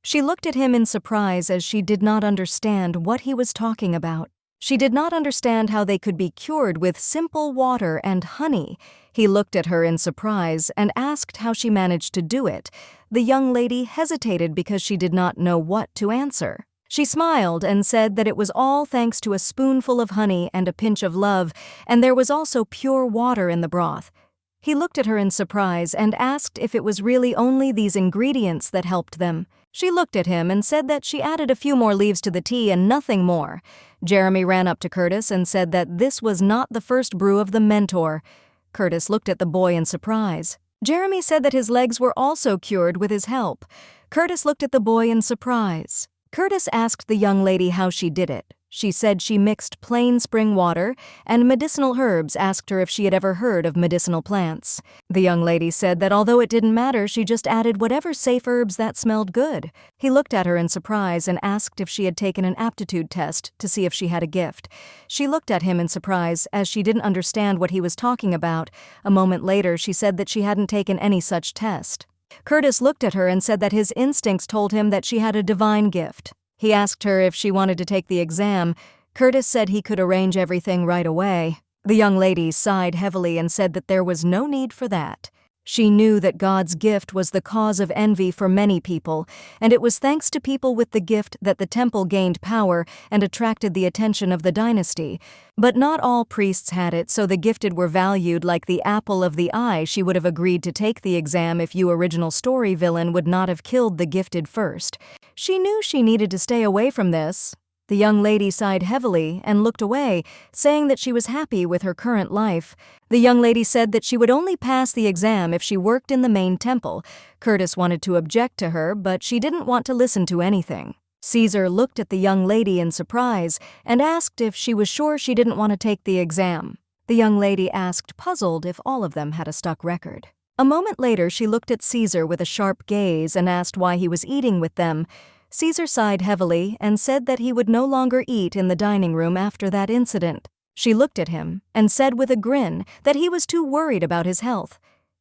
She looked at him in surprise as she did not understand what he was talking about. She did not understand how they could be cured with simple water and honey. He looked at her in surprise and asked how she managed to do it. The young lady hesitated because she did not know what to answer. She smiled and said that it was all thanks to a spoonful of honey and a pinch of love, and there was also pure water in the broth. He looked at her in surprise and asked if it was really only these ingredients that helped them. She looked at him and said that she added a few more leaves to the tea and nothing more. Jeremy ran up to Curtis and said that this was not the first brew of the mentor. Curtis looked at the boy in surprise. Jeremy said that his legs were also cured with his help. Curtis looked at the boy in surprise. Curtis asked the young lady how she did it. She said she mixed plain spring water and medicinal herbs, asked her if she had ever heard of medicinal plants. The young lady said that although it didn't matter, she just added whatever safe herbs that smelled good. He looked at her in surprise and asked if she had taken an aptitude test to see if she had a gift. She looked at him in surprise as she didn't understand what he was talking about. A moment later, she said that she hadn't taken any such test. Curtis looked at her and said that his instincts told him that she had a divine gift. He asked her if she wanted to take the exam. Curtis said he could arrange everything right away. The young lady sighed heavily and said that there was no need for that. She knew that God's gift was the cause of envy for many people, and it was thanks to people with the gift that the temple gained power and attracted the attention of the dynasty. But not all priests had it, so the gifted were valued like the apple of the eye. She would have agreed to take the exam if you original story villain would not have killed the gifted first. She knew she needed to stay away from this. The young lady sighed heavily and looked away, saying that she was happy with her current life. The young lady said that she would only pass the exam if she worked in the main temple. Curtis wanted to object to her, but she didn't want to listen to anything. Caesar looked at the young lady in surprise and asked if she was sure she didn't want to take the exam. The young lady asked, puzzled, if all of them had a stuck record. A moment later, she looked at Caesar with a sharp gaze and asked why he was eating with them. Caesar sighed heavily and said that he would no longer eat in the dining room after that incident. She looked at him and said with a grin that he was too worried about his health.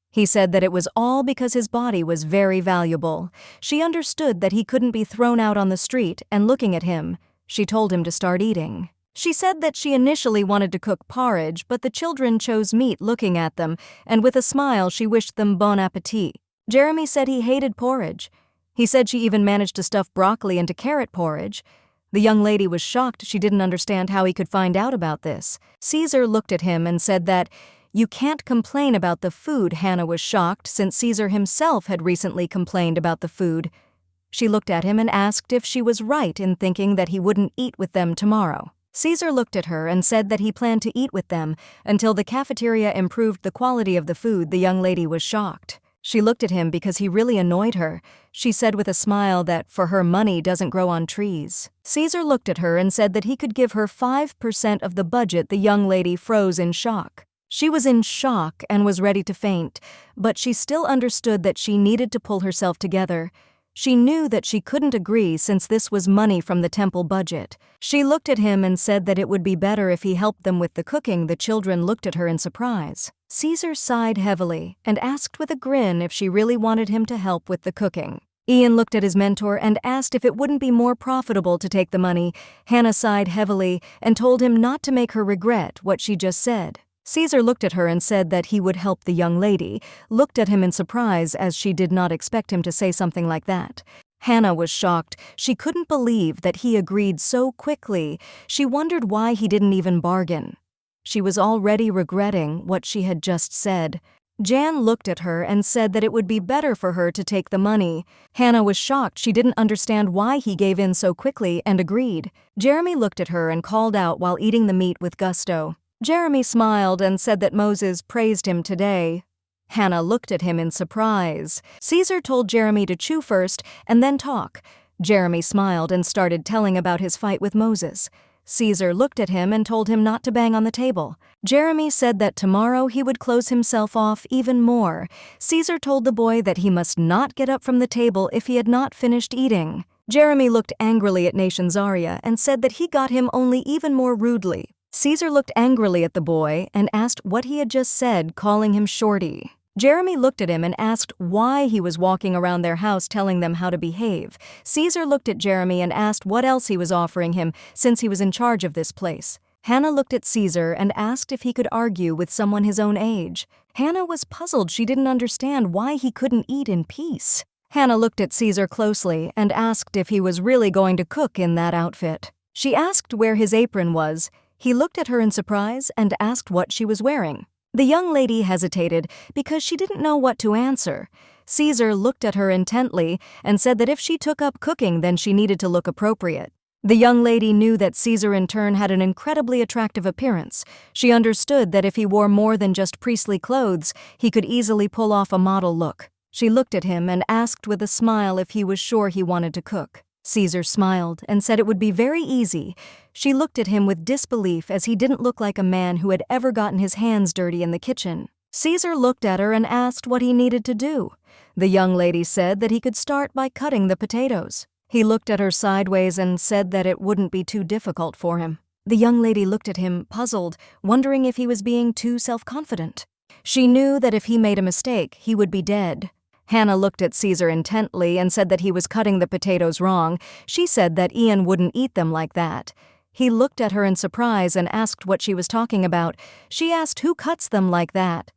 He said that it was all because his body was very valuable. She understood that he couldn't be thrown out on the street, and looking at him, she told him to start eating. She said that she initially wanted to cook porridge, but the children chose meat looking at them, and with a smile she wished them bon appetit. Jeremy said he hated porridge. He said she even managed to stuff broccoli into carrot porridge. The young lady was shocked. She didn't understand how he could find out about this. Caesar looked at him and said that "You can't complain about the food." Hannah was shocked since Caesar himself had recently complained about the food. She looked at him and asked if she was right in thinking that he wouldn't eat with them tomorrow. Caesar looked at her and said that he planned to eat with them until the cafeteria improved the quality of the food. The young lady was shocked. She looked at him because he really annoyed her. She said with a smile that for her money doesn't grow on trees. Caesar looked at her and said that he could give her 5% of the budget. The young lady froze in shock. She was in shock and was ready to faint, but she still understood that she needed to pull herself together. She knew that she couldn't agree since this was money from the temple budget. She looked at him and said that it would be better if he helped them with the cooking. The children looked at her in surprise. Caesar sighed heavily and asked with a grin if she really wanted him to help with the cooking. Ian looked at his mentor and asked if it wouldn't be more profitable to take the money. Hannah sighed heavily and told him not to make her regret what she just said. Caesar looked at her and said that he would help. The young lady looked at him in surprise as she did not expect him to say something like that. Hannah was shocked. She couldn't believe that he agreed so quickly. She wondered why he didn't even bargain. She was already regretting what she had just said. Jan looked at her and said that it would be better for her to take the money. Hannah was shocked. She didn't understand why he gave in so quickly and agreed. Jeremy looked at her and called out while eating the meat with gusto. Jeremy smiled and said that Moses praised him today. Hannah looked at him in surprise. Caesar told Jeremy to chew first and then talk. Jeremy smiled and started telling about his fight with Moses. Caesar looked at him and told him not to bang on the table. Jeremy said that tomorrow he would close himself off even more. Caesar told the boy that he must not get up from the table if he had not finished eating. Jeremy looked angrily at Nation Zarya and said that he got him only even more rudely. Caesar looked angrily at the boy and asked what he had just said, calling him Shorty. Jeremy looked at him and asked why he was walking around their house telling them how to behave. Caesar looked at Jeremy and asked what else he was offering him since he was in charge of this place. Hannah looked at Caesar and asked if he could argue with someone his own age. Hannah was puzzled. She didn't understand why he couldn't eat in peace. Hannah looked at Caesar closely and asked if he was really going to cook in that outfit. She asked where his apron was. He looked at her in surprise and asked what she was wearing. The young lady hesitated because she didn't know what to answer. Caesar looked at her intently and said that if she took up cooking, then she needed to look appropriate. The young lady knew that Caesar in turn had an incredibly attractive appearance. She understood that if he wore more than just priestly clothes, he could easily pull off a model look. She looked at him and asked with a smile if he was sure he wanted to cook. Caesar smiled and said it would be very easy. She looked at him with disbelief as he didn't look like a man who had ever gotten his hands dirty in the kitchen. Caesar looked at her and asked what he needed to do. The young lady said that he could start by cutting the potatoes. He looked at her sideways and said that it wouldn't be too difficult for him. The young lady looked at him, puzzled, wondering if he was being too self-confident. She knew that if he made a mistake, he would be dead. Hannah looked at Caesar intently and said that he was cutting the potatoes wrong. She said that Ian wouldn't eat them like that. He looked at her in surprise and asked what she was talking about. She asked who cuts them like that.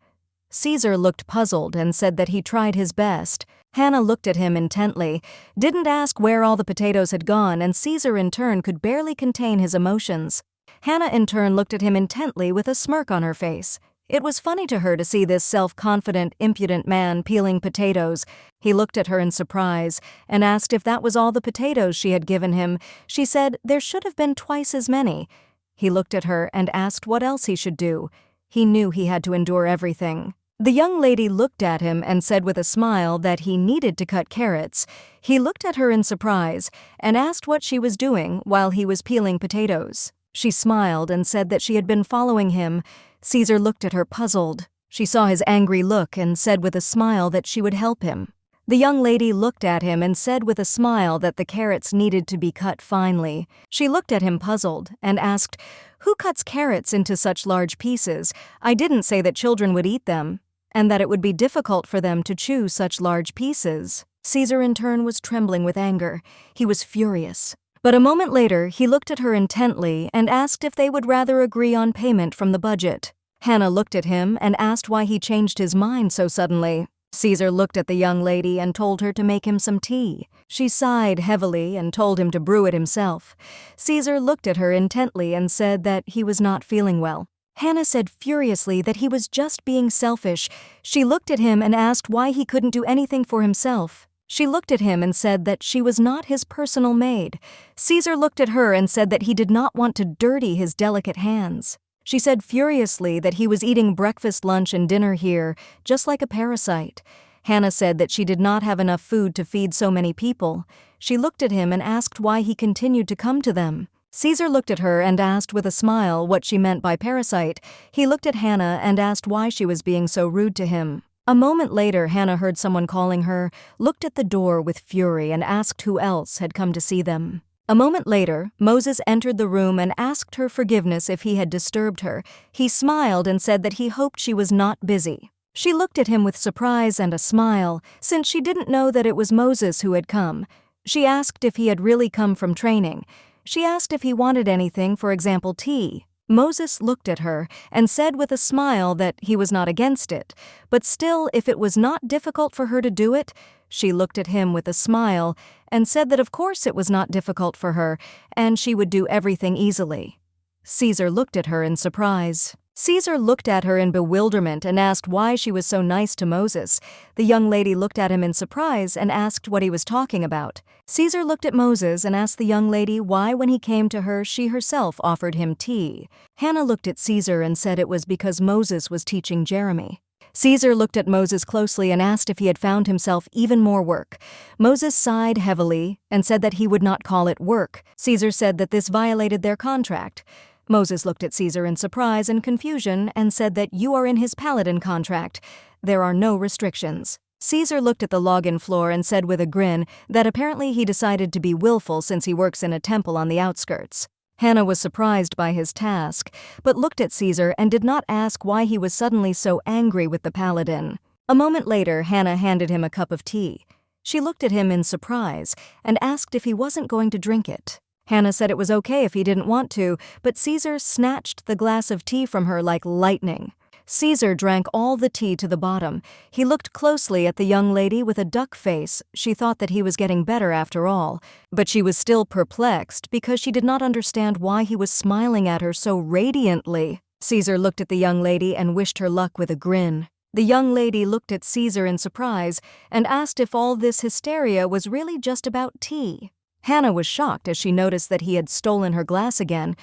Caesar looked puzzled and said that he tried his best. Hannah looked at him intently, didn't ask where all the potatoes had gone, and Caesar in turn could barely contain his emotions. Hannah in turn looked at him intently with a smirk on her face. It was funny to her to see this self-confident, impudent man peeling potatoes. He looked at her in surprise and asked if that was all the potatoes she had given him. She said there should have been twice as many. He looked at her and asked what else he should do. He knew he had to endure everything. The young lady looked at him and said with a smile that he needed to cut carrots. He looked at her in surprise and asked what she was doing while he was peeling potatoes. She smiled and said that she had been following him. Caesar looked at her puzzled. She saw his angry look and said with a smile that she would help him. The young lady looked at him and said with a smile that the carrots needed to be cut finely. She looked at him puzzled and asked, "Who cuts carrots into such large pieces? I didn't say that children would eat them, and that it would be difficult for them to chew such large pieces." Caesar in turn was trembling with anger. He was furious. But a moment later, he looked at her intently and asked if they would rather agree on payment from the budget. Hannah looked at him and asked why he changed his mind so suddenly. Caesar looked at the young lady and told her to make him some tea. She sighed heavily and told him to brew it himself. Caesar looked at her intently and said that he was not feeling well. Hannah said furiously that he was just being selfish. She looked at him and asked why he couldn't do anything for himself. She looked at him and said that she was not his personal maid. Caesar looked at her and said that he did not want to dirty his delicate hands. She said furiously that he was eating breakfast, lunch, and dinner here, just like a parasite. Hannah said that she did not have enough food to feed so many people. She looked at him and asked why he continued to come to them. Caesar looked at her and asked with a smile what she meant by parasite. He looked at Hannah and asked why she was being so rude to him. A moment later, Hannah heard someone calling her, looked at the door with fury, and asked who else had come to see them. A moment later, Moses entered the room and asked her forgiveness if he had disturbed her. He smiled and said that he hoped she was not busy. She looked at him with surprise and a smile, since she didn't know that it was Moses who had come. She asked if he had really come from training. She asked if he wanted anything, for example, tea. Moses looked at her and said with a smile that he was not against it, but still, if it was not difficult for her to do it, she looked at him with a smile and said that of course it was not difficult for her, and she would do everything easily. Caesar looked at her in surprise. Caesar looked at her in bewilderment and asked why she was so nice to Moses. The young lady looked at him in surprise and asked what he was talking about. Caesar looked at Moses and asked the young lady why when he came to her she herself offered him tea. Hannah looked at Caesar and said it was because Moses was teaching Jeremy. Caesar looked at Moses closely and asked if he had found himself even more work. Moses sighed heavily and said that he would not call it work. Caesar said that this violated their contract. Moses looked at Caesar in surprise and confusion and said that you are in his paladin contract. There are no restrictions. Caesar looked at the login floor and said with a grin that apparently he decided to be willful since he works in a temple on the outskirts. Hannah was surprised by his task, but looked at Caesar and did not ask why he was suddenly so angry with the paladin. A moment later, Hannah handed him a cup of tea. She looked at him in surprise and asked if he wasn't going to drink it. Hannah said it was okay if he didn't want to, but Caesar snatched the glass of tea from her like lightning. Caesar drank all the tea to the bottom. He looked closely at the young lady with a duck face. She thought that he was getting better after all, but she was still perplexed because she did not understand why he was smiling at her so radiantly. Caesar looked at the young lady and wished her luck with a grin. The young lady looked at Caesar in surprise and asked if all this hysteria was really just about tea. Hannah was shocked as she noticed that he had stolen her glass again.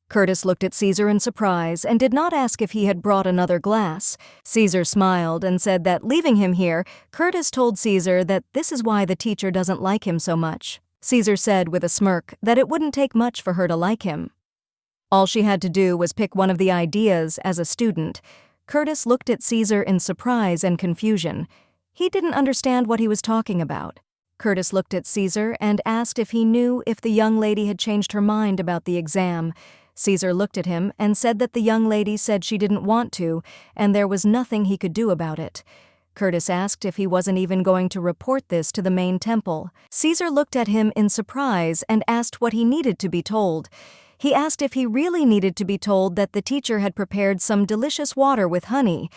Curtis looked at Caesar in surprise and did not ask if he had brought another glass. Caesar smiled and said that leaving him here, Curtis told Caesar that this is why the teacher doesn't like him so much. Caesar said with a smirk that it wouldn't take much for her to like him. All she had to do was pick one of the ideas as a student. Curtis looked at Caesar in surprise and confusion. He didn't understand what he was talking about. Curtis looked at Caesar and asked if he knew if the young lady had changed her mind about the exam. Caesar looked at him and said that the young lady said she didn't want to, and there was nothing he could do about it. Curtis asked if he wasn't even going to report this to the main temple. Caesar looked at him in surprise and asked what he needed to be told. He asked if he really needed to be told that the teacher had prepared some delicious water with honey.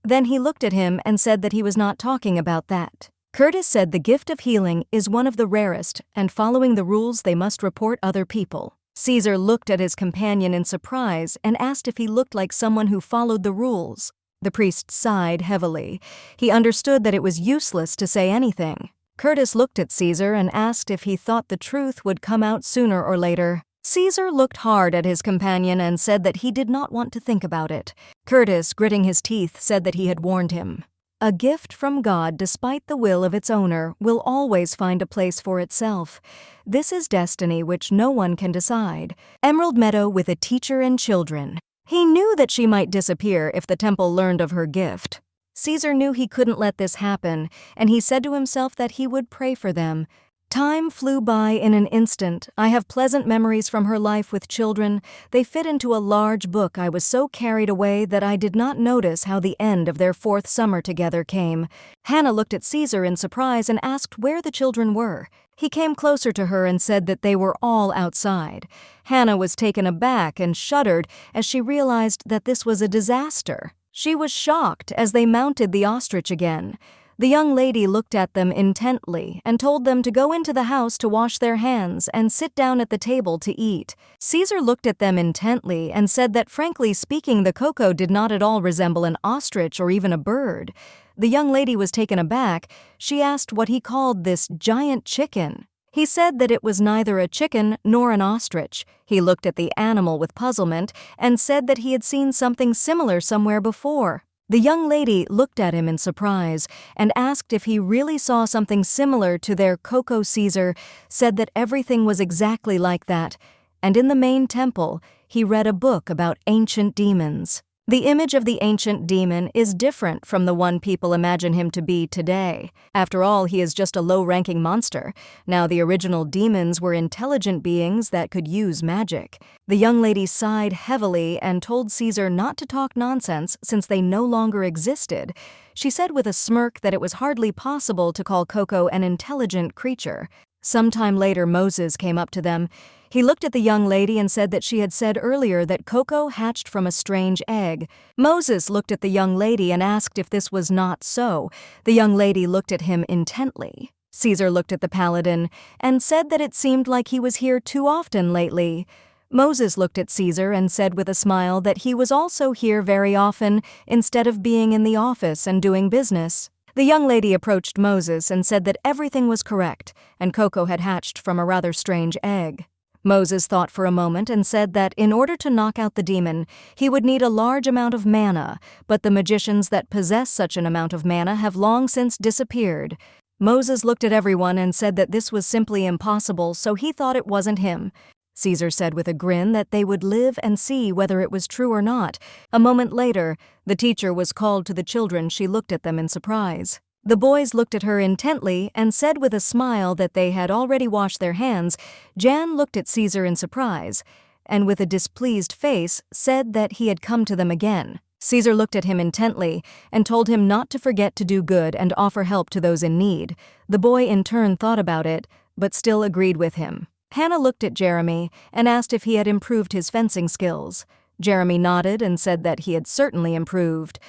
Then he looked at him and said that he was not talking about that. Curtis said the gift of healing is one of the rarest, and following the rules they must report other people. Caesar looked at his companion in surprise and asked if he looked like someone who followed the rules. The priest sighed heavily. He understood that it was useless to say anything. Curtis looked at Caesar and asked if he thought the truth would come out sooner or later. Caesar looked hard at his companion and said that he did not want to think about it. Curtis, gritting his teeth, said that he had warned him. A gift from God, despite the will of its owner, will always find a place for itself. This is destiny which no one can decide. Emerald Meadow with a teacher and children. He knew that she might disappear if the temple learned of her gift. Caesar knew he couldn't let this happen, and he said to himself that he would pray for them. Time flew by in an instant. I have pleasant memories from her life with children. They fit into a large book. I was so carried away that I did not notice how the end of their 4th summer together came. Hannah looked at Caesar in surprise and asked where the children were. He came closer to her and said that they were all outside. Hannah was taken aback and shuddered as she realized that this was a disaster. She was shocked as they mounted the ostrich again. The young lady looked at them intently and told them to go into the house to wash their hands and sit down at the table to eat. Caesar looked at them intently and said that frankly speaking, the Coco did not at all resemble an ostrich or even a bird. The young lady was taken aback. She asked what he called this giant chicken. He said that it was neither a chicken nor an ostrich. He looked at the animal with puzzlement and said that he had seen something similar somewhere before. The young lady looked at him in surprise and asked if he really saw something similar to their Coco. Caesar said that everything was exactly like that, and in the main temple, he read a book about ancient demons. The image of the ancient demon is different from the one people imagine him to be today. After all, he is just a low-ranking monster. Now, the original demons were intelligent beings that could use magic. The young lady sighed heavily and told Caesar not to talk nonsense since they no longer existed. She said with a smirk that it was hardly possible to call Coco an intelligent creature. Sometime later, Moses came up to them. He looked at the young lady and said that she had said earlier that Coco hatched from a strange egg. Moses looked at the young lady and asked if this was not so. The young lady looked at him intently. Caesar looked at the paladin and said that it seemed like he was here too often lately. Moses looked at Caesar and said with a smile that he was also here very often instead of being in the office and doing business. The young lady approached Moses and said that everything was correct and Coco had hatched from a rather strange egg. Moses thought for a moment and said that in order to knock out the demon, he would need a large amount of manna, but the magicians that possess such an amount of manna have long since disappeared. Moses looked at everyone and said that this was simply impossible, so he thought it wasn't him. Caesar said with a grin that they would live and see whether it was true or not. A moment later, the teacher was called to the children. She looked at them in surprise. The boys looked at her intently and said with a smile that they had already washed their hands. Jan looked at Caesar in surprise, and with a displeased face said that he had come to them again. Caesar looked at him intently and told him not to forget to do good and offer help to those in need. The boy in turn thought about it, but still agreed with him. Hannah looked at Jeremy and asked if he had improved his fencing skills. Jeremy nodded and said that he had certainly improved.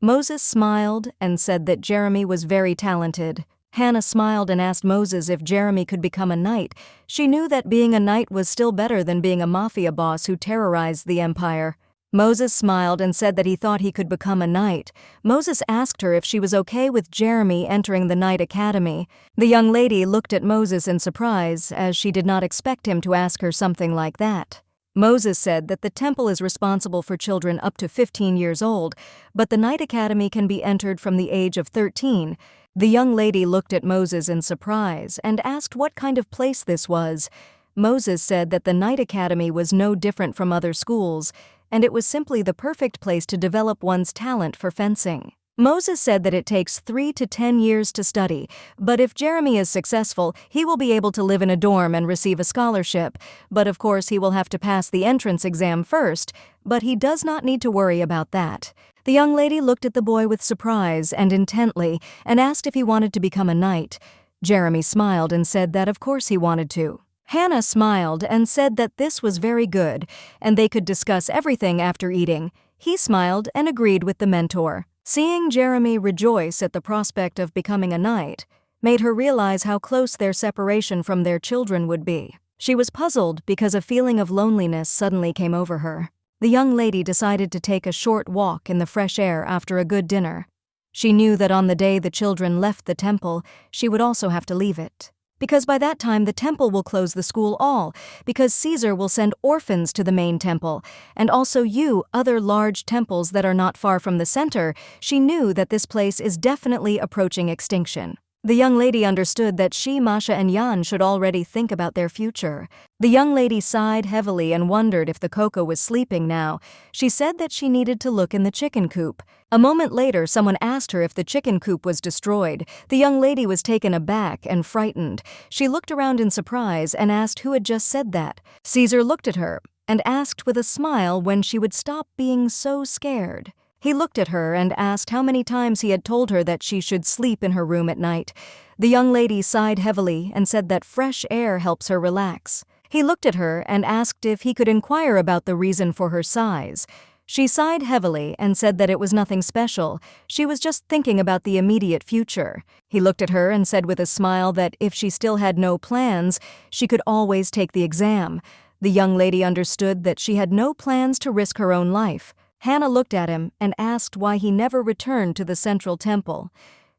Moses smiled and said that Jeremy was very talented. Hannah smiled and asked Moses if Jeremy could become a knight. She knew that being a knight was still better than being a mafia boss who terrorized the empire. Moses smiled and said that he thought he could become a knight. Moses asked her if she was okay with Jeremy entering the Knight Academy. The young lady looked at Moses in surprise, as she did not expect him to ask her something like that. Moses said that the temple is responsible for children up to 15 years old, but the Knight Academy can be entered from the age of 13. The young lady looked at Moses in surprise and asked what kind of place this was. Moses said that the Knight Academy was no different from other schools, and it was simply the perfect place to develop one's talent for fencing. Moses said that it takes 3 to 10 years to study, but if Jeremy is successful, he will be able to live in a dorm and receive a scholarship. But of course, he will have to pass the entrance exam first, but he does not need to worry about that. The young lady looked at the boy with surprise and intently and asked if he wanted to become a knight. Jeremy smiled and said that of course he wanted to. Hannah smiled and said that this was very good, and they could discuss everything after eating. He smiled and agreed with the mentor. Seeing Jeremy rejoice at the prospect of becoming a knight made her realize how close their separation from their children would be. She was puzzled because a feeling of loneliness suddenly came over her. The young lady decided to take a short walk in the fresh air after a good dinner. She knew that on the day the children left the temple, she would also have to leave it. Because by that time the temple will close the school all, because Caesar will send orphans to the main temple, and also other large temples that are not far from the center. She knew that this place is definitely approaching extinction. The young lady understood that she, Masha, and Jan should already think about their future. The young lady sighed heavily and wondered if the Coco was sleeping now. She said that she needed to look in the chicken coop. A moment later, someone asked her if the chicken coop was destroyed. The young lady was taken aback and frightened. She looked around in surprise and asked who had just said that. Caesar looked at her and asked with a smile when she would stop being so scared. He looked at her and asked how many times he had told her that she should sleep in her room at night. The young lady sighed heavily and said that fresh air helps her relax. He looked at her and asked if he could inquire about the reason for her sighs. She sighed heavily and said that it was nothing special. She was just thinking about the immediate future. He looked at her and said with a smile that if she still had no plans, she could always take the exam. The young lady understood that she had no plans to risk her own life. Hannah looked at him and asked why he never returned to the central temple.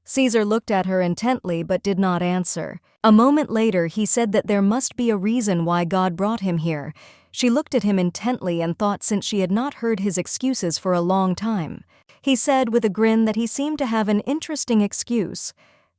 Caesar looked at her intently but did not answer. A moment later, he said that there must be a reason why God brought him here. She looked at him intently and thought since she had not heard his excuses for a long time. He said with a grin that he seemed to have an interesting excuse.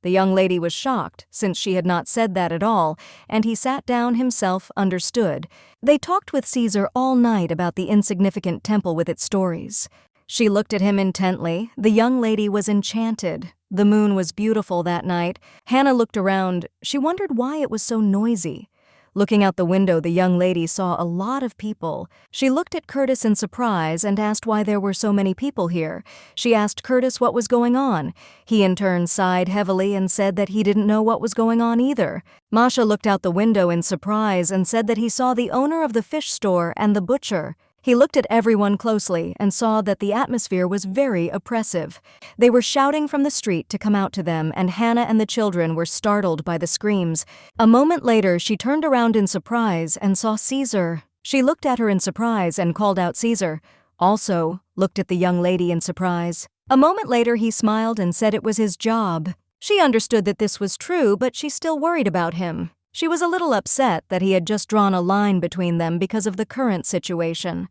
The young lady was shocked, since she had not said that at all, and he sat down himself, understood. They talked with Caesar all night about the insignificant temple with its stories. She looked at him intently. The young lady was enchanted. The moon was beautiful that night. Hannah looked around. She wondered why it was so noisy. Looking out the window, the young lady saw a lot of people. She looked at Curtis in surprise and asked why there were so many people here. She asked Curtis what was going on. He in turn sighed heavily and said that he didn't know what was going on either. Masha looked out the window in surprise and said that he saw the owner of the fish store and the butcher. He looked at everyone closely and saw that the atmosphere was very oppressive. They were shouting from the street to come out to them, and Hannah and the children were startled by the screams. A moment later, she turned around in surprise and saw Caesar. She looked at her in surprise and called out Caesar. Also looked at the young lady in surprise. A moment later, he smiled and said it was his job. She understood that this was true, but she still worried about him. She was a little upset that he had just drawn a line between them because of the current situation.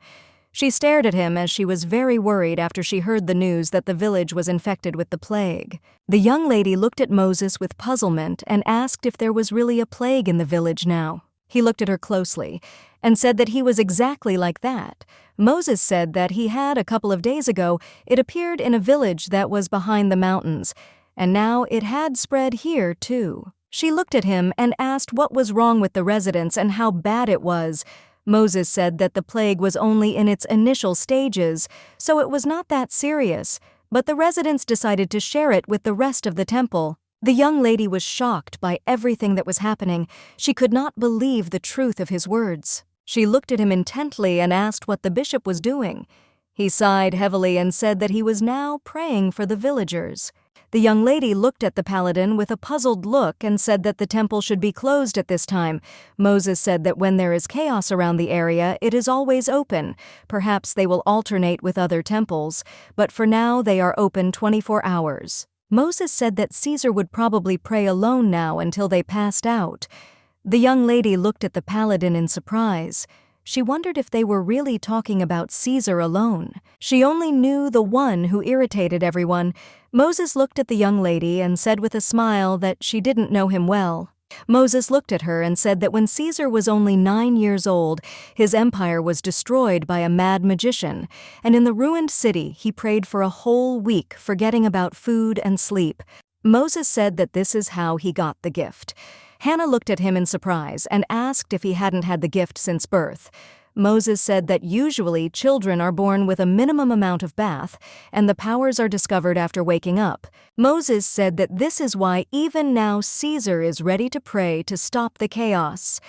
She stared at him as she was very worried after she heard the news that the village was infected with the plague. The young lady looked at Moses with puzzlement and asked if there was really a plague in the village now. He looked at her closely and said that he was exactly like that. Moses said that he had a couple of days ago. It appeared in a village that was behind the mountains, and now it had spread here too. She looked at him and asked what was wrong with the residents and how bad it was. Moses said that the plague was only in its initial stages, so it was not that serious, but the residents decided to share it with the rest of the temple. The young lady was shocked by everything that was happening. She could not believe the truth of his words. She looked at him intently and asked what the bishop was doing. He sighed heavily and said that he was now praying for the villagers. The young lady looked at the paladin with a puzzled look and said that the temple should be closed at this time. Moses said that when there is chaos around the area, it is always open. Perhaps they will alternate with other temples, but for now they are open 24 hours. Moses said that Caesar would probably pray alone now until they passed out. The young lady looked at the paladin in surprise. She wondered if they were really talking about Caesar alone. She only knew the one who irritated everyone. Moses looked at the young lady and said with a smile that she didn't know him well. Moses looked at her and said that when Caesar was only 9 years old, his empire was destroyed by a mad magician, and in the ruined city he prayed for a whole week, forgetting about food and sleep. Moses said that this is how he got the gift. Hannah looked at him in surprise and asked if he hadn't had the gift since birth. Moses said that usually children are born with a minimum amount of bath, and the powers are discovered after waking up. Moses said that this is why even now Caesar is ready to pray to stop the chaos.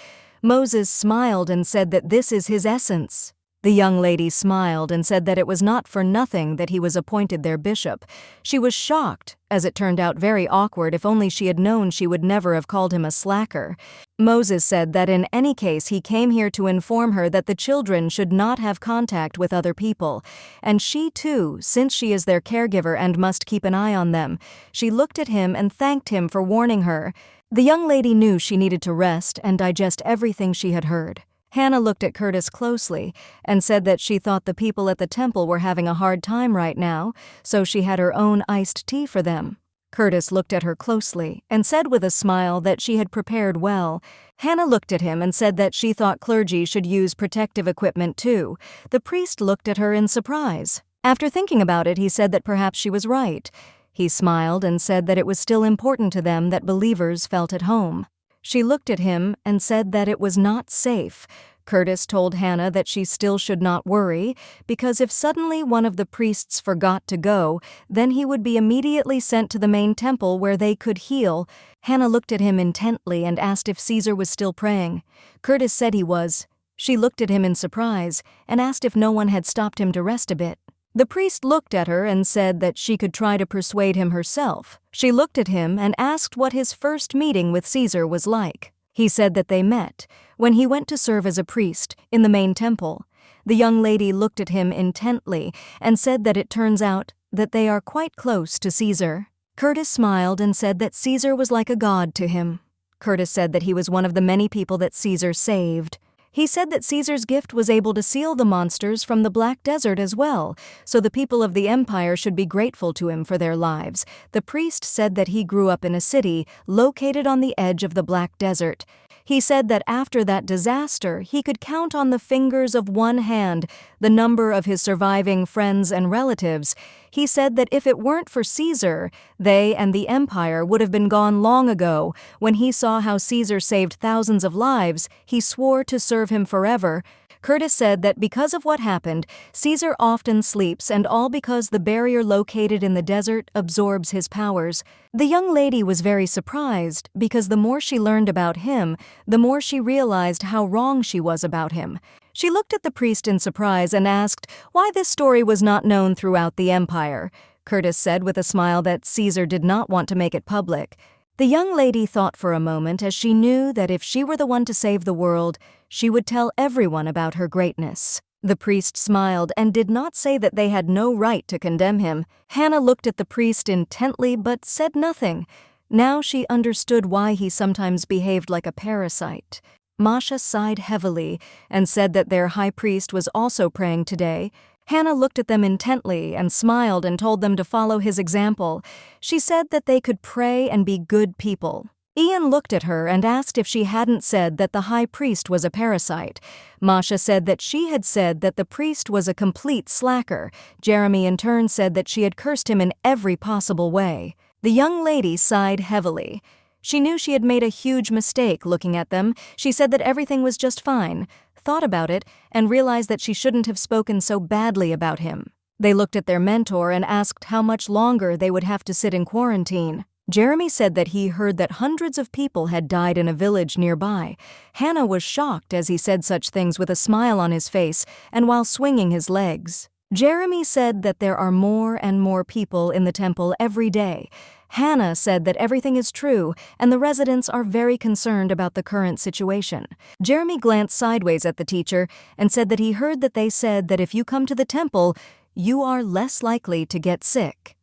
Moses smiled and said that this is his essence. The young lady smiled and said that it was not for nothing that he was appointed their bishop. She was shocked, as it turned out very awkward. If only she had known, she would never have called him a slacker. Moses said that in any case he came here to inform her that the children should not have contact with other people, and she too, since she is their caregiver and must keep an eye on them. She looked at him and thanked him for warning her. The young lady knew she needed to rest and digest everything she had heard. Hannah looked at Curtis closely and said that she thought the people at the temple were having a hard time right now, so she had her own iced tea for them. Curtis looked at her closely and said with a smile that she had prepared well. Hannah looked at him and said that she thought clergy should use protective equipment too. The priest looked at her in surprise. After thinking about it, he said that perhaps she was right. He smiled and said that it was still important to them that believers felt at home. She looked at him and said that it was not safe. Curtis told Hannah that she still should not worry, because if suddenly one of the priests forgot to go, then he would be immediately sent to the main temple where they could heal. Hannah looked at him intently and asked if Caesar was still praying. Curtis said he was. She looked at him in surprise and asked if no one had stopped him to rest a bit. The priest looked at her and said that she could try to persuade him herself. She looked at him and asked what his first meeting with Caesar was like. He said that they met when he went to serve as a priest in the main temple. The young lady looked at him intently and said that it turns out that they are quite close to Caesar. Curtis smiled and said that Caesar was like a god to him. Curtis said that he was one of the many people that Caesar saved. He said that Caesar's gift was able to seal the monsters from the Black Desert as well, so the people of the empire should be grateful to him for their lives. The priest said that he grew up in a city located on the edge of the Black Desert. He said that after that disaster, he could count on the fingers of one hand the number of his surviving friends and relatives. He said that if it weren't for Caesar, they and the empire would have been gone long ago. When he saw how Caesar saved thousands of lives, he swore to serve him forever. Curtis said that because of what happened, Caesar often sleeps, and all because the barrier located in the desert absorbs his powers. The young lady was very surprised because the more she learned about him, the more she realized how wrong she was about him. She looked at the priest in surprise and asked why this story was not known throughout the empire. Curtis said with a smile that Caesar did not want to make it public. The young lady thought for a moment as she knew that if she were the one to save the world, she would tell everyone about her greatness. The priest smiled and did not say that they had no right to condemn him. Hannah looked at the priest intently but said nothing. Now she understood why he sometimes behaved like a parasite. Masha sighed heavily and said that their high priest was also praying today. Hannah looked at them intently and smiled and told them to follow his example. She said that they could pray and be good people. Ian looked at her and asked if she hadn't said that the high priest was a parasite. Masha said that she had said that the priest was a complete slacker. Jeremy in turn said that she had cursed him in every possible way. The young lady sighed heavily. She knew she had made a huge mistake looking at them. She said that everything was just fine, thought about it, and realized that she shouldn't have spoken so badly about him. They looked at their mentor and asked how much longer they would have to sit in quarantine. Jeremy said that he heard that hundreds of people had died in a village nearby. Hannah was shocked as he said such things with a smile on his face and while swinging his legs. Jeremy said that there are more and more people in the temple every day. Hannah said that everything is true and the residents are very concerned about the current situation. Jeremy glanced sideways at the teacher and said that he heard that they said that if you come to the temple, you are less likely to get sick.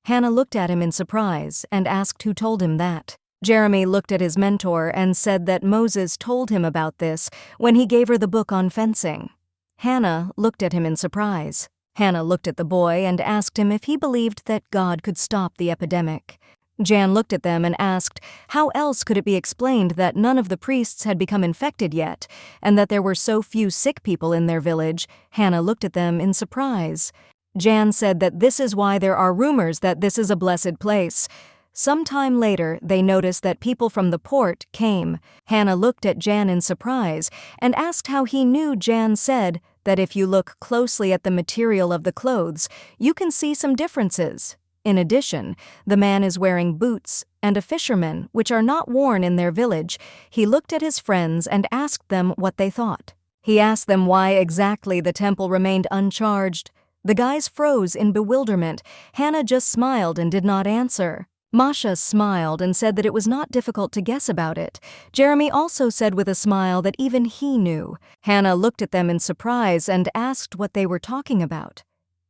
Hannah looked at him in surprise and asked who told him that. Jeremy looked at his mentor and said that Moses told him about this when he gave her the book on fencing. Hannah looked at him in surprise. Hannah looked at the boy and asked him if he believed that God could stop the epidemic. Jan looked at them and asked how else could it be explained that none of the priests had become infected yet, and that there were so few sick people in their village. Hannah looked at them in surprise. Jan said that this is why there are rumors that this is a blessed place. Some time later, they noticed that people from the port came. Hannah looked at Jan in surprise and asked how he knew. Jan said that if you look closely at the material of the clothes, you can see some differences. In addition, the man is wearing boots and a fisherman, which are not worn in their village. He looked at his friends and asked them what they thought. He asked them why exactly the temple remained uncharged. The guys froze in bewilderment. Hannah just smiled and did not answer. Masha smiled and said that it was not difficult to guess about it. Jeremy also said with a smile that even he knew. Hannah looked at them in surprise and asked what they were talking about.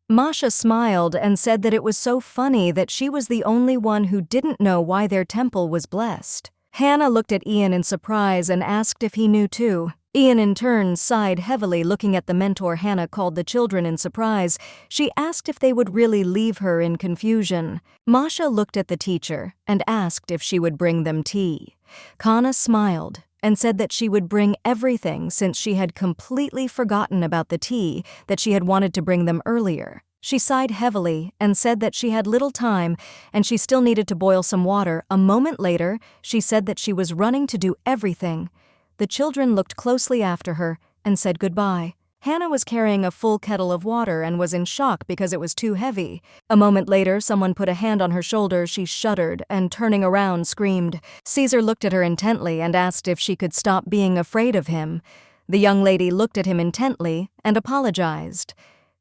Masha smiled and said that it was so funny that she was the only one who didn't know why their temple was blessed. Hannah looked at Ian in surprise and asked if he knew too. Ian in turn sighed heavily looking at the mentor Hannah called the children in surprise. She asked if they would really leave her in confusion. Masha looked at the teacher and asked if she would bring them tea. Kana smiled and said that she would bring everything since she had completely forgotten about the tea that she had wanted to bring them earlier. She sighed heavily and said that she had little time and she still needed to boil some water. A moment later, she said that she was running to do everything. The children looked closely after her and said goodbye. Hannah was carrying a full kettle of water and was in shock because it was too heavy. A moment later, someone put a hand on her shoulder. She shuddered and, turning around, screamed. Caesar looked at her intently and asked if she could stop being afraid of him. The young lady looked at him intently and apologized.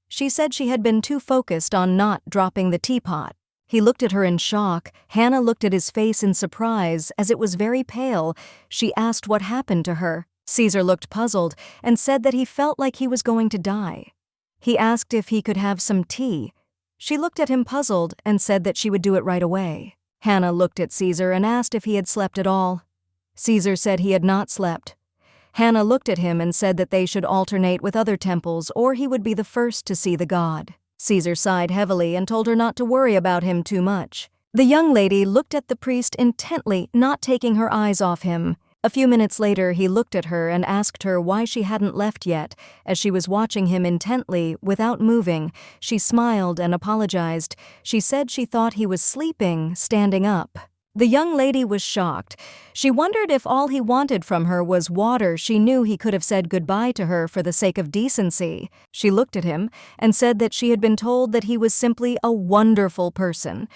She said she had been too focused on not dropping the teapot. He looked at her in shock. Hannah looked at his face in surprise, as it was very pale. She asked what happened to her. Caesar looked puzzled and said that he felt like he was going to die. He asked if he could have some tea. She looked at him puzzled and said that she would do it right away. Hannah looked at Caesar and asked if he had slept at all. Caesar said he had not slept. Hannah looked at him and said that they should alternate with other temples or he would be the first to see the god. Caesar sighed heavily and told her not to worry about him too much. The young lady looked at the priest intently, not taking her eyes off him. A few minutes later, he looked at her and asked her why she hadn't left yet. As she was watching him intently, without moving, she smiled and apologized. She said she thought he was sleeping, standing up. The young lady was shocked. She wondered if all he wanted from her was water. She knew he could have said goodbye to her for the sake of decency. She looked at him and said that she had been told that he was simply a wonderful person.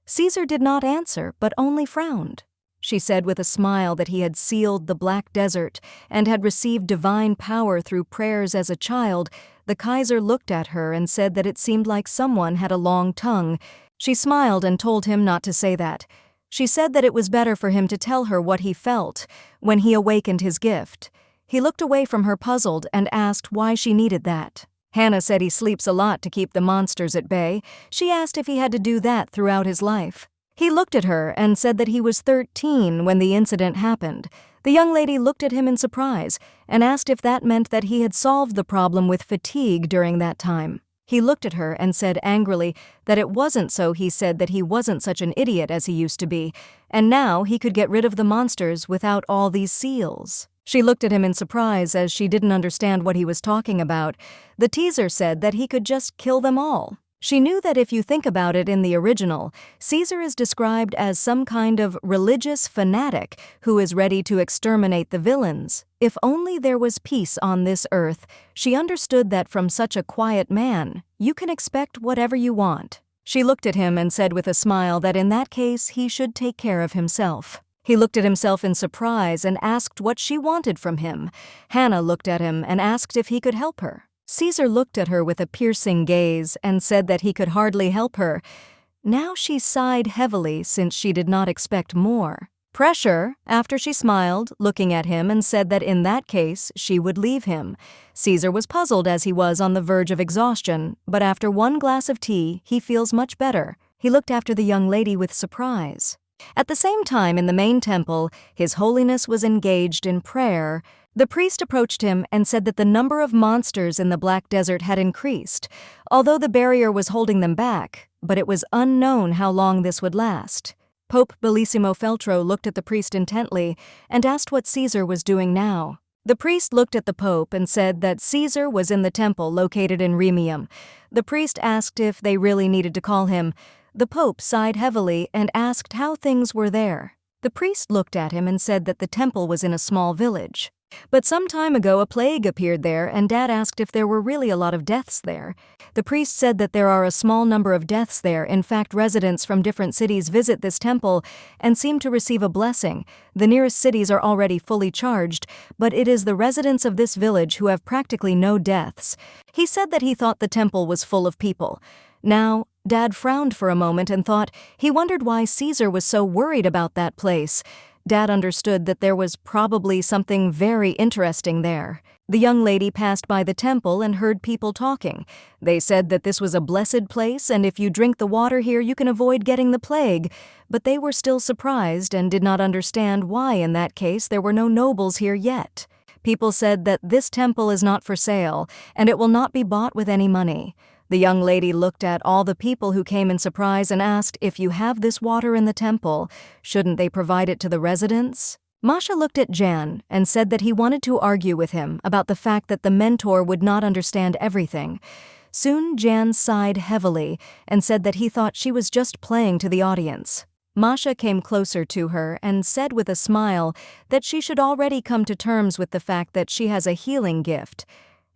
Caesar did not answer, but only frowned. She said with a smile that he had sealed the Black Desert and had received divine power through prayers as a child. The Kaiser looked at her and said that it seemed like someone had a long tongue. She smiled and told him not to say that. She said that it was better for him to tell her what he felt when he awakened his gift. He looked away from her puzzled and asked why she needed that. Hannah said he sleeps a lot to keep the monsters at bay. She asked if he had to do that throughout his life. He looked at her and said that he was 13 when the incident happened. The young lady looked at him in surprise and asked if that meant that he had solved the problem with fatigue during that time. He looked at her and said angrily that it wasn't so. He said that he wasn't such an idiot as he used to be, and now he could get rid of the monsters without all these seals. She looked at him in surprise as she didn't understand what he was talking about. The teaser said that he could just kill them all. She knew that if you think about it in the original, Caesar is described as some kind of religious fanatic who is ready to exterminate the villains. If only there was peace on this earth. She understood that from such a quiet man, you can expect whatever you want. She looked at him and said with a smile that in that case he should take care of himself. He looked at himself in surprise and asked what she wanted from him. Hannah looked at him and asked if he could help her. Caesar looked at her with a piercing gaze and said that he could hardly help her. Now she sighed heavily since she did not expect more. Pressure, after she smiled, looking at him and said that in that case she would leave him. Caesar was puzzled as he was on the verge of exhaustion, but after one glass of tea, he feels much better. He looked after the young lady with surprise. At the same time in the main temple, His Holiness was engaged in prayer. The priest approached him and said that the number of monsters in the Black Desert had increased, although the barrier was holding them back, but it was unknown how long this would last. Pope Bellissimo Feltro looked at the priest intently and asked what Caesar was doing now. The priest looked at the Pope and said that Caesar was in the temple located in Remium. The priest asked if they really needed to call him. The Pope sighed heavily and asked how things were there. The priest looked at him and said that the temple was in a small village. But some time ago a plague appeared there, and Dad asked if there were really a lot of deaths there. The priest said that there are a small number of deaths there. In fact, residents from different cities visit this temple and seem to receive a blessing. The nearest cities are already fully charged, but it is the residents of this village who have practically no deaths. He said that he thought the temple was full of people. Now, Dad frowned for a moment and thought he wondered why Caesar was so worried about that place. Dad understood that there was probably something very interesting there. The young lady passed by the temple and heard people talking. They said that this was a blessed place, and if you drink the water here you can avoid getting the plague. But they were still surprised and did not understand why in that case there were no nobles here yet. People said that this temple is not for sale, and it will not be bought with any money. The young lady looked at all the people who came in surprise and asked, if you have this water in the temple, shouldn't they provide it to the residents? Masha looked at Jan and said that he wanted to argue with him about the fact that the mentor would not understand everything. Soon Jan sighed heavily and said that he thought she was just playing to the audience. Masha came closer to her and said with a smile that she should already come to terms with the fact that she has a healing gift.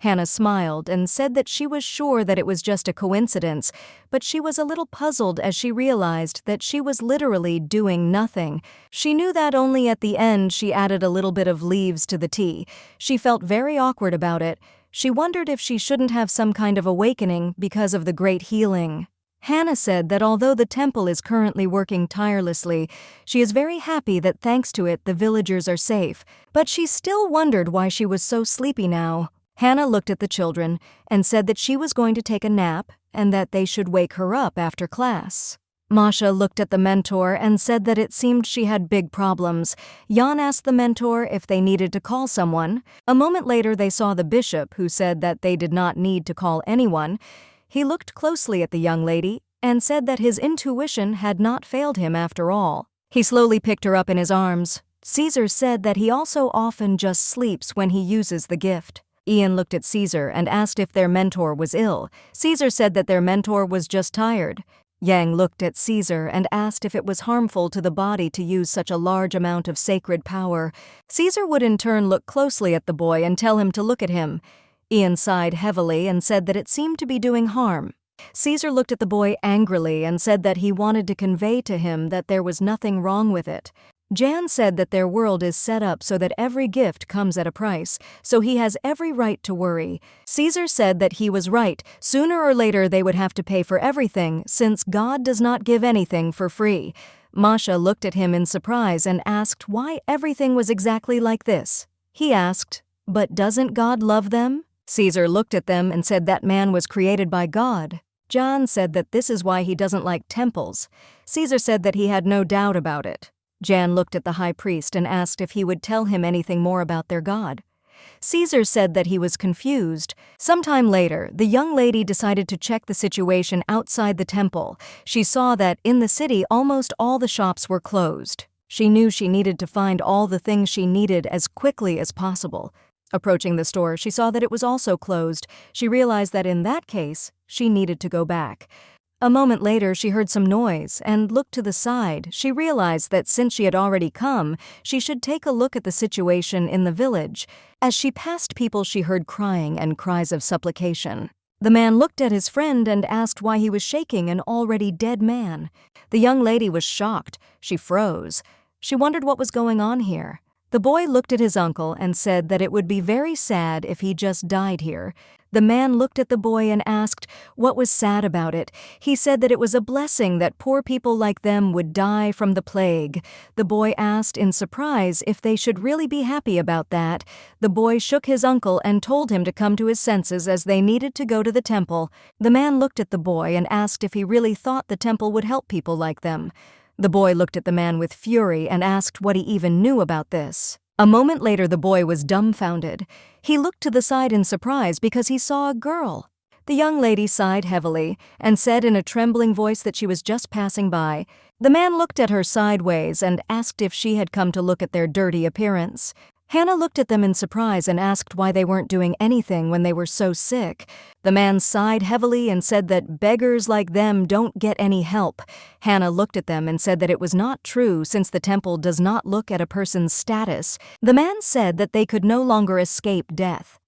Hannah smiled and said that she was sure that it was just a coincidence, but she was a little puzzled as she realized that she was literally doing nothing. She knew that only at the end she added a little bit of leaves to the tea. She felt very awkward about it. She wondered if she shouldn't have some kind of awakening because of the great healing. Hannah said that although the temple is currently working tirelessly, she is very happy that thanks to it the villagers are safe, but she still wondered why she was so sleepy now. Hannah looked at the children and said that she was going to take a nap and that they should wake her up after class. Masha looked at the mentor and said that it seemed she had big problems. Jan asked the mentor if they needed to call someone. A moment later they saw the bishop, who said that they did not need to call anyone. He looked closely at the young lady and said that his intuition had not failed him after all. He slowly picked her up in his arms. Caesar said that he also often just sleeps when he uses the gift. Ian looked at Caesar and asked if their mentor was ill. Caesar said that their mentor was just tired. Yang looked at Caesar and asked if it was harmful to the body to use such a large amount of sacred power. Caesar would in turn look closely at the boy and tell him to look at him. Ian sighed heavily and said that it seemed to be doing harm. Caesar looked at the boy angrily and said that he wanted to convey to him that there was nothing wrong with it. Jan said that their world is set up so that every gift comes at a price, so he has every right to worry. Caesar said that he was right. Sooner or later they would have to pay for everything, since God does not give anything for free. Masha looked at him in surprise and asked why everything was exactly like this. He asked, "But doesn't God love them?" Caesar looked at them and said that man was created by God. Jan said that this is why he doesn't like temples. Caesar said that he had no doubt about it. Jan looked at the high priest and asked if he would tell him anything more about their god. Caesar said that he was confused. Sometime later, the young lady decided to check the situation outside the temple. She saw that in the city almost all the shops were closed. She knew she needed to find all the things she needed as quickly as possible. Approaching the store, she saw that it was also closed. She realized that in that case, she needed to go back. A moment later, she heard some noise and looked to the side. She realized that since she had already come, she should take a look at the situation in the village. As she passed people, she heard crying and cries of supplication. The man looked at his friend and asked why he was shaking an already dead man. The young lady was shocked. She froze. She wondered what was going on here. The boy looked at his uncle and said that it would be very sad if he just died here. The man looked at the boy and asked what was sad about it. He said that it was a blessing that poor people like them would die from the plague. The boy asked in surprise if they should really be happy about that. The boy shook his uncle and told him to come to his senses as they needed to go to the temple. The man looked at the boy and asked if he really thought the temple would help people like them. The boy looked at the man with fury and asked what he even knew about this. A moment later, the boy was dumbfounded. He looked to the side in surprise because he saw a girl. The young lady sighed heavily and said in a trembling voice that she was just passing by. The man looked at her sideways and asked if she had come to look at their dirty appearance. Hannah looked at them in surprise and asked why they weren't doing anything when they were so sick. The man sighed heavily and said that beggars like them don't get any help. Hannah looked at them and said that it was not true since the temple does not look at a person's status. The man said that they could no longer escape death.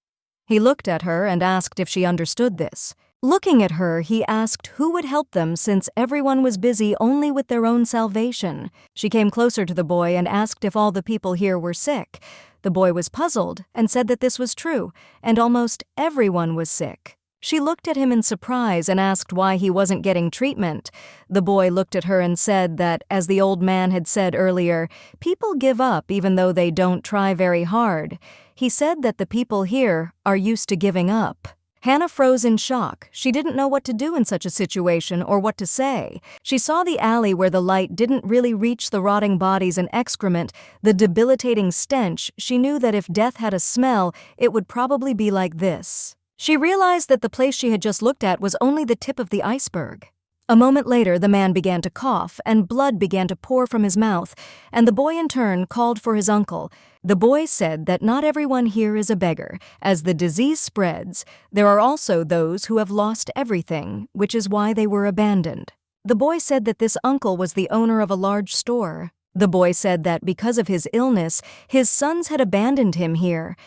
He looked at her and asked if she understood this. Looking at her, he asked who would help them since everyone was busy only with their own salvation. She came closer to the boy and asked if all the people here were sick. The boy was puzzled and said that this was true, and almost everyone was sick. She looked at him in surprise and asked why he wasn't getting treatment. The boy looked at her and said that, as the old man had said earlier, people give up even though they don't try very hard. He said that the people here are used to giving up. Hannah froze in shock. She didn't know what to do in such a situation or what to say. She saw the alley where the light didn't really reach the rotting bodies and excrement, the debilitating stench. She knew that if death had a smell, it would probably be like this. She realized that the place she had just looked at was only the tip of the iceberg. A moment later, the man began to cough, and blood began to pour from his mouth, and the boy in turn called for his uncle. The boy said that not everyone here is a beggar. As the disease spreads, there are also those who have lost everything, which is why they were abandoned. The boy said that this uncle was the owner of a large store. The boy said that because of his illness, his sons had abandoned him here.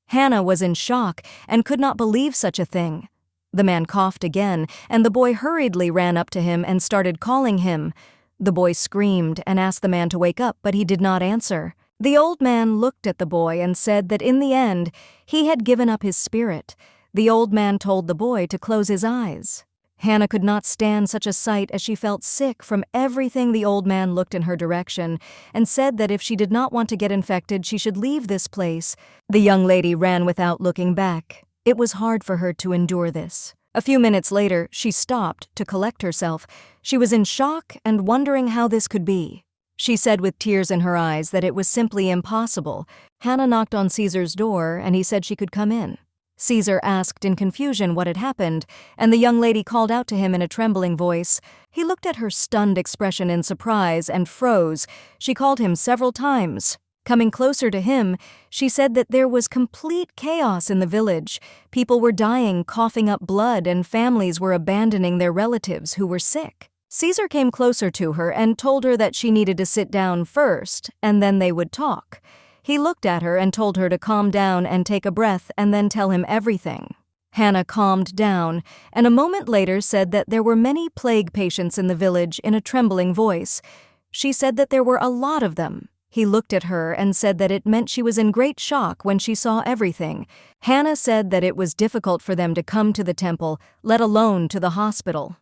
Hannah was in shock and could not believe such a thing. The man coughed again, and the boy hurriedly ran up to him and started calling him. The boy screamed and asked the man to wake up, but he did not answer. The old man looked at the boy and said that in the end, he had given up his spirit. The old man told the boy to close his eyes. Hannah could not stand such a sight as she felt sick from everything. The old man looked in her direction and said that if she did not want to get infected, she should leave this place. The young lady ran without looking back. It was hard for her to endure this. A few minutes later, she stopped to collect herself. She was in shock and wondering how this could be. She said with tears in her eyes that it was simply impossible. Hannah knocked on Caesar's door and he said she could come in. Caesar asked in confusion what had happened, and the young lady called out to him in a trembling voice. He looked at her stunned expression in surprise and froze. She called him several times. Coming closer to him, she said that there was complete chaos in the village. People were dying, coughing up blood, and families were abandoning their relatives who were sick. Caesar came closer to her and told her that she needed to sit down first, and then they would talk. He looked at her and told her to calm down and take a breath and then tell him everything. Hannah calmed down, and a moment later said that there were many plague patients in the village in a trembling voice. She said that there were a lot of them. He looked at her and said that it meant she was in great shock when she saw everything. Hannah said that it was difficult for them to come to the temple, let alone to the hospital.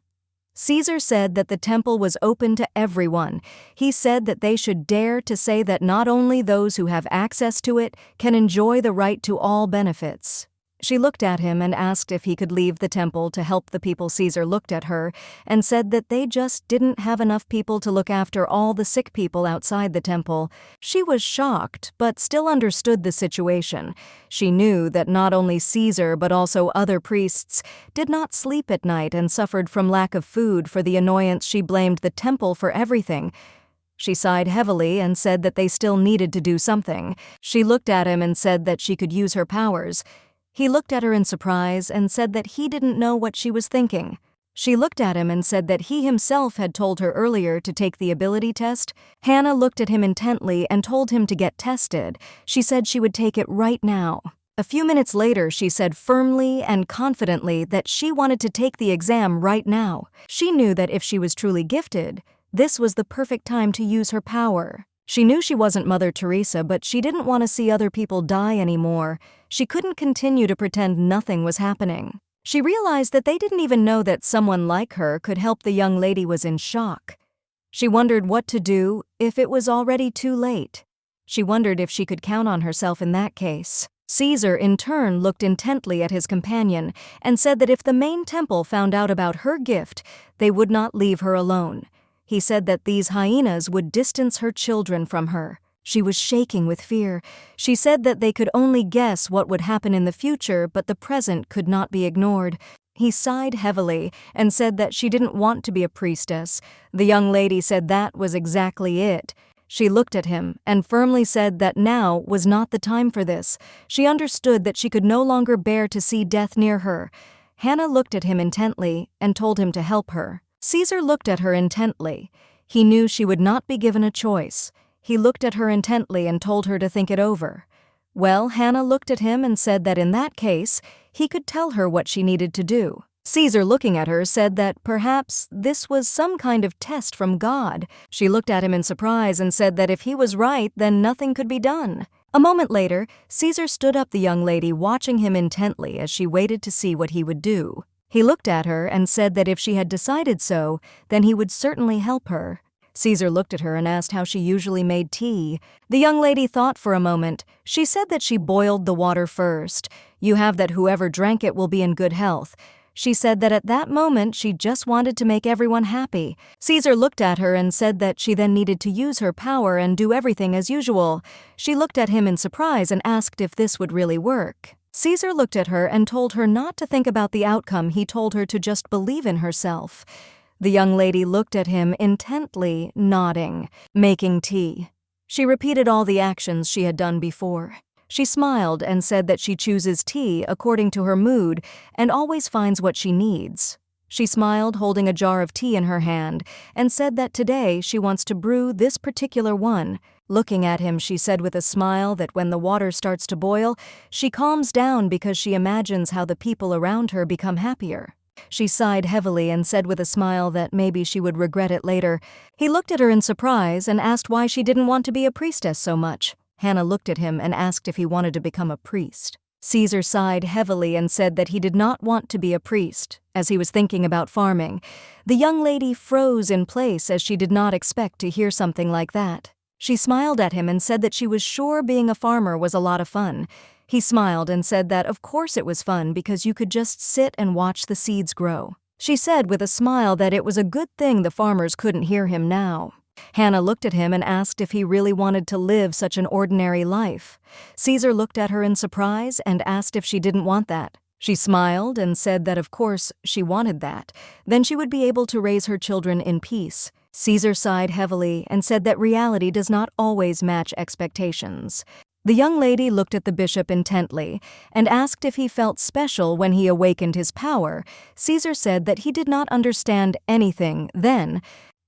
Caesar said that the temple was open to everyone. He said that they should dare to say that not only those who have access to it can enjoy the right to all benefits. She looked at him and asked if he could leave the temple to help the people. Caesar looked at her and said that they just didn't have enough people to look after all the sick people outside the temple. She was shocked, but still understood the situation. She knew that not only Caesar but also other priests did not sleep at night and suffered from lack of food. For the annoyance, she blamed the temple for everything. She sighed heavily and said that they still needed to do something. She looked at him and said that she could use her powers. He looked at her in surprise and said that he didn't know what she was thinking. She looked at him and said that he himself had told her earlier to take the ability test. Hannah looked at him intently and told him to get tested. She said she would take it right now. A few minutes later, she said firmly and confidently that she wanted to take the exam right now. She knew that if she was truly gifted, this was the perfect time to use her power. She knew she wasn't Mother Teresa, but she didn't want to see other people die anymore. She couldn't continue to pretend nothing was happening. She realized that they didn't even know that someone like her could help. The young lady was in shock. She wondered what to do if it was already too late. She wondered if she could count on herself in that case. Caesar, in turn, looked intently at his companion and said that if the main temple found out about her gift, they would not leave her alone. He said that these hyenas would distance her children from her. She was shaking with fear. She said that they could only guess what would happen in the future, but the present could not be ignored. He sighed heavily and said that she didn't want to be a priestess. The young lady said that was exactly it. She looked at him and firmly said that now was not the time for this. She understood that she could no longer bear to see death near her. Hannah looked at him intently and told him to help her. Caesar looked at her intently. He knew she would not be given a choice. He looked at her intently and told her to think it over. Well, Hannah looked at him and said that in that case, he could tell her what she needed to do. Caesar, looking at her, said that perhaps this was some kind of test from God. She looked at him in surprise and said that if he was right, then nothing could be done. A moment later, Caesar stood up, the young lady watching him intently as she waited to see what he would do. He looked at her and said that if she had decided so, then he would certainly help her. Caesar looked at her and asked how she usually made tea. The young lady thought for a moment. She said that she boiled the water first. You have that whoever drank it will be in good health. She said that at that moment she just wanted to make everyone happy. Caesar looked at her and said that she then needed to use her power and do everything as usual. She looked at him in surprise and asked if this would really work. Caesar looked at her and told her not to think about the outcome. He told her to just believe in herself. The young lady looked at him intently, nodding, making tea. She repeated all the actions she had done before. She smiled and said that she chooses tea according to her mood and always finds what she needs. She smiled, holding a jar of tea in her hand, and said that today she wants to brew this particular one. Looking at him, she said with a smile that when the water starts to boil, she calms down because she imagines how the people around her become happier. She sighed heavily and said with a smile that maybe she would regret it later. He looked at her in surprise and asked why she didn't want to be a priestess so much. Hannah looked at him and asked if he wanted to become a priest. Caesar sighed heavily and said that he did not want to be a priest, as he was thinking about farming. The young lady froze in place as she did not expect to hear something like that. She smiled at him and said that she was sure being a farmer was a lot of fun. He smiled and said that of course it was fun because you could just sit and watch the seeds grow. She said with a smile that it was a good thing the farmers couldn't hear him now. Hannah looked at him and asked if he really wanted to live such an ordinary life. Caesar looked at her in surprise and asked if she didn't want that. She smiled and said that of course she wanted that. Then she would be able to raise her children in peace. Caesar sighed heavily and said that reality does not always match expectations. The young lady looked at the bishop intently and asked if he felt special when he awakened his power. Caesar said that he did not understand anything then.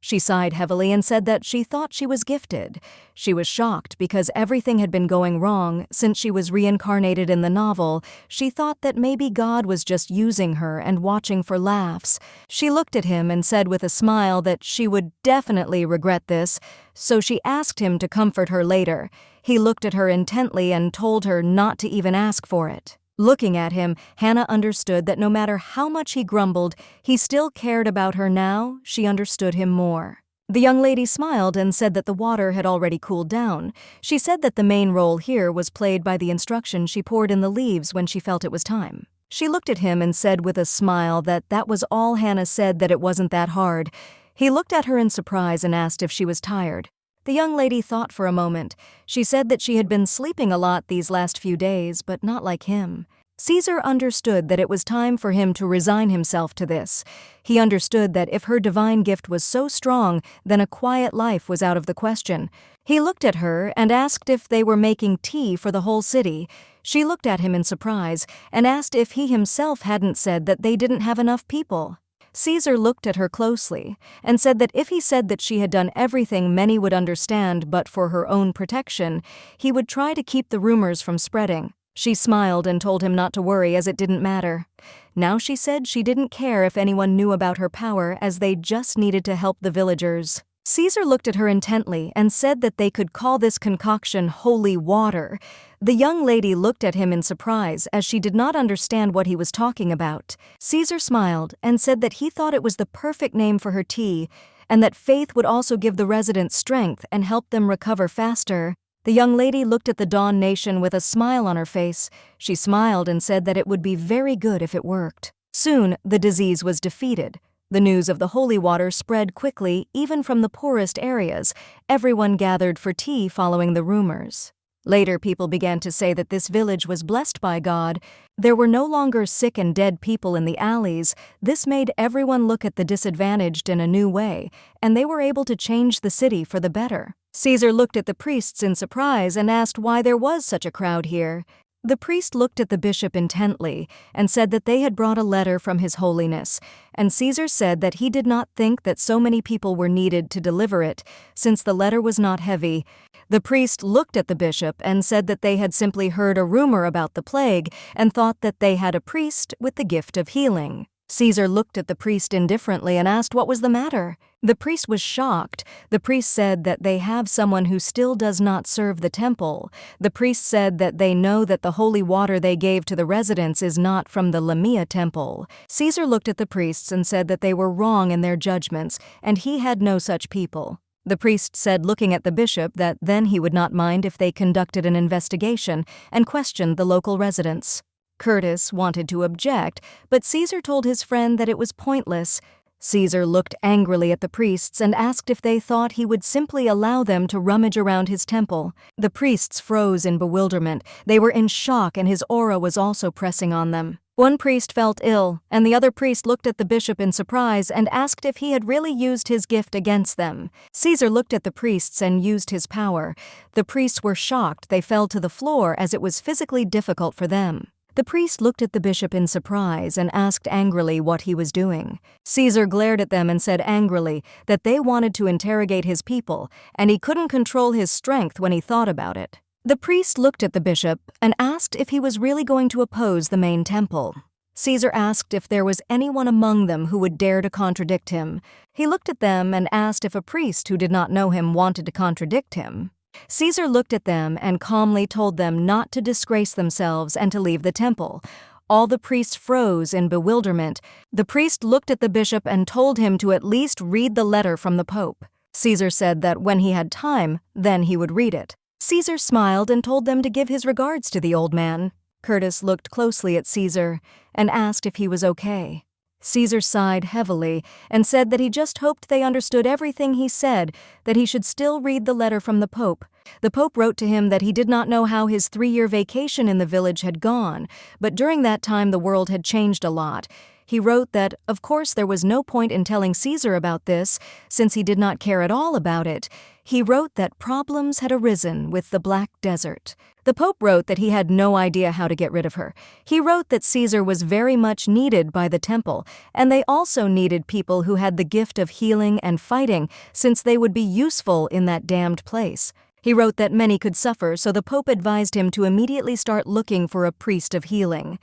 She sighed heavily and said that she thought she was gifted. She was shocked because everything had been going wrong since she was reincarnated in the novel. She thought that maybe God was just using her and watching for laughs. She looked at him and said with a smile that she would definitely regret this, so she asked him to comfort her later. He looked at her intently and told her not to even ask for it. Looking at him, Hannah understood that no matter how much he grumbled, he still cared about her now. She understood him more. The young lady smiled and said that the water had already cooled down. She said that the main role here was played by the instruction she poured in the leaves when she felt it was time. She looked at him and said with a smile that was all. Hannah said that it wasn't that hard. He looked at her in surprise and asked if she was tired. The young lady thought for a moment. She said that she had been sleeping a lot these last few days, but not like him. Caesar understood that it was time for him to resign himself to this. He understood that if her divine gift was so strong, then a quiet life was out of the question. He looked at her and asked if they were making tea for the whole city. She looked at him in surprise and asked if he himself hadn't said that they didn't have enough people. Caesar looked at her closely and said that if he said that she had done everything many would understand but for her own protection, he would try to keep the rumors from spreading. She smiled and told him not to worry as it didn't matter. Now she said she didn't care if anyone knew about her power as they just needed to help the villagers. Caesar looked at her intently and said that they could call this concoction holy water. The young lady looked at him in surprise as she did not understand what he was talking about. Caesar smiled and said that he thought it was the perfect name for her tea and that faith would also give the residents strength and help them recover faster. The young lady looked at the Dawn Nation with a smile on her face. She smiled and said that it would be very good if it worked. Soon, the disease was defeated. The news of the holy water spread quickly, even from the poorest areas. Everyone gathered for tea following the rumors. Later, people began to say that this village was blessed by God. There were no longer sick and dead people in the alleys. This made everyone look at the disadvantaged in a new way, and they were able to change the city for the better. Caesar looked at the priests in surprise and asked why there was such a crowd here. The priest looked at the bishop intently and said that they had brought a letter from His Holiness, and Caesar said that he did not think that so many people were needed to deliver it, since the letter was not heavy. The priest looked at the bishop and said that they had simply heard a rumor about the plague and thought that they had a priest with the gift of healing. Caesar looked at the priest indifferently and asked what was the matter. The priest was shocked. The priest said that they have someone who still does not serve the temple. The priest said that they know that the holy water they gave to the residents is not from the Lamia temple. Caesar looked at the priests and said that they were wrong in their judgments, and he had no such people. The priest said, looking at the bishop, that then he would not mind if they conducted an investigation and questioned the local residents. Curtis wanted to object, but Caesar told his friend that it was pointless. Caesar looked angrily at the priests and asked if they thought he would simply allow them to rummage around his temple. The priests froze in bewilderment. They were in shock, and his aura was also pressing on them. One priest felt ill, and the other priest looked at the bishop in surprise and asked if he had really used his gift against them. Caesar looked at the priests and used his power. The priests were shocked. They fell to the floor as it was physically difficult for them. The priest looked at the bishop in surprise and asked angrily what he was doing. Caesar glared at them and said angrily that they wanted to interrogate his people, and he couldn't control his strength when he thought about it. The priest looked at the bishop and asked if he was really going to oppose the main temple. Caesar asked if there was anyone among them who would dare to contradict him. He looked at them and asked if a priest who did not know him wanted to contradict him. Caesar looked at them and calmly told them not to disgrace themselves and to leave the temple. All the priests froze in bewilderment. The priest looked at the bishop and told him to at least read the letter from the Pope. Caesar said that when he had time, then he would read it. Caesar smiled and told them to give his regards to the old man. Curtis looked closely at Caesar and asked if he was okay. Caesar sighed heavily and said that he just hoped they understood everything he said, that he should still read the letter from the Pope. The Pope wrote to him that he did not know how his 3-year vacation in the village had gone, but during that time the world had changed a lot. He wrote that, of course, there was no point in telling Caesar about this, since he did not care at all about it. He wrote that problems had arisen with the Black Desert. The Pope wrote that he had no idea how to get rid of her. He wrote that Caesar was very much needed by the temple, and they also needed people who had the gift of healing and fighting, since they would be useful in that damned place. He wrote that many could suffer, so the Pope advised him to immediately start looking for a priest of healing.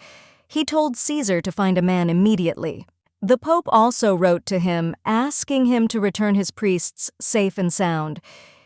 He told Caesar to find a man immediately. The Pope also wrote to him, asking him to return his priests safe and sound.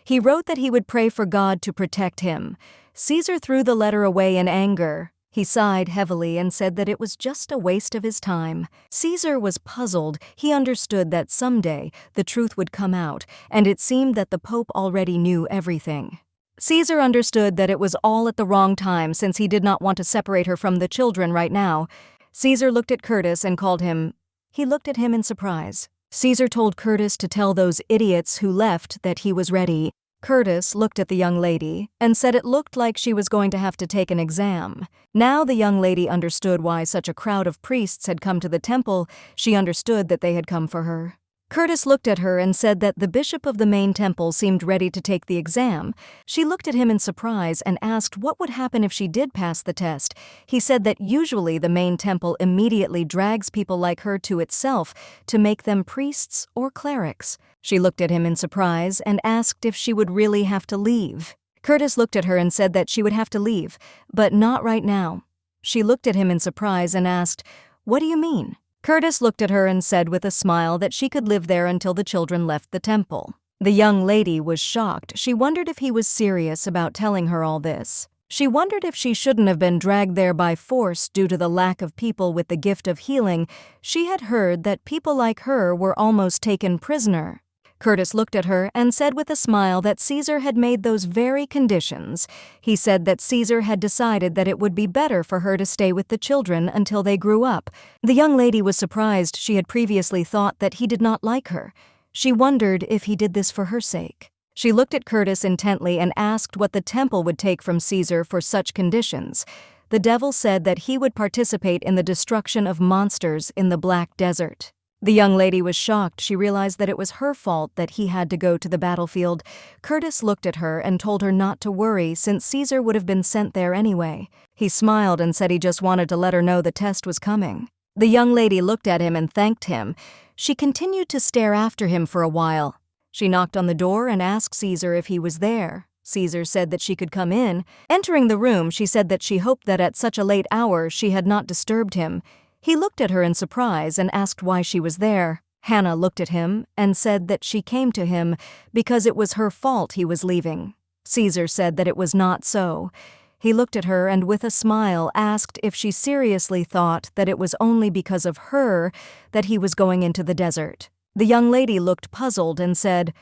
He wrote that he would pray for God to protect him. Caesar threw the letter away in anger. He sighed heavily and said that it was just a waste of his time. Caesar was puzzled. He understood that someday the truth would come out, and it seemed that the Pope already knew everything. Caesar understood that it was all at the wrong time, since he did not want to separate her from the children right now. Caesar looked at Curtis and called him. He looked at him in surprise. Caesar told Curtis to tell those idiots who left that he was ready. Curtis looked at the young lady and said it looked like she was going to have to take an exam. Now the young lady understood why such a crowd of priests had come to the temple. She understood that they had come for her. Curtis looked at her and said that the bishop of the main temple seemed ready to take the exam. She looked at him in surprise and asked what would happen if she did pass the test. He said that usually the main temple immediately drags people like her to itself to make them priests or clerics. She looked at him in surprise and asked if she would really have to leave. Curtis looked at her and said that she would have to leave, but not right now. She looked at him in surprise and asked, "What do you mean?" Curtis looked at her and said with a smile that she could live there until the children left the temple. The young lady was shocked. She wondered if he was serious about telling her all this. She wondered if she shouldn't have been dragged there by force due to the lack of people with the gift of healing. She had heard that people like her were almost taken prisoner. Curtis looked at her and said with a smile that Caesar had made those very conditions. He said that Caesar had decided that it would be better for her to stay with the children until they grew up. The young lady was surprised. She had previously thought that he did not like her. She wondered if he did this for her sake. She looked at Curtis intently and asked what the temple would take from Caesar for such conditions. The devil said that he would participate in the destruction of monsters in the Black Desert. The young lady was shocked. She realized that it was her fault that he had to go to the battlefield. Curtis looked at her and told her not to worry, since Caesar would have been sent there anyway. He smiled and said he just wanted to let her know the test was coming. The young lady looked at him and thanked him. She continued to stare after him for a while. She knocked on the door and asked Caesar if he was there. Caesar said that she could come in. Entering the room, she said that she hoped that at such a late hour she had not disturbed him. He looked at her in surprise and asked why she was there. Hannah looked at him and said that she came to him because it was her fault he was leaving. Caesar said that it was not so. He looked at her and with a smile asked if she seriously thought that it was only because of her that he was going into the desert. The young lady looked puzzled and said,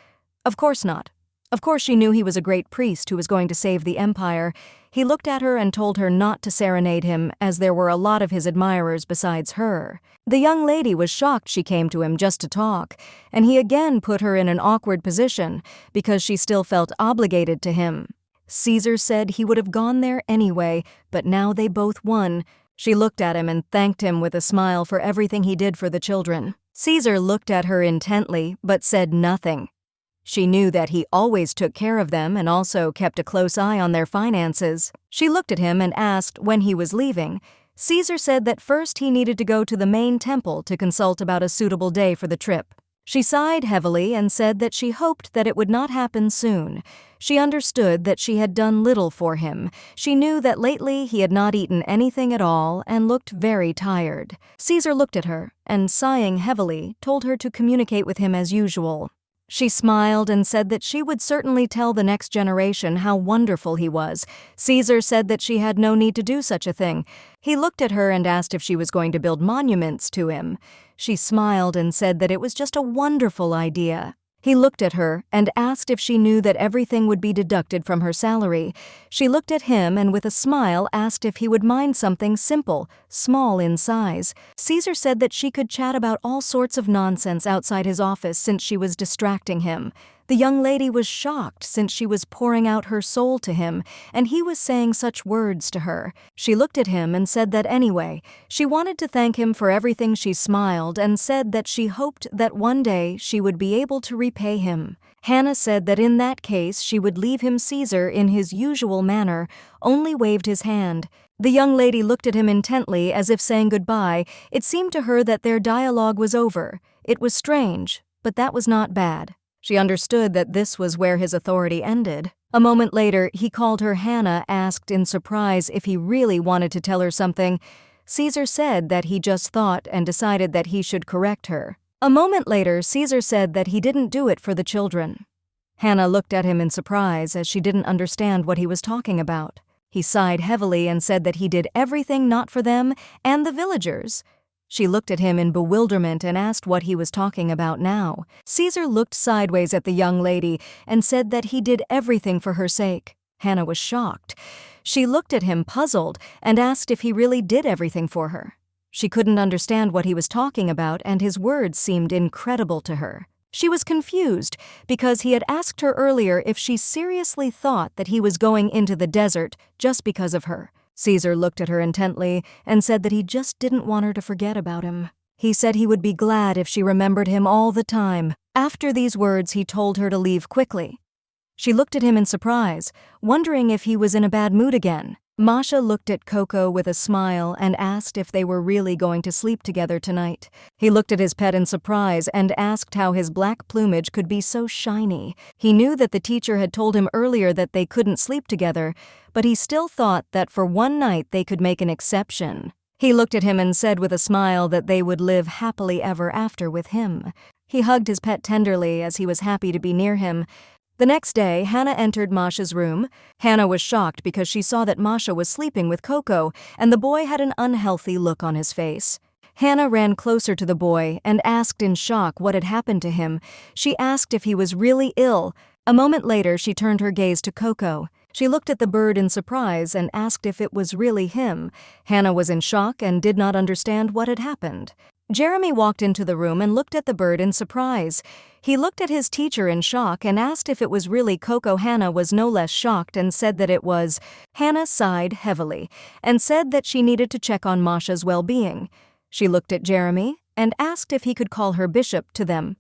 "Of course not." Of course she knew he was a great priest who was going to save the empire. He looked at her and told her not to serenade him, as there were a lot of his admirers besides her. The young lady was shocked she came to him just to talk, and he again put her in an awkward position because she still felt obligated to him. Caesar said he would have gone there anyway, but now they both won. She looked at him and thanked him with a smile for everything he did for the children. Caesar looked at her intently, but said nothing. She knew that he always took care of them and also kept a close eye on their finances. She looked at him and asked when he was leaving. Caesar said that first he needed to go to the main temple to consult about a suitable day for the trip. She sighed heavily and said that she hoped that it would not happen soon. She understood that she had done little for him. She knew that lately he had not eaten anything at all and looked very tired. Caesar looked at her and, sighing heavily, told her to communicate with him as usual. She smiled and said that she would certainly tell the next generation how wonderful he was. Caesar said that she had no need to do such a thing. He looked at her and asked if she was going to build monuments to him. She smiled and said that it was just a wonderful idea. He looked at her and asked if she knew that everything would be deducted from her salary. She looked at him and with a smile asked if he would mind something simple, small in size. Caesar said that she could chat about all sorts of nonsense outside his office since she was distracting him. The young lady was shocked since she was pouring out her soul to him, and he was saying such words to her. She looked at him and said that anyway. She wanted to thank him for everything. She smiled and said that she hoped that one day she would be able to repay him. Hannah said that in that case she would leave him. Caesar, in his usual manner, only waved his hand. The young lady looked at him intently as if saying goodbye. It seemed to her that their dialogue was over. It was strange, but that was not bad. She understood that this was where his authority ended. A moment later, he called her. Hannah asked in surprise if he really wanted to tell her something. Caesar said that he just thought and decided that he should correct her. A moment later, Caesar said that he didn't do it for the children. Hannah looked at him in surprise as she didn't understand what he was talking about. He sighed heavily and said that he did everything not for them and the villagers. She looked at him in bewilderment and asked what he was talking about now. Caesar looked sideways at the young lady and said that he did everything for her sake. Hannah was shocked. She looked at him puzzled and asked if he really did everything for her. She couldn't understand what he was talking about, and his words seemed incredible to her. She was confused because he had asked her earlier if she seriously thought that he was going into the desert just because of her. Caesar looked at her intently and said that he just didn't want her to forget about him. He said he would be glad if she remembered him all the time. After these words, he told her to leave quickly. She looked at him in surprise, wondering if he was in a bad mood again. Masha looked at Coco with a smile and asked if they were really going to sleep together tonight. He looked at his pet in surprise and asked how his black plumage could be so shiny. He knew that the teacher had told him earlier that they couldn't sleep together, but he still thought that for one night they could make an exception. He looked at him and said with a smile that they would live happily ever after with him. He hugged his pet tenderly as he was happy to be near him. The next day, Hannah entered Masha's room. Hannah was shocked because she saw that Masha was sleeping with Coco, and the boy had an unhealthy look on his face. Hannah ran closer to the boy and asked in shock what had happened to him. She asked if he was really ill. A moment later, she turned her gaze to Coco. She looked at the bird in surprise and asked if it was really him. Hannah was in shock and did not understand what had happened. Jeremy walked into the room and looked at the bird in surprise. He looked at his teacher in shock and asked if it was really Coco. Hannah was no less shocked and said that it was. Hannah sighed heavily and said that she needed to check on Masha's well-being. She looked at Jeremy and asked if he could call her bishop to them.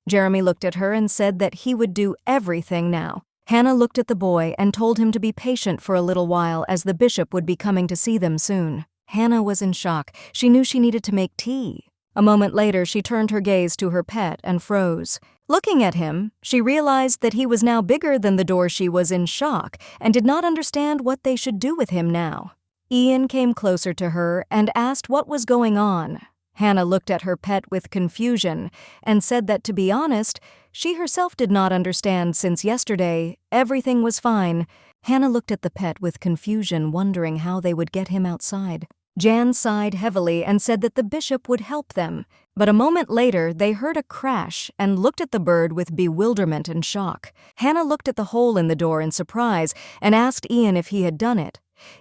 Jeremy looked at her and said that he would do everything now. Hannah looked at the boy and told him to be patient for a little while as the bishop would be coming to see them soon. Hannah was in shock. She knew she needed to make tea. A moment later, she turned her gaze to her pet and froze. Looking at him, she realized that he was now bigger than the door. She was in shock and did not understand what they should do with him now. Ian came closer to her and asked what was going on. Hannah looked at her pet with confusion and said that, to be honest, she herself did not understand since yesterday everything was fine. Hannah looked at the pet with confusion, wondering how they would get him outside. Jan sighed heavily and said that the bishop would help them, but a moment later they heard a crash and looked at the bird with bewilderment and shock. Hannah looked at the hole in the door in surprise and asked Ian if he had done it.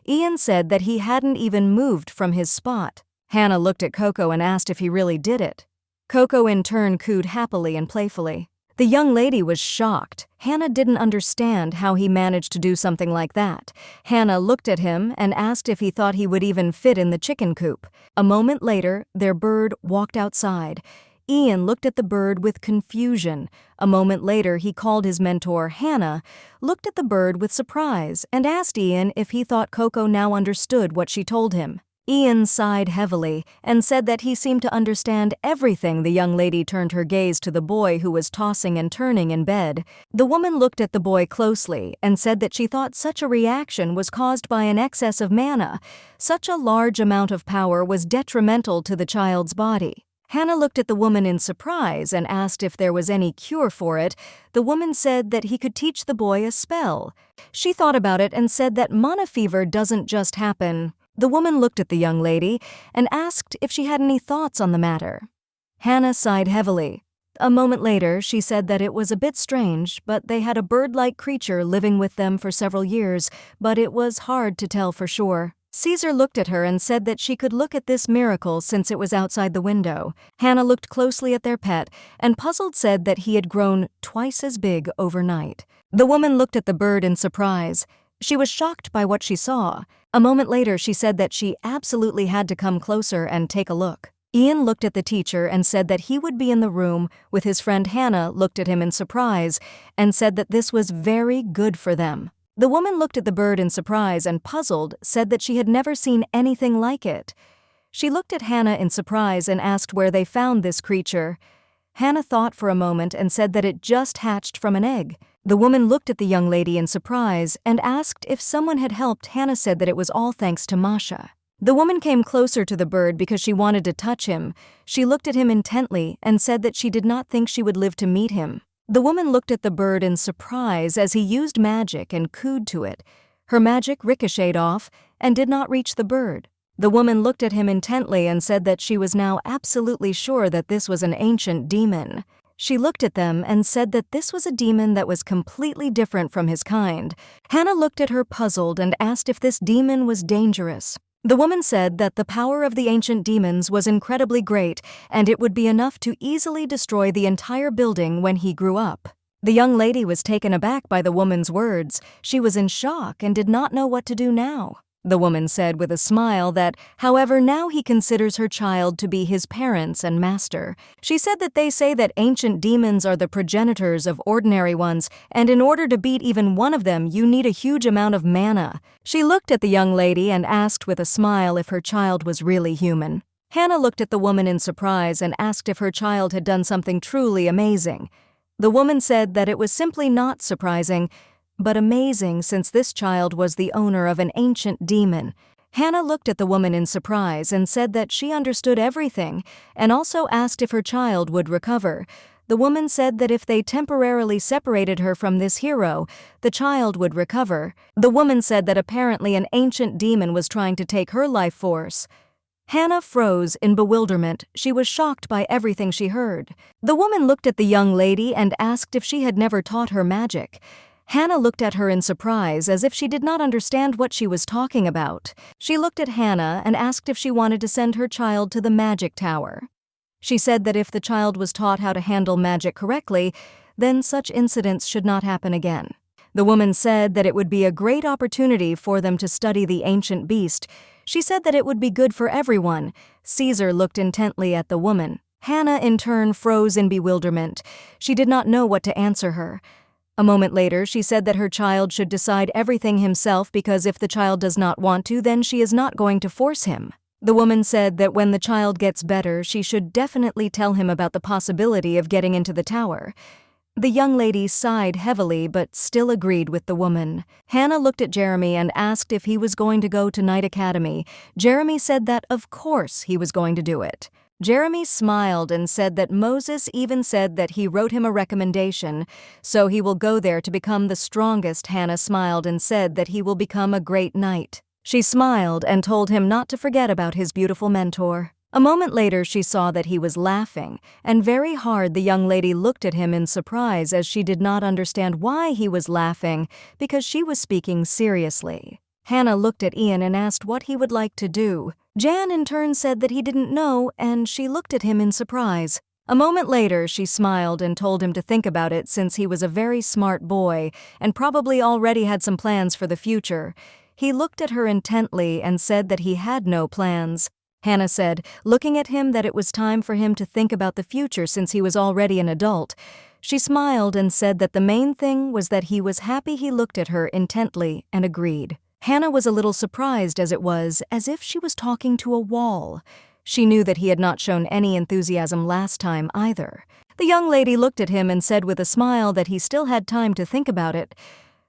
Ian said that he hadn't even moved from his spot. Hannah looked at Coco and asked if he really did it. Coco in turn cooed happily and playfully. The young lady was shocked. Hannah didn't understand how he managed to do something like that. Hannah looked at him and asked if he thought he would even fit in the chicken coop. A moment later, their bird walked outside. Ian looked at the bird with confusion. A moment later, he called his mentor, Hannah, looked at the bird with surprise, and asked Ian if he thought Coco now understood what she told him. Ian sighed heavily and said that he seemed to understand everything. The young lady turned her gaze to the boy who was tossing and turning in bed. The woman looked at the boy closely and said that she thought such a reaction was caused by an excess of mana. Such a large amount of power was detrimental to the child's body. Hannah looked at the woman in surprise and asked if there was any cure for it. The woman said that he could teach the boy a spell. She thought about it and said that mana fever doesn't just happen. The woman looked at the young lady and asked if she had any thoughts on the matter. Hannah sighed heavily. A moment later, she said that it was a bit strange, but they had a bird-like creature living with them for several years, but it was hard to tell for sure. Caesar looked at her and said that she could look at this miracle since it was outside the window. Hannah looked closely at their pet and puzzled said that he had grown twice as big overnight. The woman looked at the bird in surprise. She was shocked by what she saw. A moment later, she said that she absolutely had to come closer and take a look. Ian looked at the teacher and said that he would be in the room with his friend. Hannah looked at him in surprise and said that this was very good for them. The woman looked at the bird in surprise and puzzled, said that she had never seen anything like it. She looked at Hannah in surprise and asked where they found this creature. Hannah thought for a moment and said that it just hatched from an egg. The woman looked at the young lady in surprise and asked if someone had helped. Hannah said that it was all thanks to Masha. The woman came closer to the bird because she wanted to touch him. She looked at him intently and said that she did not think she would live to meet him. The woman looked at the bird in surprise as he used magic and cooed to it. Her magic ricocheted off and did not reach the bird. The woman looked at him intently and said that she was now absolutely sure that this was an ancient demon. She looked at them and said that this was a demon that was completely different from his kind. Hannah looked at her puzzled and asked if this demon was dangerous. The woman said that the power of the ancient demons was incredibly great and it would be enough to easily destroy the entire building when he grew up. The young lady was taken aback by the woman's words. She was in shock and did not know what to do now. The woman said with a smile that, however, now he considers her child to be his parents and master. She said that they say that ancient demons are the progenitors of ordinary ones, and in order to beat even one of them, you need a huge amount of mana. She looked at the young lady and asked with a smile if her child was really human. Hannah looked at the woman in surprise and asked if her child had done something truly amazing. The woman said that it was simply not surprising, but amazing since this child was the owner of an ancient demon. Hannah looked at the woman in surprise and said that she understood everything and also asked if her child would recover. The woman said that if they temporarily separated her from this hero, the child would recover. The woman said that apparently an ancient demon was trying to take her life force. Hannah froze in bewilderment. She was shocked by everything she heard. The woman looked at the young lady and asked if she had never taught her magic. Hannah looked at her in surprise as if she did not understand what she was talking about. She looked at Hannah and asked if she wanted to send her child to the magic tower. She said that if the child was taught how to handle magic correctly, then such incidents should not happen again. The woman said that it would be a great opportunity for them to study the ancient beast. She said that it would be good for everyone. Caesar looked intently at the woman. Hannah, in turn, froze in bewilderment. She did not know what to answer her. A moment later, she said that her child should decide everything himself because if the child does not want to, then she is not going to force him. The woman said that when the child gets better, she should definitely tell him about the possibility of getting into the tower. The young lady sighed heavily but still agreed with the woman. Hannah looked at Jeremy and asked if he was going to go to Night Academy. Jeremy said that of course he was going to do it. Jeremy smiled and said that Moses even said that he wrote him a recommendation, so he will go there to become the strongest. Hannah smiled and said that he will become a great knight. She smiled and told him not to forget about his beautiful mentor. A moment later, she saw that he was laughing, and very hard. The young lady looked at him in surprise as she did not understand why he was laughing, because she was speaking seriously. Hannah looked at Ian and asked what he would like to do. Jan in turn said that he didn't know, and she looked at him in surprise. A moment later, she smiled and told him to think about it since he was a very smart boy and probably already had some plans for the future. He looked at her intently and said that he had no plans. Hannah said, looking at him, that it was time for him to think about the future since he was already an adult. She smiled and said that the main thing was that he was happy. He looked at her intently and agreed. Hannah was a little surprised as it was as if she was talking to a wall. She knew that he had not shown any enthusiasm last time either. The young lady looked at him and said with a smile that he still had time to think about it.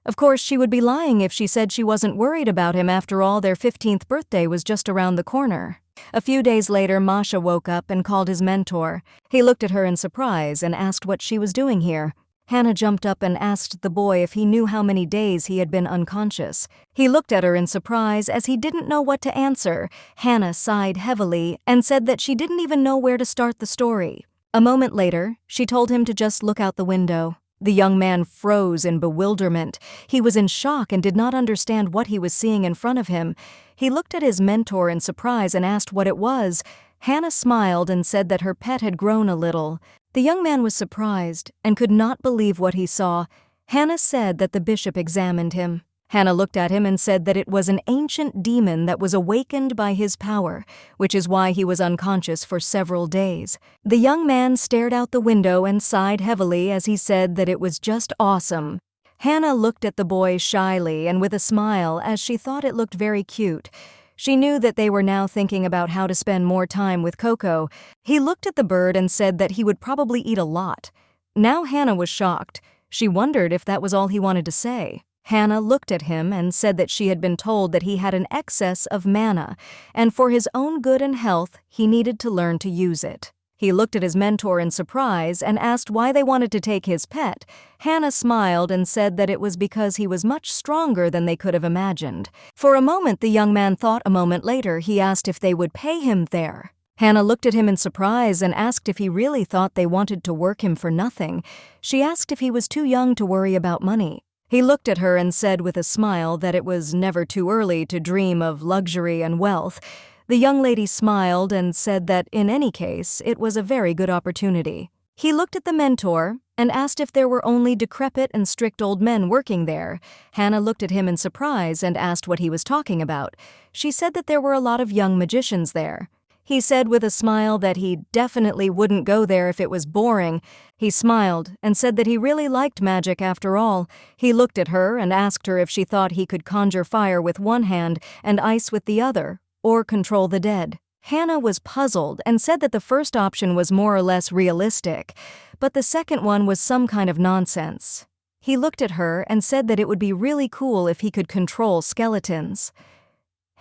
Of course, she would be lying if she said she wasn't worried about him. After all, their 15th birthday was just around the corner. A few days later, Masha woke up and called his mentor. He looked at her in surprise and asked what she was doing here. Hannah jumped up and asked the boy if he knew how many days he had been unconscious. He looked at her in surprise as he didn't know what to answer. Hannah sighed heavily and said that she didn't even know where to start the story. A moment later, she told him to just look out the window. The young man froze in bewilderment. He was in shock and did not understand what he was seeing in front of him. He looked at his mentor in surprise and asked what it was. Hannah smiled and said that her pet had grown a little. The young man was surprised and could not believe what he saw. Hannah said that the bishop examined him. Hannah looked at him and said that it was an ancient demon that was awakened by his power, which is why he was unconscious for several days. The young man stared out the window and sighed heavily as he said that it was just awesome. Hannah looked at the boy shyly and with a smile as she thought it looked very cute. She knew that they were now thinking about how to spend more time with Coco. He looked at the bird and said that he would probably eat a lot. Now Hannah was shocked. She wondered if that was all he wanted to say. Hannah looked at him and said that she had been told that he had an excess of mana, and for his own good and health, he needed to learn to use it. He looked at his mentor in surprise and asked why they wanted to take his pet. Hannah smiled and said that it was because he was much stronger than they could have imagined. For a moment, the young man thought. A moment later, he asked if they would pay him there. Hannah looked at him in surprise and asked if he really thought they wanted to work him for nothing. She asked if he was too young to worry about money. He looked at her and said with a smile that it was never too early to dream of luxury and wealth. The young lady smiled and said that, in any case, it was a very good opportunity. He looked at the mentor and asked if there were only decrepit and strict old men working there. Hannah looked at him in surprise and asked what he was talking about. She said that there were a lot of young magicians there. He said with a smile that he definitely wouldn't go there if it was boring. He smiled and said that he really liked magic after all. He looked at her and asked her if she thought he could conjure fire with one hand and ice with the other, or control the dead. Hannah was puzzled and said that the first option was more or less realistic, but the second one was some kind of nonsense. He looked at her and said that it would be really cool if he could control skeletons.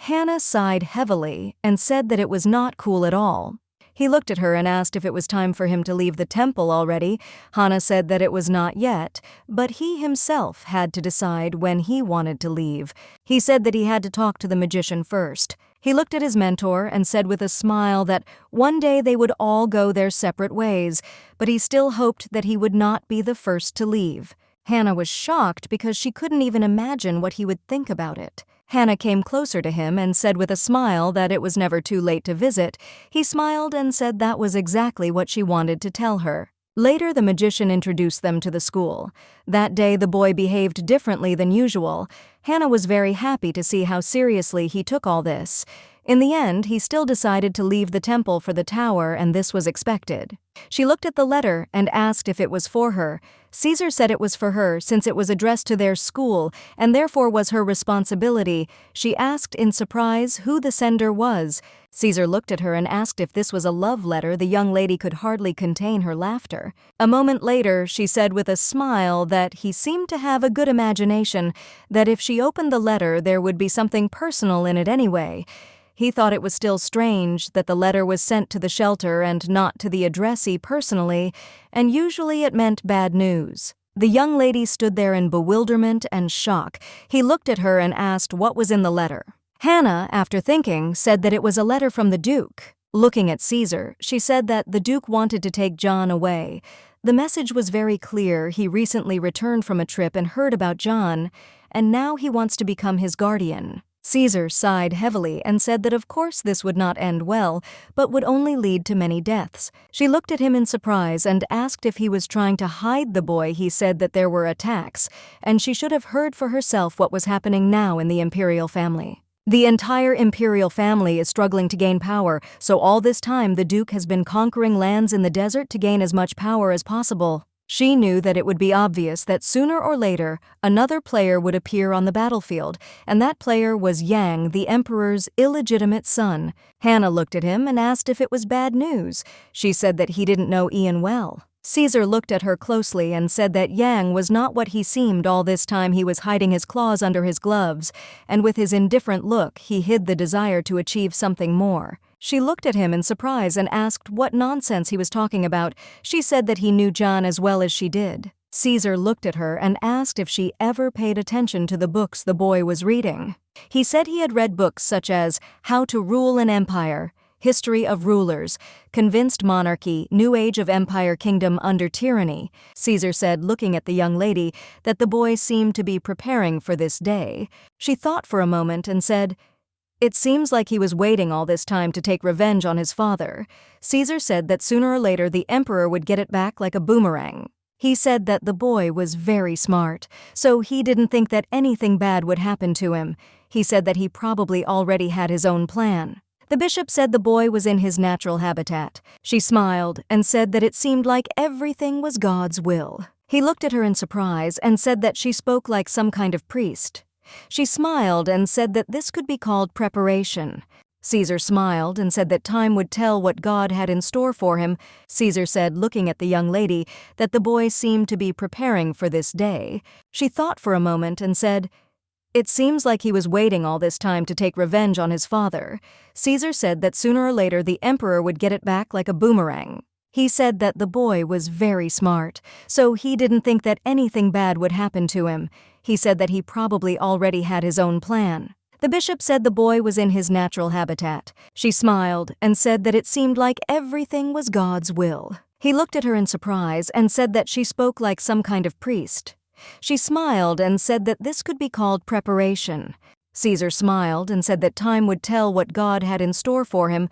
Hannah sighed heavily and said that it was not cool at all. He looked at her and asked if it was time for him to leave the temple already. Hannah said that it was not yet, but he himself had to decide when he wanted to leave. He said that he had to talk to the magician first. He looked at his mentor and said with a smile that one day they would all go their separate ways, but he still hoped that he would not be the first to leave. Hannah was shocked because she couldn't even imagine what he would think about it. Hannah came closer to him and said with a smile that it was never too late to visit. He smiled and said that was exactly what she wanted to tell her. Later, the magician introduced them to the school. That day, the boy behaved differently than usual. Hannah was very happy to see how seriously he took all this. In the end, he still decided to leave the temple for the tower, and this was expected. She looked at the letter and asked if it was for her. Caesar said it was for her since it was addressed to their school and therefore was her responsibility. She asked in surprise who the sender was. Caesar looked at her and asked if this was a love letter. The young lady could hardly contain her laughter. A moment later, she said with a smile that he seemed to have a good imagination, that if she opened the letter there would be something personal in it anyway. He thought it was still strange that the letter was sent to the shelter and not to the addressee personally, and usually it meant bad news. The young lady stood there in bewilderment and shock. He looked at her and asked what was in the letter. Hannah, after thinking, said that it was a letter from the Duke. Looking at Caesar, she said that the Duke wanted to take John away. The message was very clear. He recently returned from a trip and heard about John, and now he wants to become his guardian. Caesar sighed heavily and said that of course this would not end well, but would only lead to many deaths. She looked at him in surprise and asked if he was trying to hide the boy. He said that there were attacks, and she should have heard for herself what was happening now in the imperial family. The entire imperial family is struggling to gain power, so all this time the Duke has been conquering lands in the desert to gain as much power as possible. She knew that it would be obvious that sooner or later another player would appear on the battlefield, and that player was Yang, the emperor's illegitimate son. Hannah looked at him and asked if it was bad news. She said that he didn't know Ian well. Caesar looked at her closely and said that Yang was not what he seemed all this time. He was hiding his claws under his gloves, and with his indifferent look he hid the desire to achieve something more. She looked at him in surprise and asked what nonsense he was talking about. She said that he knew John as well as she did. Caesar looked at her and asked if she ever paid attention to the books the boy was reading. He said he had read books such as How to Rule an Empire, History of Rulers, Convinced Monarchy, New Age of Empire Kingdom Under Tyranny. Caesar said, looking at the young lady, that the boy seemed to be preparing for this day. She thought for a moment and said, "It seems like he was waiting all this time to take revenge on his father." Caesar said that sooner or later the emperor would get it back like a boomerang. He said that the boy was very smart, so he didn't think that anything bad would happen to him. He said that he probably already had his own plan. The bishop said the boy was in his natural habitat. She smiled and said that it seemed like everything was God's will. He looked at her in surprise and said that she spoke like some kind of priest. She smiled and said that this could be called preparation. Caesar smiled and said that time would tell what God had in store for him. Caesar said, looking at the young lady, that the boy seemed to be preparing for this day. She thought for a moment and said, "It seems like he was waiting all this time to take revenge on his father." Caesar said that sooner or later the emperor would get it back like a boomerang. He said that the boy was very smart, so he didn't think that anything bad would happen to him. He said that he probably already had his own plan. The bishop said the boy was in his natural habitat. She smiled and said that it seemed like everything was God's will. He looked at her in surprise and said that she spoke like some kind of priest. She smiled and said that this could be called preparation. Caesar smiled and said that time would tell what God had in store for him.